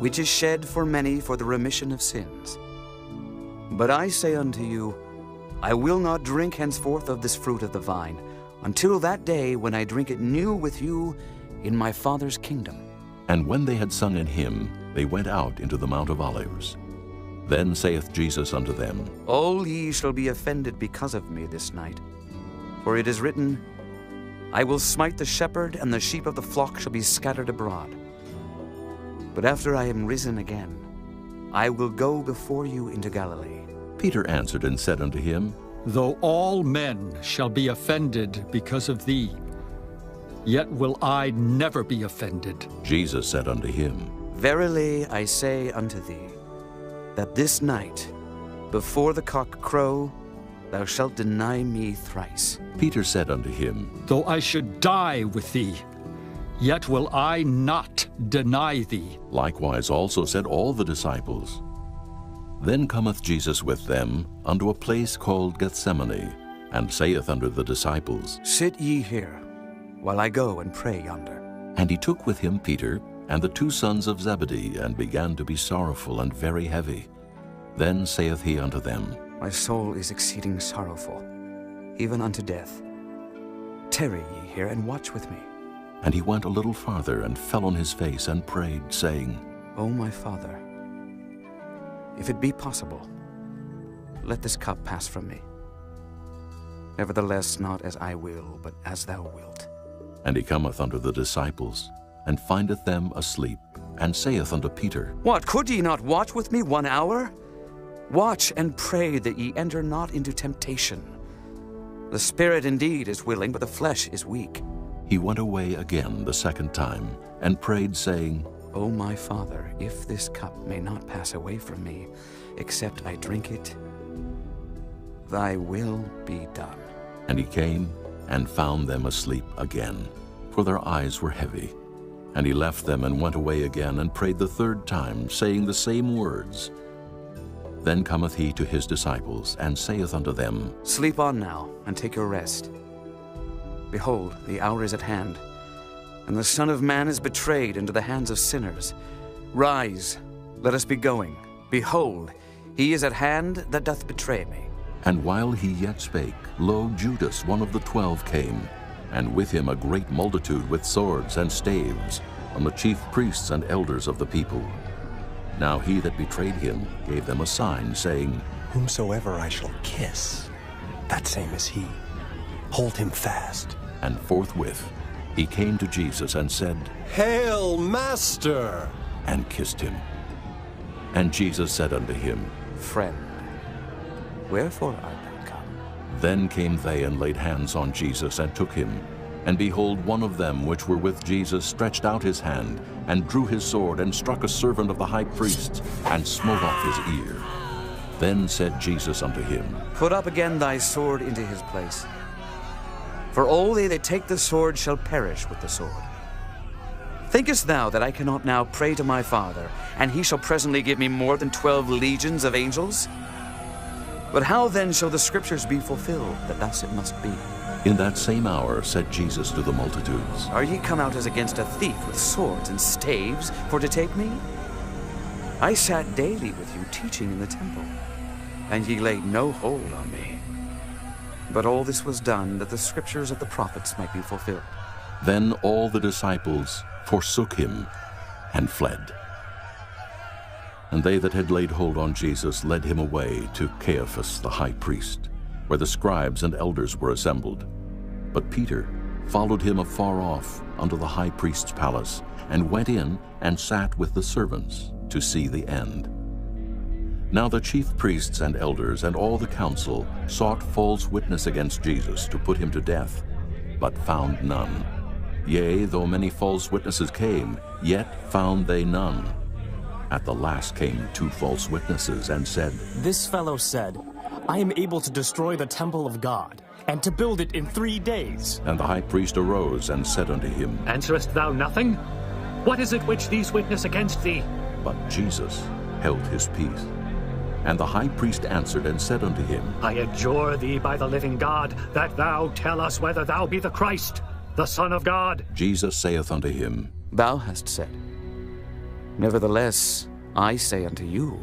which is shed for many for the remission of sins. But I say unto you, I will not drink henceforth of this fruit of the vine, until that day when I drink it new with you in my Father's kingdom. And when they had sung an hymn, they went out into the Mount of Olives. Then saith Jesus unto them, All ye shall be offended because of me this night. For it is written, I will smite the shepherd, and the sheep of the flock shall be scattered abroad. But after I am risen again, I will go before you into Galilee. Peter answered and said unto him, Though all men shall be offended because of thee, yet will I never be offended. Jesus said unto him, Verily I say unto thee, that this night, before the cock crow, thou shalt deny me thrice. Peter said unto him, Though I should die with thee, yet will I not deny thee. Likewise also said all the disciples. Then cometh Jesus with them unto a place called Gethsemane, and saith unto the disciples, Sit ye here, while I go and pray yonder. And he took with him Peter and the 2 sons of Zebedee, and began to be sorrowful and very heavy. Then saith he unto them, My soul is exceeding sorrowful, even unto death. Tarry ye here, and watch with me. And he went a little farther, and fell on his face, and prayed, saying, O my Father, if it be possible, let this cup pass from me. Nevertheless, not as I will, but as thou wilt. And he cometh unto the disciples, and findeth them asleep, and saith unto Peter, What, could ye not watch with me 1 hour? Watch and pray that ye enter not into temptation. The spirit indeed is willing, but the flesh is weak. He went away again the 2nd time, and prayed, saying, O my Father, if this cup may not pass away from me, except I drink it, thy will be done. And he came, and found them asleep again, for their eyes were heavy. And he left them, and went away again, and prayed the 3rd time, saying the same words. Then cometh he to his disciples, and saith unto them, Sleep on now, and take your rest. Behold, the hour is at hand, and the Son of Man is betrayed into the hands of sinners. Rise, let us be going. Behold, he is at hand that doth betray me. And while he yet spake, lo, Judas, one of the 12, came, and with him a great multitude with swords and staves, from the chief priests and elders of the people. Now he that betrayed him gave them a sign, saying, Whomsoever I shall kiss, that same is he. Hold him fast. And forthwith he came to Jesus and said, Hail, Master! And kissed him. And Jesus said unto him, Friend, wherefore art thou come? Then came they and laid hands on Jesus, and took him. And behold, one of them which were with Jesus stretched out his hand, and drew his sword, and struck a servant of the high priest, and smote off his ear. Then said Jesus unto him, Put up again thy sword into his place. For all they that take the sword shall perish with the sword. Thinkest thou that I cannot now pray to my Father, and he shall presently give me more than 12 legions of angels? But how then shall the scriptures be fulfilled, that thus it must be? In that same hour said Jesus to the multitudes, Are ye come out as against a thief with swords and staves for to take me? I sat daily with you teaching in the temple, and ye laid no hold on me. But all this was done that the scriptures of the prophets might be fulfilled. Then all the disciples forsook him and fled. And they that had laid hold on Jesus led him away to Caiaphas the high priest, where the scribes and elders were assembled. But Peter followed him afar off unto the high priest's palace, and went in and sat with the servants to see the end. Now the chief priests and elders and all the council sought false witness against Jesus to put him to death, but found none. Yea, though many false witnesses came, yet found they none. At the last came 2 false witnesses, and said, This fellow said, I am able to destroy the temple of God, and to build it in 3 days. And the high priest arose and said unto him, Answerest thou nothing? What is it which these witness against thee? But Jesus held his peace. And the high priest answered and said unto him, I adjure thee by the living God, that thou tell us whether thou be the Christ, the Son of God. Jesus saith unto him, Thou hast said. Nevertheless, I say unto you,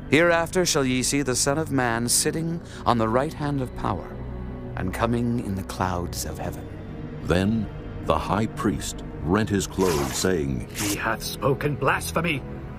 Hereafter shall ye see the Son of Man sitting on the right hand of power, and coming in the clouds of heaven. Then the high priest rent his clothes, saying, He hath spoken blasphemy.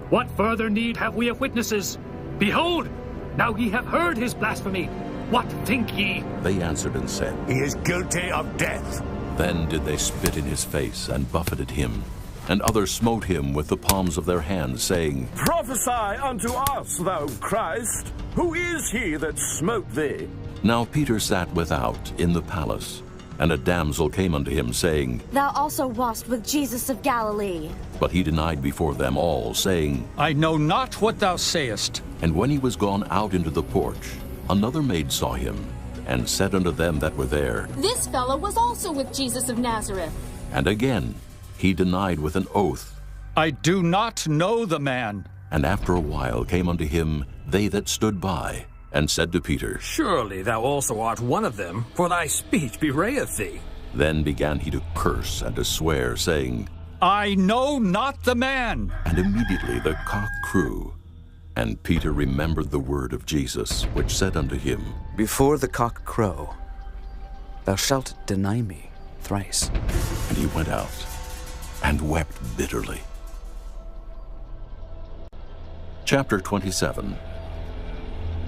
What further need have we of witnesses? Behold, now ye have heard his blasphemy. What think ye? They answered and said, He is guilty of death. Then did they spit in his face and buffeted him. And others smote him with the palms of their hands, saying, Prophesy unto us, thou Christ. Who is he that smote thee? Now Peter sat without in the palace, and a damsel came unto him, saying, Thou also wast with Jesus of Galilee. But he denied before them all, saying, I know not what thou sayest. And when he was gone out into the porch, another maid saw him, and said unto them that were there, This fellow was also with Jesus of Nazareth. And again he denied with an oath, I do not know the man. And after a while came unto him they that stood by, and said to Peter, Surely thou also art one of them, for thy speech bewrayeth thee. Then began he to curse and to swear, saying, I know not the man. And immediately the cock crew. And Peter remembered the word of Jesus, which said unto him, Before the cock crow, thou shalt deny me thrice. And he went out and wept bitterly. Chapter 27.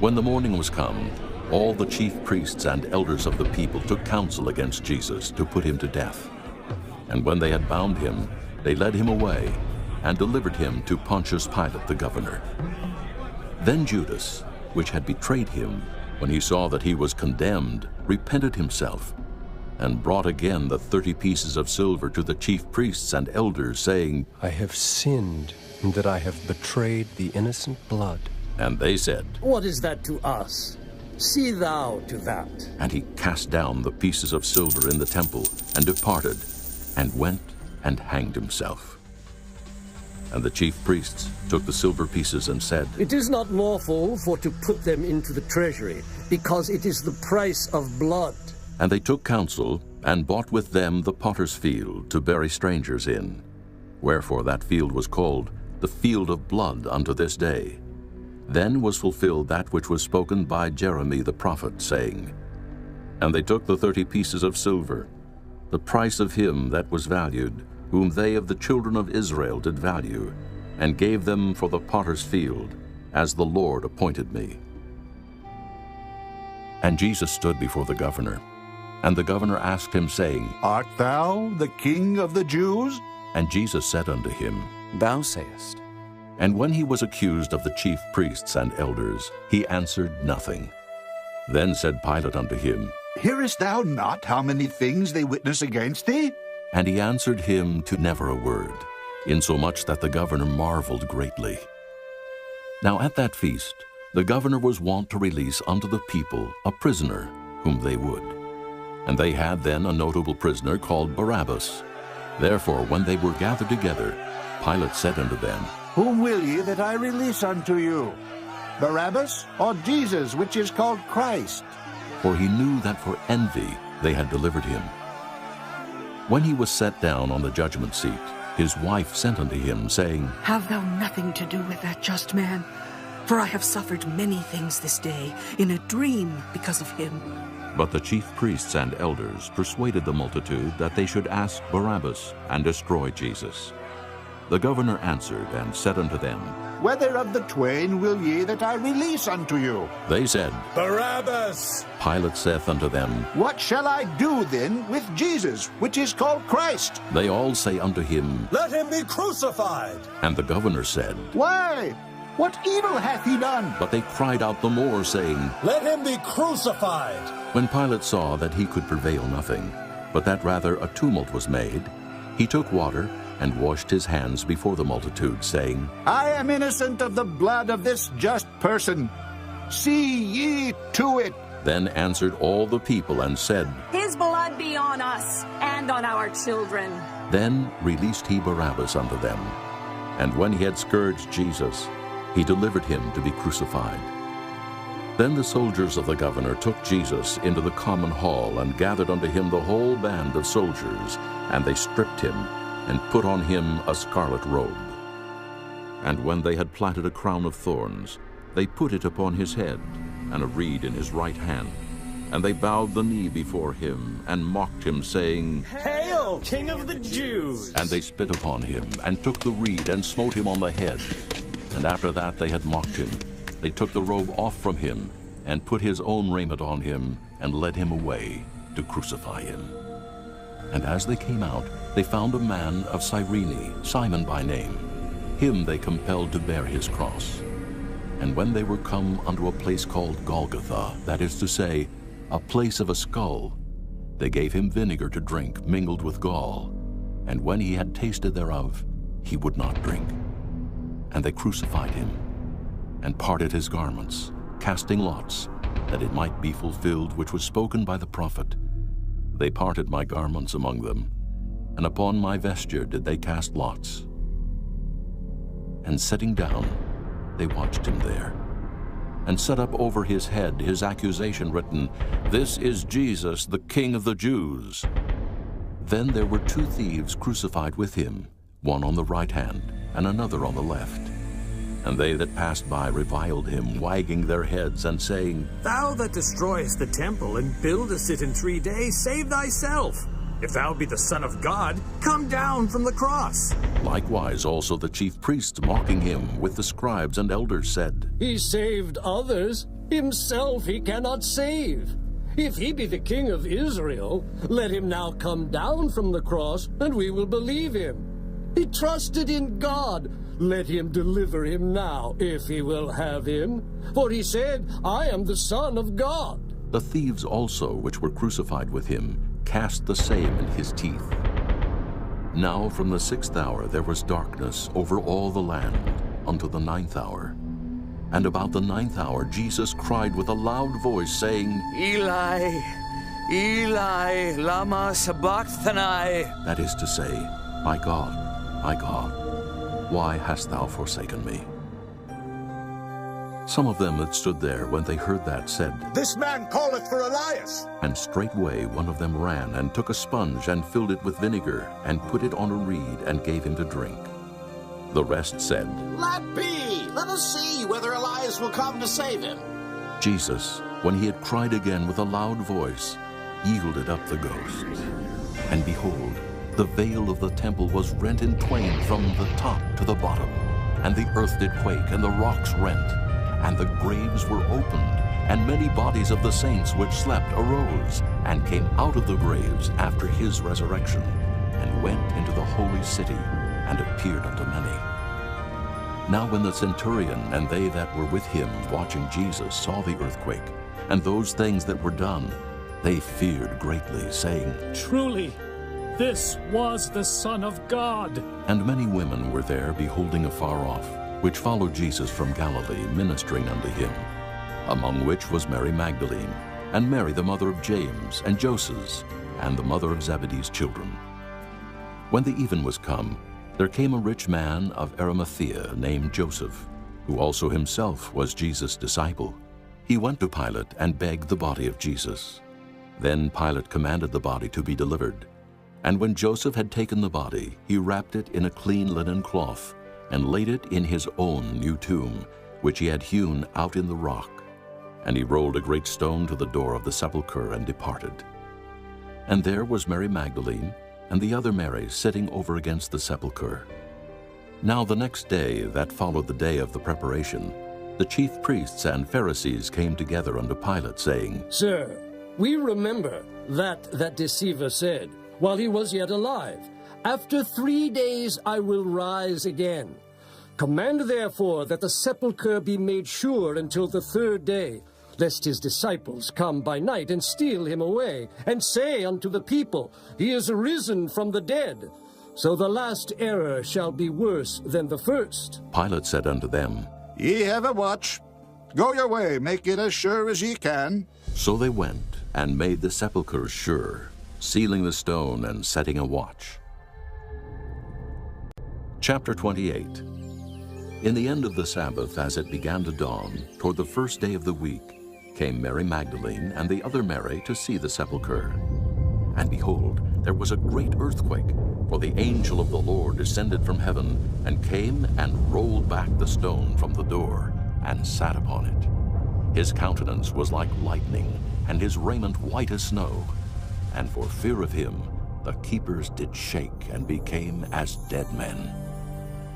When the morning was come, all the chief priests and elders of the people took counsel against Jesus to put him to death. And when they had bound him, they led him away, and delivered him to Pontius Pilate the governor. Then Judas, which had betrayed him, when he saw that he was condemned, repented himself, and brought again the 30 pieces of silver to the chief priests and elders, saying, I have sinned in that I have betrayed the innocent blood. And they said, What is that to us? See thou to that. And he cast down the pieces of silver in the temple, and departed, and went and hanged himself. And the chief priests took the silver pieces and said, It is not lawful for to put them into the treasury, because it is the price of blood. And they took counsel, and bought with them the potter's field to bury strangers in. Wherefore that field was called the field of blood unto this day. Then was fulfilled that which was spoken by Jeremy the prophet, saying, And they took the 30 pieces of silver, the price of him that was valued, whom they of the children of Israel did value, and gave them for the potter's field, as the Lord appointed me. And Jesus stood before the governor. And the governor asked him, saying, Art thou the King of the Jews? And Jesus said unto him, Thou sayest. And when he was accused of the chief priests and elders, he answered nothing. Then said Pilate unto him, Hearest thou not how many things they witness against thee? And he answered him to never a word, insomuch that the governor marveled greatly. Now at that feast the governor was wont to release unto the people a prisoner whom they would. And they had then a notable prisoner called Barabbas. Therefore when they were gathered together, Pilate said unto them, Whom will ye that I release unto you? Barabbas, or Jesus, which is called Christ? For he knew that for envy they had delivered him. When he was set down on the judgment seat, his wife sent unto him, saying, Have thou nothing to do with that just man, for I have suffered many things this day in a dream because of him. But the chief priests and elders persuaded the multitude that they should ask Barabbas and destroy Jesus. The governor answered and said unto them, Whether of the twain will ye that I release unto you? They said, Barabbas. Pilate saith unto them, What shall I do then with Jesus, which is called Christ? They all say unto him, Let him be crucified. And the governor said, Why? What evil hath he done? But they cried out the more, saying, Let him be crucified. When Pilate saw that he could prevail nothing, but that rather a tumult was made, he took water and washed his hands before the multitude, saying, I am innocent of the blood of this just person. See ye to it. Then answered all the people and said, His blood be on us and on our children. Then released he Barabbas unto them. And when he had scourged Jesus, he delivered him to be crucified. Then the soldiers of the governor took Jesus into the common hall, and gathered unto him the whole band of soldiers, and they stripped him, and put on him a scarlet robe. And when they had platted a crown of thorns, they put it upon his head, and a reed in his right hand. And they bowed the knee before him, and mocked him, saying, Hail, King of the Jews! And they spit upon him, and took the reed, and smote him on the head. And after that they had mocked him, they took the robe off from him, and put his own raiment on him, and led him away to crucify him. And as they came out, they found a man of Cyrene, Simon by name. Him they compelled to bear his cross. And when they were come unto a place called Golgotha, that is to say, a place of a skull, they gave him vinegar to drink mingled with gall. And when he had tasted thereof, he would not drink. And they crucified him, and parted his garments, casting lots, that it might be fulfilled which was spoken by the prophet. They parted my garments among them, and upon my vesture did they cast lots. And sitting down, they watched him there, and set up over his head his accusation written, This is Jesus, the King of the Jews. Then there were two thieves crucified with him, one on the right hand, and another on the left. And they that passed by reviled him, wagging their heads, and saying, Thou that destroyest the temple, and buildest it in 3 days, save thyself. If thou be the Son of God, come down from the cross. Likewise also the chief priests, mocking him, with the scribes and elders, said, He saved others, himself he cannot save. If he be the King of Israel, let him now come down from the cross, and we will believe him. He trusted in God. Let him deliver him now, if he will have him. For he said, I am the Son of God. The thieves also, which were crucified with him, cast the same in his teeth. Now from the 6th hour there was darkness over all the land unto the 9th hour. And about the 9th hour Jesus cried with a loud voice, saying, Eli, Eli, lama sabachthani. That is to say, My God, why hast thou forsaken me? Some of them that stood there, when they heard that, said, This man calleth for Elias. And straightway one of them ran, and took a sponge, and filled it with vinegar, and put it on a reed, and gave him to drink. The rest said, Let be! Let us see whether Elias will come to save him. Jesus, when he had cried again with a loud voice, yielded up the ghost. And behold, the veil of the temple was rent in twain from the top to the bottom, and the earth did quake, and the rocks rent, and the graves were opened, and many bodies of the saints which slept arose, and came out of the graves after his resurrection, and went into the holy city, and appeared unto many. Now when the centurion and they that were with him watching Jesus saw the earthquake, and those things that were done, they feared greatly, saying, Truly, this was the Son of God. And many women were there beholding afar off, which followed Jesus from Galilee, ministering unto him, among which was Mary Magdalene, and Mary the mother of James, and Joses, and the mother of Zebedee's children. When the even was come, there came a rich man of Arimathea named Joseph, who also himself was Jesus' disciple. He went to Pilate and begged the body of Jesus. Then Pilate commanded the body to be delivered. And when Joseph had taken the body, he wrapped it in a clean linen cloth, and laid it in his own new tomb, which he had hewn out in the rock. And he rolled a great stone to the door of the sepulchre, and departed. And there was Mary Magdalene, and the other Mary sitting over against the sepulchre. Now the next day, that followed the day of the preparation, the chief priests and Pharisees came together unto Pilate, saying, Sir, we remember that deceiver said, while he was yet alive, After 3 days I will rise again. Command therefore that the sepulchre be made sure until the 3rd day, lest his disciples come by night and steal him away, and say unto the people, He is risen from the dead. So the last error shall be worse than the first. Pilate said unto them, Ye have a watch. Go your way, make it as sure as ye can. So they went, and made the sepulchre sure, sealing the stone, and setting a watch. Chapter 28. In the end of the Sabbath, as it began to dawn, toward the 1st day of the week, came Mary Magdalene and the other Mary to see the sepulchre. And behold, there was a great earthquake, for the angel of the Lord descended from heaven, and came and rolled back the stone from the door, and sat upon it. His countenance was like lightning, and his raiment white as snow. And for fear of him, the keepers did shake and became as dead men.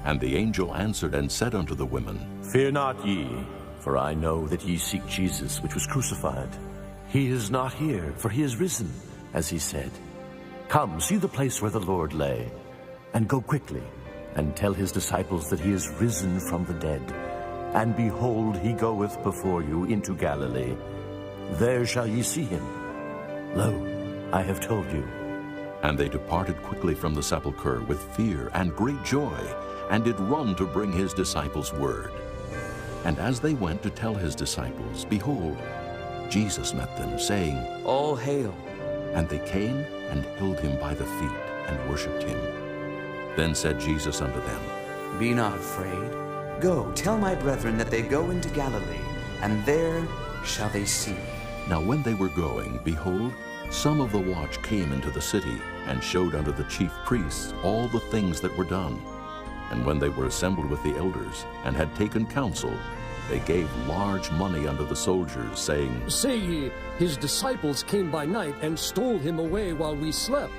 And the angel answered and said unto the women, Fear not ye, for I know that ye seek Jesus, which was crucified. He is not here, for he is risen, as he said. Come, see the place where the Lord lay, and go quickly, and tell his disciples that he is risen from the dead. And behold, he goeth before you into Galilee. There shall ye see him. Lo, I have told you. And they departed quickly from the sepulchre with fear and great joy, and did run to bring his disciples word. And as they went to tell his disciples, behold, Jesus met them, saying, All hail. And they came and held him by the feet and worshipped him. Then said Jesus unto them, Be not afraid. Go, tell my brethren that they go into Galilee, and there shall they see me. Now when they were going, behold, some of the watch came into the city, and showed unto the chief priests all the things that were done. And when they were assembled with the elders, and had taken counsel, they gave large money unto the soldiers, saying, Say ye, his disciples came by night and stole him away while we slept.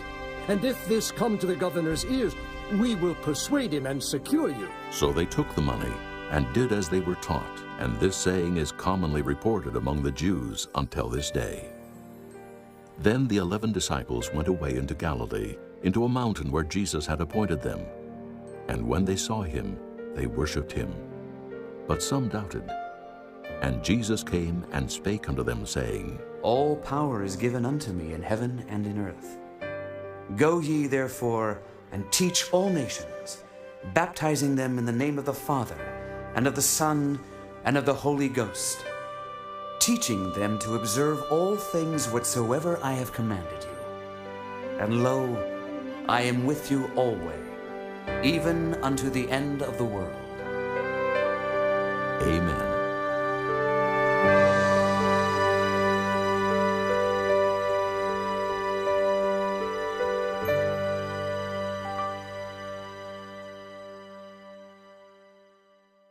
And if this come to the governor's ears, we will persuade him and secure you. So they took the money, and did as they were taught. And this saying is commonly reported among the Jews until this day. Then the 11 disciples went away into Galilee, into a mountain where Jesus had appointed them. And when they saw him, they worshipped him. But some doubted. And Jesus came and spake unto them, saying, All power is given unto me in heaven and in earth. Go ye therefore, and teach all nations, baptizing them in the name of the Father, and of the Son, and of the Holy Ghost, teaching them to observe all things whatsoever I have commanded you. And lo, I am with you always, even unto the end of the world. Amen.